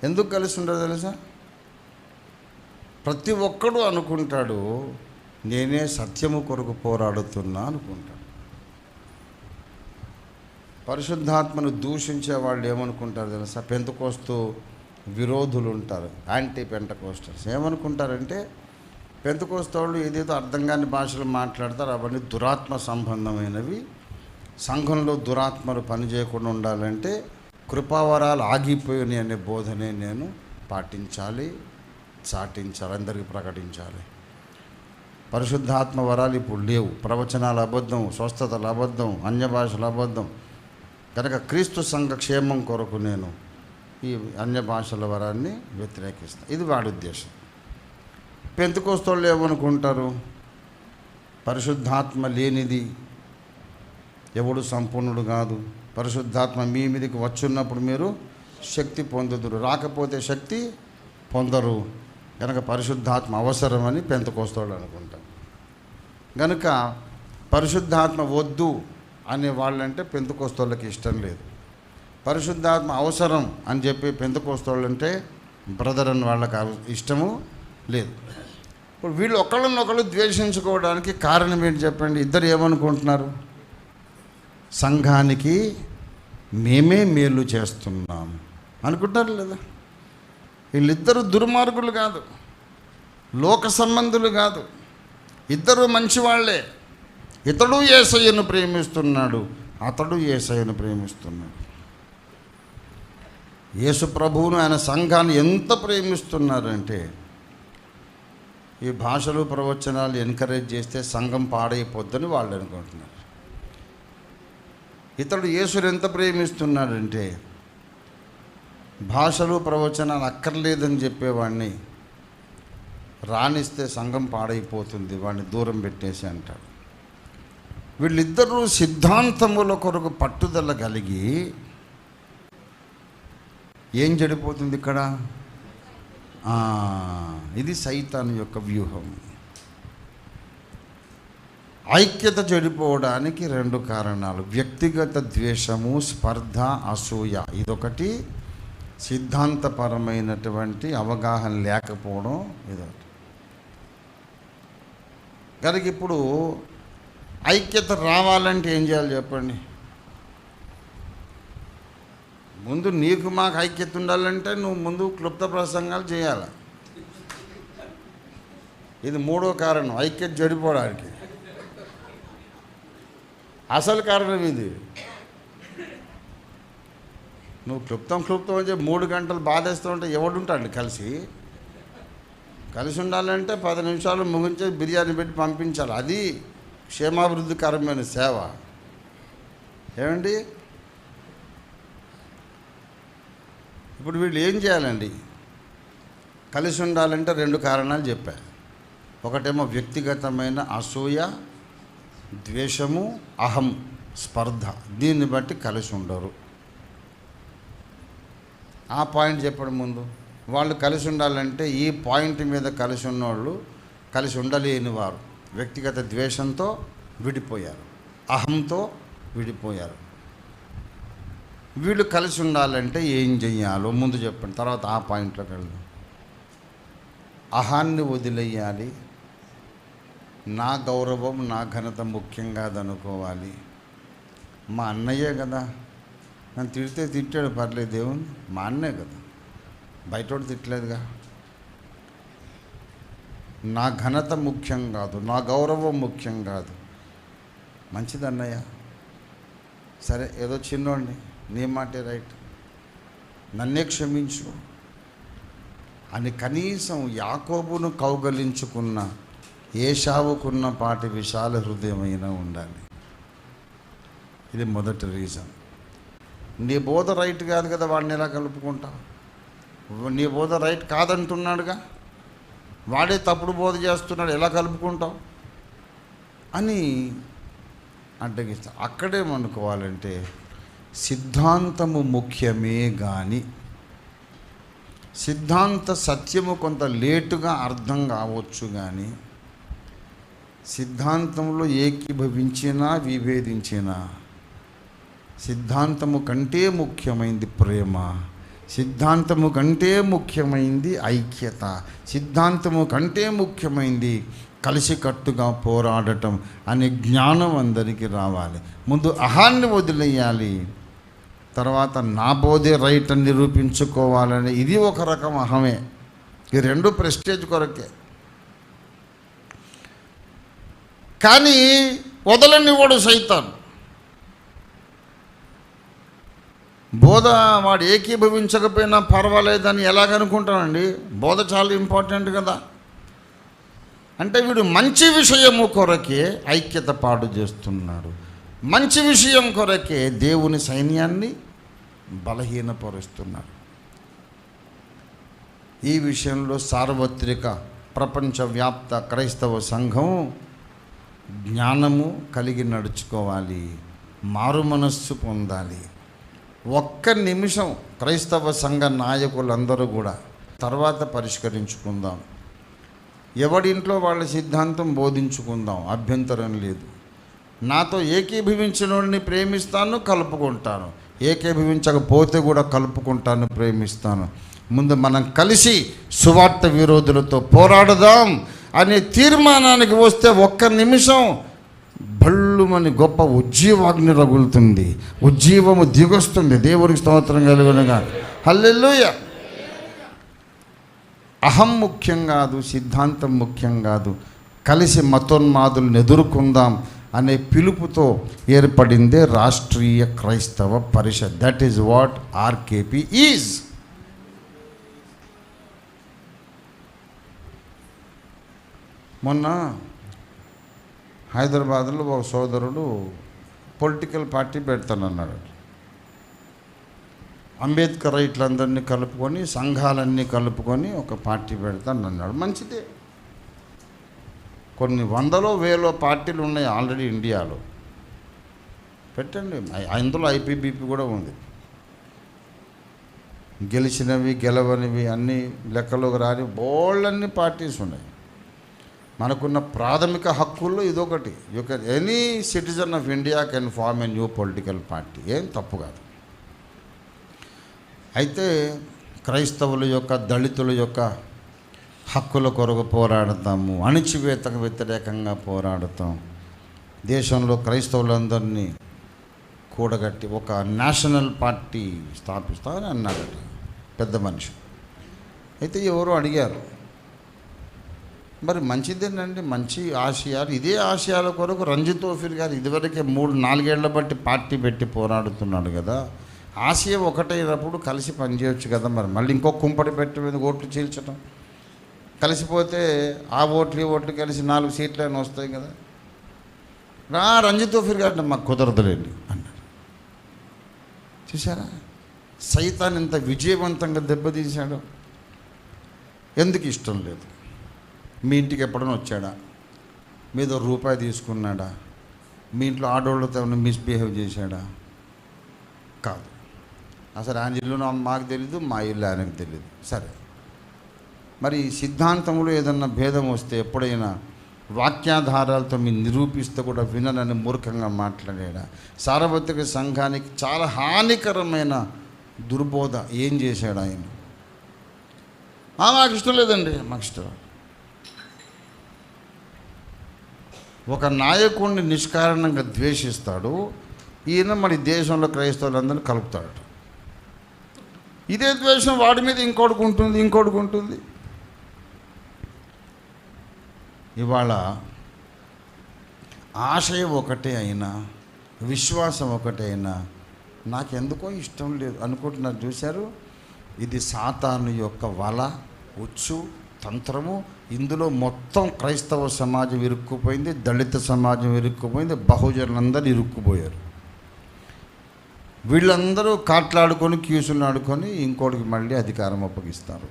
[SPEAKER 1] ఎందుకు కలిసి ఉండరు తెలుసా? ప్రతి ఒక్కడు అనుకుంటాడు నేనే సత్యము కొరకు పోరాడుతున్నా అనుకుంటాడు. పరిశుద్ధాత్మను దూషించే వాళ్ళు ఏమనుకుంటారు తెలుసా? పెంతెకోస్తు విరోధులు ఉంటారు, యాంటీ పెంటకోస్టర్స్. ఏమనుకుంటారంటే పెంతెకోస్తు వాళ్ళు ఏదేదో అర్థం కాని భాషలు మాట్లాడతారు, అవన్నీ దురాత్మ సంబంధమైనవి. సంఘంలో దురాత్మలు పనిచేయకుండా ఉండాలంటే కృపావరాలు ఆగిపోయినాయి అనే బోధనే నేను పాటించాలి, చాటించాలి, అందరికీ ప్రకటించాలి. పరిశుద్ధాత్మ వరాలు ఇప్పుడు లేవు. ప్రవచనాలు అబద్ధం, స్వస్థతలు అబద్ధం, అన్య భాషలు అబద్ధం. కనుక క్రీస్తు సంఘ క్షేమం కొరకు నేను ఈ అన్య భాషల వరాన్ని వ్యతిరేకిస్తాను. ఇది వాడి ఉద్దేశం. పెంతెకోస్తు వాళ్ళు ఏమనుకుంటారు? పరిశుద్ధాత్మ లేనిది ఎవడు సంపూర్ణుడు కాదు. పరిశుద్ధాత్మ మీ మీదకి వచ్చున్నప్పుడు మీరు శక్తి పొందుదురు, రాకపోతే శక్తి పొందరు. కనుక పరిశుద్ధాత్మ అవసరమని పెంతెకోస్తు వాళ్ళు అనుకుంటారు. కనుక పరిశుద్ధాత్మ వద్దు అనే వాళ్ళంటే పెంతెకోస్తు వాళ్ళకి ఇష్టం లేదు. పరిశుద్ధాత్మ అవసరం అని చెప్పి పెంతెకోస్తు వాళ్ళంటే బ్రదర్ అని వాళ్ళకి ఇష్టము లేదు. ఇప్పుడు వీళ్ళు ఒకళ్ళనొకళ్ళు ద్వేషించుకోవడానికి కారణం ఏంటి చెప్పండి? ఇద్దరు ఏమనుకుంటున్నారు? సంఘానికి మేమే మేలు చేస్తున్నాం అనుకుంటారు లేదా? వీళ్ళిద్దరూ దుర్మార్గులు కాదు, లోక సంబంధులు కాదు, ఇద్దరు మంచివాళ్లే. ఇతడు యేసయ్యను ప్రేమిస్తున్నాడు, అతడు యేసయ్యను ప్రేమిస్తున్నాడు. యేసు ప్రభువును ఆయన సంఘాన్ని ఎంత ప్రేమిస్తున్నారంటే ఈ భాషలు ప్రవచనాలు ఎంకరేజ్ చేస్తే సంఘం పాడైపోద్దని వాళ్ళు అనుకుంటున్నారు. ఇతడు యేసుని ఎంత ప్రేమిస్తున్నాడంటే భాషలు ప్రవచనాలు అక్కర్లేదని చెప్పేవాడిని రాణిస్తే సంఘం పాడైపోతుంది, వాడిని దూరం పెట్టేసి అంటాడు. వీళ్ళిద్దరూ సిద్ధాంతముల కొరకు పట్టుదల కలిగి ఏం చెడిపోతుంది ఇక్కడ? ఇది సైతాను యొక్క వ్యూహం. ఐక్యత చెడిపోవడానికి రెండు కారణాలు: వ్యక్తిగత ద్వేషము, స్పర్ధ, అసూయ. ఇదొకటి. సిద్ధాంతపరమైనటువంటి అవగాహన లేకపోవడం ఇదొకటి. కనుక ఇప్పుడు ఐక్యత రావాలంటే ఏం చేయాలి చెప్పండి? ముందు నీకు మాకు ఐక్యత ఉండాలంటే నువ్వు ముందు క్లుప్త ప్రసంగాలు చేయాలి. ఇది మూడో కారణం ఐక్యత చెడిపోవడానికి. అసలు కారణం ఇది. నువ్వు క్లుప్తం అని చెప్పి 3 గంటలు బాధేస్తూ ఉంటే ఎవడుంటాడు? కలిసి ఉండాలంటే 10 నిమిషాలు ముగించే బిర్యానీ పెట్టి పంపించాలి. అది క్షేమాభివృద్ధికరమైన సేవ. ఏమండి? ఇప్పుడు వీళ్ళు ఏం చేయాలండి? కలిసి ఉండాలంటే 2 కారణాలు చెప్పా. ఒకటేమో వ్యక్తిగతమైన అసూయ, ద్వేషము, అహం, స్పర్ధ. దీన్ని బట్టి కలిసి ఉండరు. ఆ పాయింట్ చెప్పడం ముందు వాళ్ళు కలిసి ఉండాలంటే ఈ పాయింట్ మీద కలిసి ఉన్నవాళ్ళు కలిసి ఉండలేని వారు వ్యక్తిగత ద్వేషంతో విడిపోయారు, అహంతో విడిపోయారు. వీళ్ళు కలిసి ఉండాలంటే ఏం చెయ్యాలో ముందు చెప్పండి, తర్వాత ఆ పాయింట్లోకి వెళ్దాం. అహాన్ని వదిలేయాలి. నా గౌరవం, నా ఘనత ముఖ్యం కాదనుకోవాలి. మా అన్నయ్యే కదా, నన్ను తిడితే తిట్టాడు, పర్లేదు, దేవుని మా అన్నే కదా, బయటోడు తిట్టలేదుగా. నా ఘనత ముఖ్యం కాదు, నా గౌరవం ముఖ్యం కాదు. మంచిది అన్నయ్య, సరే ఏదో చిన్నోడిని, నీ మాటే రైట్, నన్నే క్షమించు అని కనీసం యాకోబును కౌగలించుకున్న ఏశావుకున్న పాటి విశాల హృదయమైనా ఉండాలి. ఇది మొదటి రీజన్. నీ బోధ రైట్ కాదు కదా, వాడిని ఎలా కలుపుకుంటావు? నీ బోధ రైట్ కాదంటున్నాడుగా, వాడే తప్పుడు బోధ చేస్తున్నాడు, ఎలా కలుపుకుంటావు అని అడ్డగిస్తా. అక్కడేమనుకోవాలంటే సిద్ధాంతము ముఖ్యమే కానీ సిద్ధాంత సత్యము కొంత లేటుగా అర్థం కావచ్చు, కానీ సిద్ధాంతంలో ఏకీభవించినా విభేదించినా సిద్ధాంతము కంటే ముఖ్యమైంది ప్రేమ, సిద్ధాంతము కంటే ముఖ్యమైంది ఐక్యత, సిద్ధాంతము కంటే ముఖ్యమైంది కలిసికట్టుగా పోరాడటం అనే జ్ఞానం అందరికీ రావాలి. ముందు అహాన్ని వదిలేయాలి, తర్వాత నా బోధే రైట్ అని నిరూపించుకోవాలని. ఇది ఒక రకం అహమే. ఈ రెండు ప్రెస్టేజ్ కొరకే. కానీ వదలనివాడు సైతాన్. బోధ వాడు ఏకీభవించకపోయినా పర్వాలేదని ఎలాగనుకుంటానండి? బోధ చాలా ఇంపార్టెంట్ కదా. అంటే వీడు మంచి విషయము కొరకే ఐక్యత పాడు చేస్తున్నాడు, మంచి విషయం కొరకే దేవుని సైన్యాన్ని బలహీనపరుస్తున్నాడు. ఈ విషయంలో సార్వత్రిక ప్రపంచవ్యాప్త క్రైస్తవ సంఘం జ్ఞానము కలిగి నడుచుకోవాలి, మారు మనస్సు పొందాలి. ఒక్క నిమిషం క్రైస్తవ సంఘ నాయకులందరూ కూడా తర్వాత పరిష్కరించుకుందాం, ఎవడింట్లో వాళ్ళ సిద్ధాంతం బోధించుకుందాం, అభ్యంతరం లేదు. నాతో ఏకీభవించిన వాడిని ప్రేమిస్తాను, కలుపుకుంటాను, ఏకీభవించకపోతే కూడా కలుపుకుంటాను, ప్రేమిస్తాను. ముందు మనం కలిసి సువార్త విరోధులతో పోరాడదాం అనే తీర్మానానికి వస్తే ఒక్క నిమిషం భళ్ళుమని గొప్ప ఉజ్జీవాగ్ని రగులుతుంది, ఉజ్జీవము దిగొస్తుంది. దేవుడికి స్తోత్రం కలుగునుగా. హల్లెలూయా. అహం ముఖ్యం కాదు, సిద్ధాంతం ముఖ్యం కాదు, కలిసి మతోన్మాదులను ఎదుర్కొందాం అనే పిలుపుతో ఏర్పడిందే Rashtriya Kraisthava Parishad. That is what RKP is. మొన్న హైదరాబాద్లో ఒక సోదరుడు పొలిటికల్ పార్టీ పెడతానన్నాడు. అంబేద్కర్ రైట్లందరినీ కలుపుకొని, సంఘాలన్నీ కలుపుకొని ఒక పార్టీ పెడతానన్నాడు. మంచిదే. కొన్ని వందలో వేలో పార్టీలు ఉన్నాయి ఆల్రెడీ ఇండియాలో. పెట్టండి. అందులో ఐపీబీపీ కూడా ఉంది. గెలిచినవి గెలవనివి అన్నీ లెక్కలోకి రాని బోళ్ళన్ని పార్టీస్ ఉన్నాయి. మనకున్న ప్రాథమిక హక్కుల్లో ఇదొకటి. You can any citizen of India can form a new political party. ఏం తప్పు కాదు. అయితే క్రైస్తవుల యొక్క, దళితుల యొక్క హక్కుల కొరకు పోరాడతాము, అణిచివేతకు వ్యతిరేకంగా పోరాడతాం, దేశంలో క్రైస్తవులందరినీ కూడగట్టి ఒక నేషనల్ పార్టీ స్థాపిస్తామని అన్నాడట పెద్ద మనిషి. అయితే ఎవరో అడిగారు, మరి మంచిదేనండి, మంచి ఆశయాలు, ఇదే ఆశయాల కొరకు రంజిత్ తోఫీర్ గారు ఇదివరకే 3-4 ఏళ్ల బట్టి పార్టీ పెట్టి పోరాడుతున్నాడు కదా, ఆశయం ఒకటైనప్పుడు కలిసి పనిచేయవచ్చు కదా, మరి మళ్ళీ ఇంకో కుంపటి పెట్టి మీద ఓట్లు చీల్చడం, కలిసిపోతే ఆ ఓట్లు ఈ ఓట్లు కలిసి 4 సీట్లైనా వస్తాయి కదా. రంజిత్ తోఫీర్ గారు మాకు కుదరదులేండి అన్నాడు. చూసారా సైతాన్ ఎంత విజయవంతంగా దెబ్బతీశాడు. ఎందుకు ఇష్టం లేదు? మీ ఇంటికి ఎప్పుడైనా వచ్చాడా? మీదో రూపాయి తీసుకున్నాడా? మీ ఇంట్లో ఆడవాళ్ళతో ఏమైనా మిస్బిహేవ్ చేశాడా? కాదు. అసలు ఆయన ఇల్లు మాకు తెలీదు, మా ఇల్లు ఆయనకు తెలీదు. సరే, మరి సిద్ధాంతంలో ఏదన్నా భేదం వస్తే ఎప్పుడైనా వాక్యాధారాలతో మీరు నిరూపిస్తే కూడా విననని మూర్ఖంగా మాట్లాడాడా? సార్వత్రిక సంఘానికి చాలా హానికరమైన దుర్బోధ ఏం చేశాడు ఆయన? మాకు ఇష్టం లేదండి, మాకు ఇష్టం. ఒక నాయకుడిని నిష్కారణంగా ద్వేషిస్తాడు, ఈయన మన దేశంలో క్రైస్తవులందరినీ కలుపుతాడు. ఇదే ద్వేషం వాడి మీద ఇంకోటికి ఉంటుంది. ఇవాళ ఆశయం ఒకటే అయినా, విశ్వాసం ఒకటే అయినా నాకెందుకో ఇష్టం లేదు అనుకుంటున్నారు. చూశారు, ఇది సాతాను యొక్క వల, ఉచ్చు, తంత్రము. ఇందులో మొత్తం క్రైస్తవ సమాజం ఇరుక్కుపోయింది, దళిత సమాజం ఇరుక్కుపోయింది, బహుజనులందరూ ఇరుక్కుపోయారు. వీళ్ళందరూ కాట్లాడుకొని క్యూసులు ఆడుకొని ఇంకోటికి మళ్ళీ అధికారం అప్పగిస్తారు.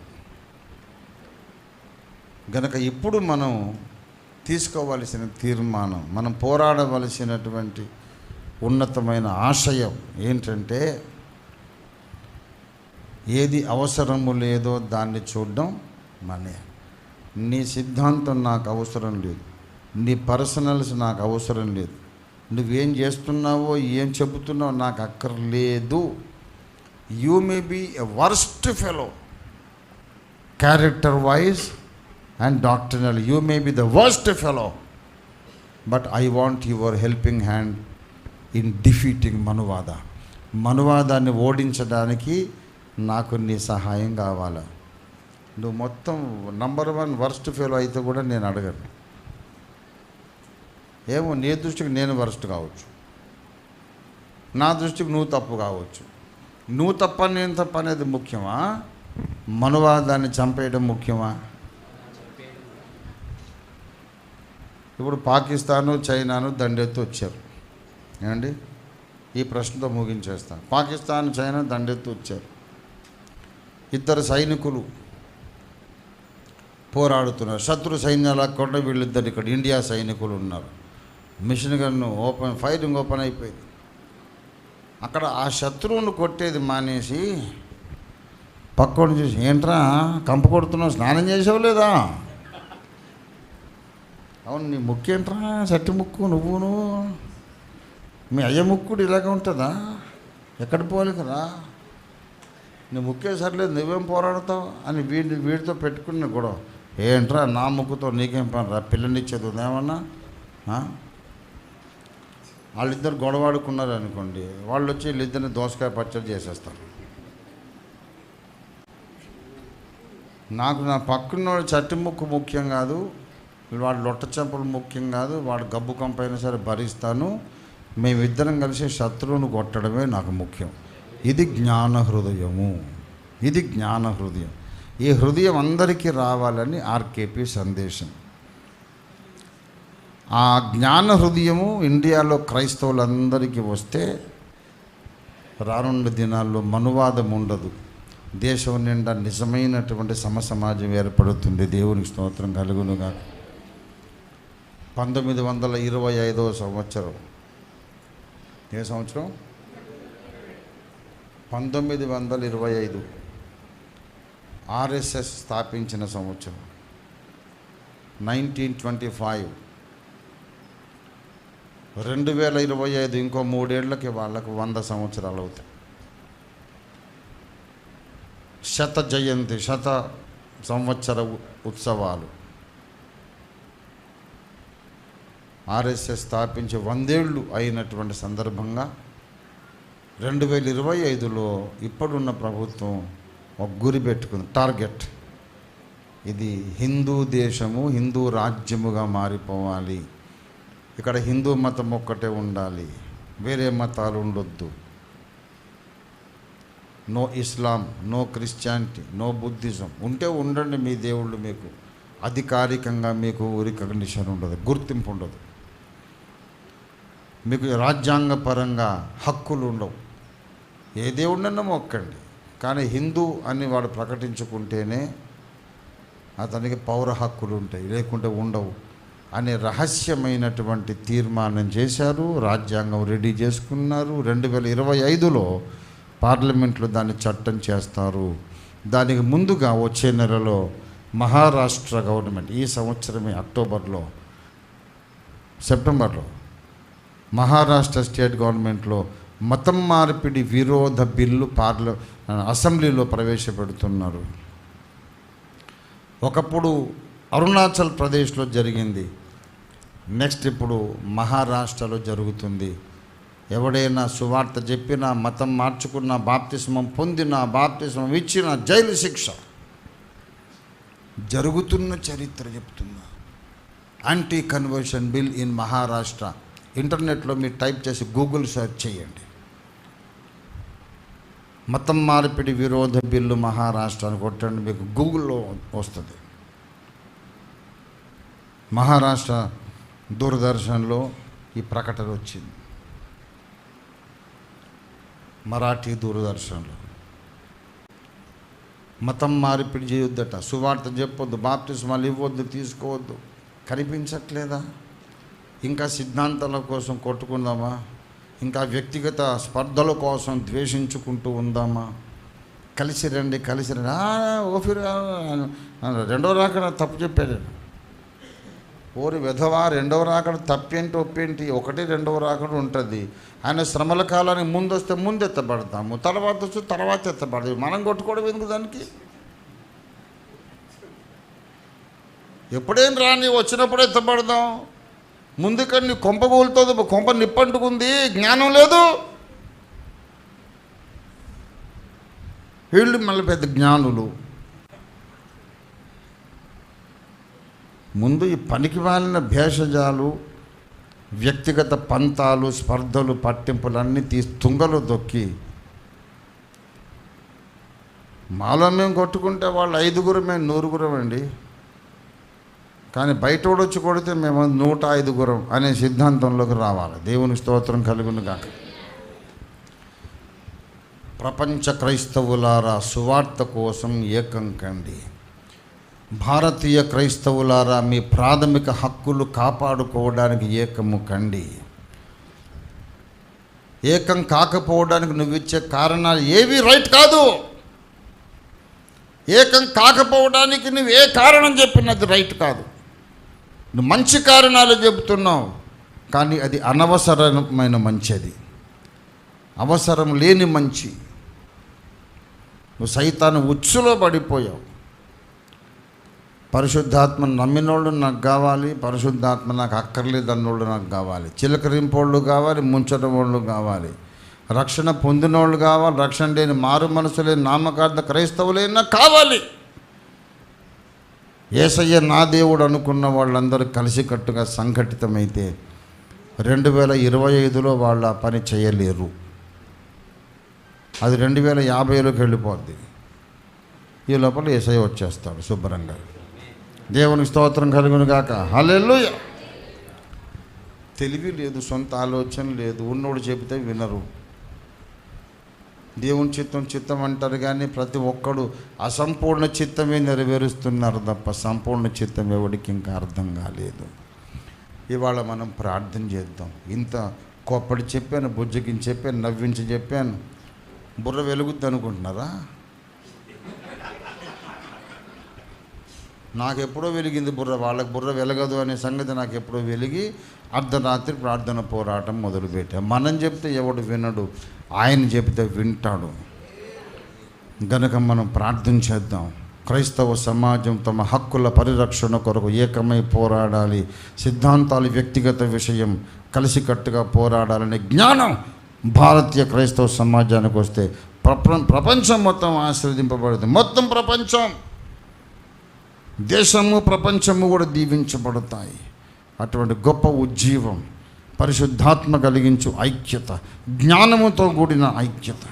[SPEAKER 1] గనక ఇప్పుడు మనం తీసుకోవలసిన తీర్మానం, మనం పోరాడవలసినటువంటి ఉన్నతమైన ఆశయం ఏంటంటే, ఏది అవసరము లేదో దాన్ని చూడడం మనే. నీ సిద్ధాంతం నాకు అవసరం లేదు, నీ పర్సనల్స్ నాకు అవసరం లేదు, నువ్వేం చేస్తున్నావో ఏం చెబుతున్నావో నాకు అక్కర్లేదు. You may be a worst fellow character wise and doctrinal, you may be the worst fellow, but I want your helping hand in defeating మనువాద. మనువాదాన్ని ఓడించడానికి నాకు నీ సహాయం కావాలా. నువ్వు మొత్తం నంబర్ 1 వర్స్ట్ ఫెలో అయితే కూడా నేను అడగను. ఏమో నీ దృష్టికి నేను వర్స్ట్ కావచ్చు, నా దృష్టికి నువ్వు తప్పు కావచ్చు. నువ్వు తప్ప నేను తప్ప అనేది ముఖ్యమా, మనువాదాన్ని చంపేయడం ముఖ్యమా? ఇప్పుడు పాకిస్తాను చైనాను దండెత్తి వచ్చారు ఏమండి, ఈ ప్రశ్నతో ముగించేస్తాను. పాకిస్తాన్ చైనా దండెత్తి వచ్చారు, ఇద్దరు సైనికులు పోరాడుతున్నారు. శత్రు సైన్యాల కూడా వీళ్ళిద్దరు ఇక్కడ ఇండియా సైనికులు ఉన్నారు. మిషన్ గన్ను ఫైరింగ్ ఓపెన్ అయిపోయింది. అక్కడ ఆ శత్రువును కొట్టేది మానేసి పక్కోడిని చూసి, ఏంట్రా కంప కొడుతున్నావు, స్నానం చేసావు లేదా? అవును, నీ ముక్కు ఏంట్రా సట్టి ముక్కు, నువ్వును మీ అయ్య ముక్కుడు ఇలాగ ఉంటుందా? ఎక్కడ పోవాలి కదా, నీ ముక్కే సర్లేదు, నువ్వేం పోరాడతావు అని వీడితో పెట్టుకున్న గొడవ. ఏంట్రా నా ముక్కుతో నీకేం పని రా, పిల్లనిచ్చేది ఏమన్నా? వాళ్ళిద్దరు గొడవాడుకున్నారు అనుకోండి, వాళ్ళు వచ్చి వీళ్ళిద్దరిని దోసకాయ పచ్చడి చేసేస్తారు. నాకు నా పక్కన చట్టి ముక్కు ముఖ్యం కాదు, వాడు లొట్ట చెంపలు ముఖ్యం కాదు, వాడు గబ్బు కంపైనా సరే భరిస్తాను, మేమిద్దరం కలిసి శత్రువును కొట్టడమే నాకు ముఖ్యం. ఇది జ్ఞాన హృదయము, ఇది జ్ఞాన హృదయం. ఈ హృదయం అందరికీ రావాలని ఆర్కేపీ సందేశం. ఆ జ్ఞాన హృదయము ఇండియాలో క్రైస్తవులందరికీ వస్తే రానున్న దినాల్లో మనువాదం ఉండదు, దేశం నిండా నిజమైనటువంటి సమసమాజం ఏర్పడుతుంది. దేవునికి స్తోత్రం కలుగునుగా. 1925 సంవత్సరం, ఏ సంవత్సరం? 1925 ఆర్ఎస్ఎస్ స్థాపించిన సంవత్సరం. 1925 2025 ఇంకో 3 ఏళ్ళకి వాళ్ళకు 100 సంవత్సరాలు అవుతాయి. శత జయంతి, శత సంవత్సర ఉత్సవాలు. ఆర్ఎస్ఎస్ స్థాపించి 100 ఏళ్ళు అయినటువంటి సందర్భంగా 2025లో ఇప్పుడున్న ప్రభుత్వం ఒక గురి పెట్టుకుంది, టార్గెట్. ఇది హిందూ దేశము, హిందూ రాజ్యముగా మారిపోవాలి. ఇక్కడ హిందూ మతం ఒక్కటే ఉండాలి, వేరే మతాలు ఉండొద్దు. నో ఇస్లాం, నో క్రిస్టియానిటీ, నో బుద్ధిజం. ఉంటే ఉండండి, మీ దేవుళ్ళు మీకు అధికారికంగా మీకు రికగ్నిషన్ ఉండదు, గుర్తింపు ఉండదు, మీకు రాజ్యాంగపరంగా హక్కులు ఉండవు. ఏ దేవుడినన్నా మొక్కండి, కానీ హిందూ అని వాడు ప్రకటించుకుంటేనే అతనికి పౌర హక్కులు ఉంటాయి, లేకుంటే ఉండవు అనే రహస్యమైనటువంటి తీర్మానం చేశారు. రాజ్యాంగం రెడీ చేసుకున్నారు. 2025లో పార్లమెంట్లో దాన్ని చట్టం చేస్తారు. దానికి ముందుగా వచ్చే నెలలో మహారాష్ట్ర గవర్నమెంట్, ఈ సంవత్సరమే సెప్టెంబర్లో మహారాష్ట్ర స్టేట్ గవర్నమెంట్లో మతం మార్పిడి విరోధ బిల్లు అసెంబ్లీలో ప్రవేశపెడుతున్నారు. ఒకప్పుడు అరుణాచల్ ప్రదేశ్లో జరిగింది, నెక్స్ట్ ఇప్పుడు మహారాష్ట్రలో జరుగుతుంది. ఎవడైనా సువార్త చెప్పినా, మతం మార్చుకున్న, బాప్తిస్మం పొందిన, బాప్తిస్మం ఇచ్చిన జైలు శిక్ష. జరుగుతున్న చరిత్ర చెప్తున్నా. Anti conversion bill in Maharashtra. ఇంటర్నెట్లో మీరు టైప్ చేసి గూగుల్ సెర్చ్ చేయండి, మతం మార్పిడి విరోధ బిల్లు మహారాష్ట్ర అని కొట్టండి, మీకు గూగుల్లో వస్తుంది. మహారాష్ట్ర దూరదర్శన్లో ఈ ప్రకటన వచ్చింది. మరాఠీ దూరదర్శన్లో. మతం మార్పిడి చేయొద్దట, సువార్త చెప్పొద్దు, బాప్తిస్మాలు ఇవ్వద్దు, తీసుకోవద్దు. కనిపించట్లేదా? ఇంకా సిద్ధాంతాల కోసం కొట్టుకుందామా? ఇంకా వ్యక్తిగత స్పర్ధల కోసం ద్వేషించుకుంటూ ఉందామా? కలిసి రండి. ఓఫిర్ రెండో రాకడ తప్పు చెప్పాడు. ఓరి విధవా, రెండవ రాకడ తప్పేంటి ఒప్పేంటి? ఒకటి రెండవ రాకడ ఉంటుంది. ఆయన శ్రమల కాలానికి ముందు వస్తే ముందు ఎత్తబడతాము, తర్వాత వస్తే తర్వాత ఎత్తబడదు. మనం కొట్టుకోవడం ఎందుకు దానికి? ఎప్పుడేం రాని, వచ్చినప్పుడు ఎత్తబడదాం. ముందుకని నీ కొంప కూలుతుంది, కొంప నిప్పంటుకుంది, జ్ఞానం లేదు. వీళ్ళు మళ్ళీ పెద్ద జ్ఞానులు. ముందు ఈ పనికి మాలిన భేషజాలు, వ్యక్తిగత పంతాలు, స్పర్ధలు, పట్టింపులు అన్నీ తుంగలు దొక్కి మాలో మేము కొట్టుకుంటే వాళ్ళు 5గురు, మేము 100గురం అండి. కానీ బయట వచ్చి కొడితే మేము 105గురం అనే సిద్ధాంతంలోకి రావాలి. దేవునికి స్తోత్రం కలుగును గాక. ప్రపంచ క్రైస్తవులారా, సువార్త కోసం ఏకం కండి. భారతీయ క్రైస్తవులారా, మీ ప్రాథమిక హక్కులు కాపాడుకోవడానికి ఏకము కండి. ఏకం కాకపోవడానికి నువ్వు ఇచ్చే కారణాలు ఏవి రైట్ కాదు. ఏకం కాకపోవడానికి నువ్వు ఏ కారణం చెప్పినది రైట్ కాదు. నువ్వు మంచి కారణాలు చెబుతున్నావు, కానీ అది అనవసరమైన మంచిది, అవసరం లేని మంచి. నువ్వు సైతాను ఉచ్చులో పడిపోయావు. పరిశుద్ధాత్మను నమ్మినోళ్ళు నాకు కావాలి, పరిశుద్ధాత్మ నాకు అక్కర్లేదు అన్నోళ్ళు నాకు కావాలి, చిలకరింపోళ్ళు కావాలి, ముంచడం వాళ్ళు కావాలి, రక్షణ పొందినోళ్ళు కావాలి, రక్షణ లేని మారు మనసు లేని నామకార్థ క్రైస్తవులైనా కావాలి. యేసయ్య నా దేవుడు అనుకున్న వాళ్ళందరూ కలిసికట్టుగా సంఘటితమైతే 2025లో వాళ్ళ పని చేయలేరు. అది 2050లోకి వెళ్ళిపోద్ది. ఈ లోపల యేసయ్య వచ్చేస్తాడు శుభ్రంగా. దేవునికి స్తోత్రం కలుగును గాక. హల్లెలూయా. తెలివి లేదు, సొంత ఆలోచన లేదు, ఉన్నోడు చెబితే వినరు. దేవుని చిత్తం అంటారు, కానీ ప్రతి ఒక్కడు అసంపూర్ణ చిత్తమే నెరవేరుస్తున్నారు తప్ప సంపూర్ణ చిత్తం ఎవరికి ఇంకా అర్థం కాలేదు. ఇవాళ మనం ప్రార్థన చేద్దాం. ఇంత కోప్పడి చెప్పాను, బుజ్జగించి చెప్పాను, నవ్వించి చెప్పాను, బుర్ర వెలుగుద్ది అనుకుంటున్నారా? నాకు ఎప్పుడో వెలిగింది బుర్ర, వాళ్ళకి బుర్ర వెలగదు అనే సంగతి నాకు ఎప్పుడో వెలిగి అర్ధరాత్రి ప్రార్థన పోరాటం మొదలుపెట్టాం. మనం చెప్తే ఎవడు వినడు, ఆయన చెప్తే వింటాడు. గనక మనం ప్రార్థన చేద్దాం. క్రైస్తవ సమాజం తమ హక్కుల పరిరక్షణ కొరకు ఏకమై పోరాడాలి. సిద్ధాంతాలు వ్యక్తిగత విషయం, కలిసికట్టుగా పోరాడాలనే జ్ఞానం భారతీయ క్రైస్తవ సమాజానికి వస్తే ప్రపంచం మొత్తం ఆశీర్వదింపబడుతుంది. మొత్తం ప్రపంచం, దేశము, ప్రపంచము కూడా దీవించబడతాయి. అటువంటి గొప్ప ఉజ్జీవం, పరిశుద్ధాత్మ కలిగించు ఐక్యత, జ్ఞానముతో కూడిన ఐక్యత,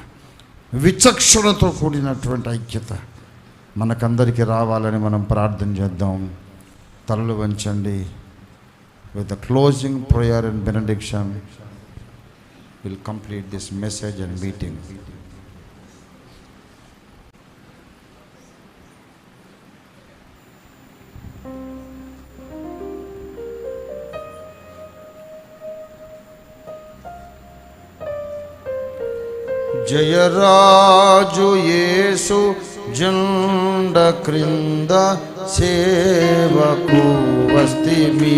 [SPEAKER 1] విచక్షణతో కూడినటువంటి ఐక్యత మనకందరికీ రావాలని మనం ప్రార్థన చేద్దాం. తలలు వంచండి. With the closing prayer and benediction will complete this message and meeting. Jayaraju Yesu జెండ క్రింద సేవకు వస్తిమి.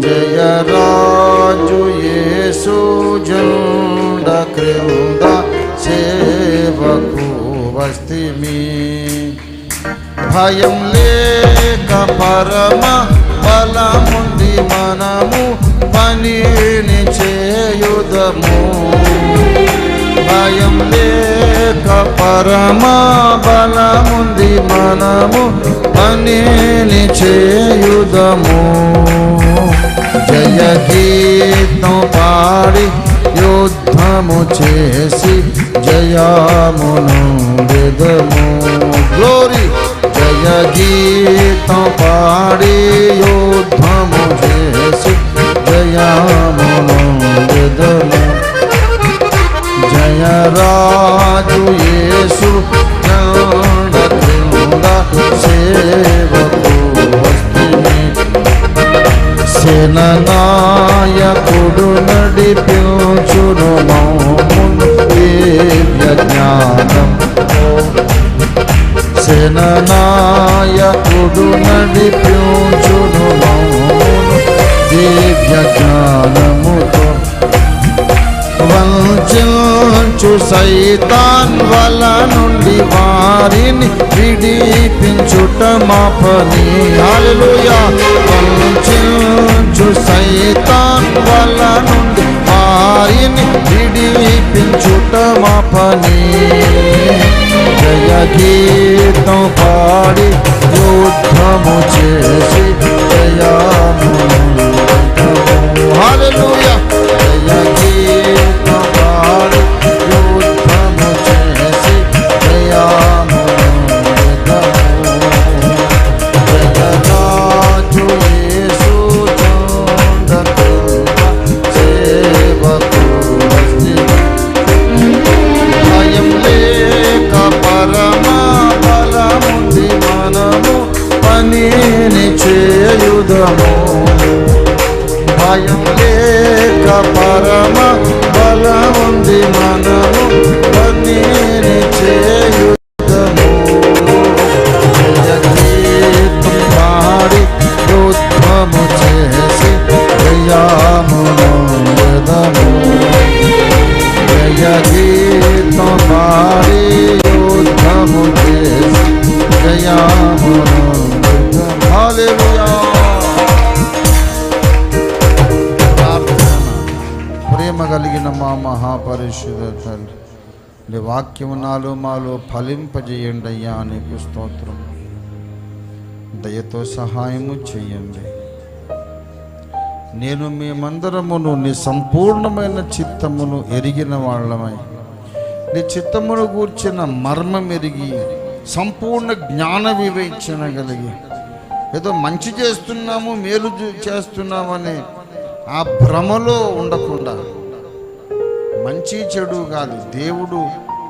[SPEAKER 1] జయరాజు యేసు జెండ క్రింద సేవకు వస్తిమి. భయం లేక పరమ బలముంది మనము పనిని చేయుదము. భయం లేక పరమ బలముంది మనము పనిని చేయుదము. జయ గీతం పాడి యుద్ధము చేసి జయమును వెదము. గ్లోరీ. జయ గీతం పాడి యుద్ధము చేసి జయమును వెదము. సేననాయకుడు నడిపించును మమ్మును దివ్య జ్ఞానముతో వంచు సైతాన్ వల నుండి వారిని విడిపించుట మా పని. హల్లెలూయా. వంచు సైతాన్ వల నుండి వారిని విడిపించుట మా పని. జయ గీతం పాడి యుద్ధము చేసి జయము. హల్లెలూయా. జయ గీతం పాడి యుద్ధము చేసి జయము. జయ రాజు యేసు చందకు సేవకు భయం లేక పరమ బలముంది మనము పనిని చేయుదము. భయం లేక పరమ బలముంది మనము పనిని చేయుదము. జయ గీతం పాడి యుద్ధము చేసి జయమును యదము. జయ గీతం పాడి యుద్ధము చేసి జయమును యదము. హల్లెలూయా. ప్రేమ కలిగిన మా మహాపరిశుద్ధ తండ్రి, నీ వాక్యము నాలో మాలో ఫలింపజేయండి అయ్యా. నీకు స్తోత్రం. దయతో సహాయము చేయండి. నేను మేమందరమును నీ సంపూర్ణమైన చిత్తమును ఎరిగిన వాళ్ళమై, నీ చిత్తమును గూర్చిన మర్మం ఎరిగి సంపూర్ణ జ్ఞాన వివేచన కలిగి ఏదో మంచి చేస్తున్నాము మేలు చేస్తున్నామని ఆ భ్రమలో ఉండకుండా, మంచి చెడు కాదు, దేవుడు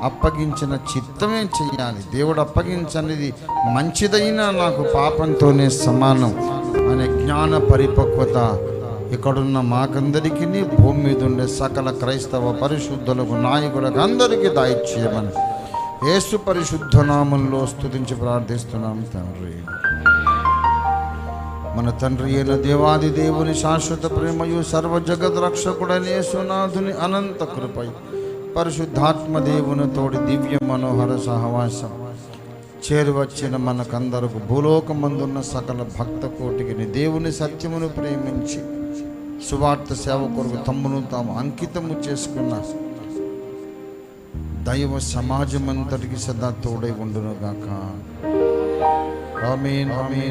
[SPEAKER 1] అప్పగించిన చిత్తమే చెయ్యాలి. దేవుడు అప్పగించనిది మంచిదైనా నాకు పాపంతోనే సమానం అనే జ్ఞాన పరిపక్వత ఇక్కడున్న మాకందరికీ, భూమి మీద ఉండే సకల క్రైస్తవ పరిశుద్ధులకు నాయకులకు అందరికీ దయచేయమని యేసు పరిశుద్ధ నామంలో స్తుతించి ప్రార్థిస్తున్నాం తండ్రి. మన తండ్రి అయిన దేవాది దేవుని శాశ్వత ప్రేమయు సర్వ జగత్ రక్షకుడైన యేసునాథుని అనంత కృపై పరిశుద్ధాత్మ దేవుని తోడి దివ్య మనోహర సహవాసం చేరువచ్చిన మనకందరకు భూలోకమందున్న సకల భక్త కోటికి దేవుని సత్యమును ప్రేమించి సువార్త సేవ కొరకు తమ్మును తాము అంకితము చేసుకున్న దైవ సమాజం అంతటికి సదా తోడై ఉండునుగాక. ఆమేన్. ఆమేన్.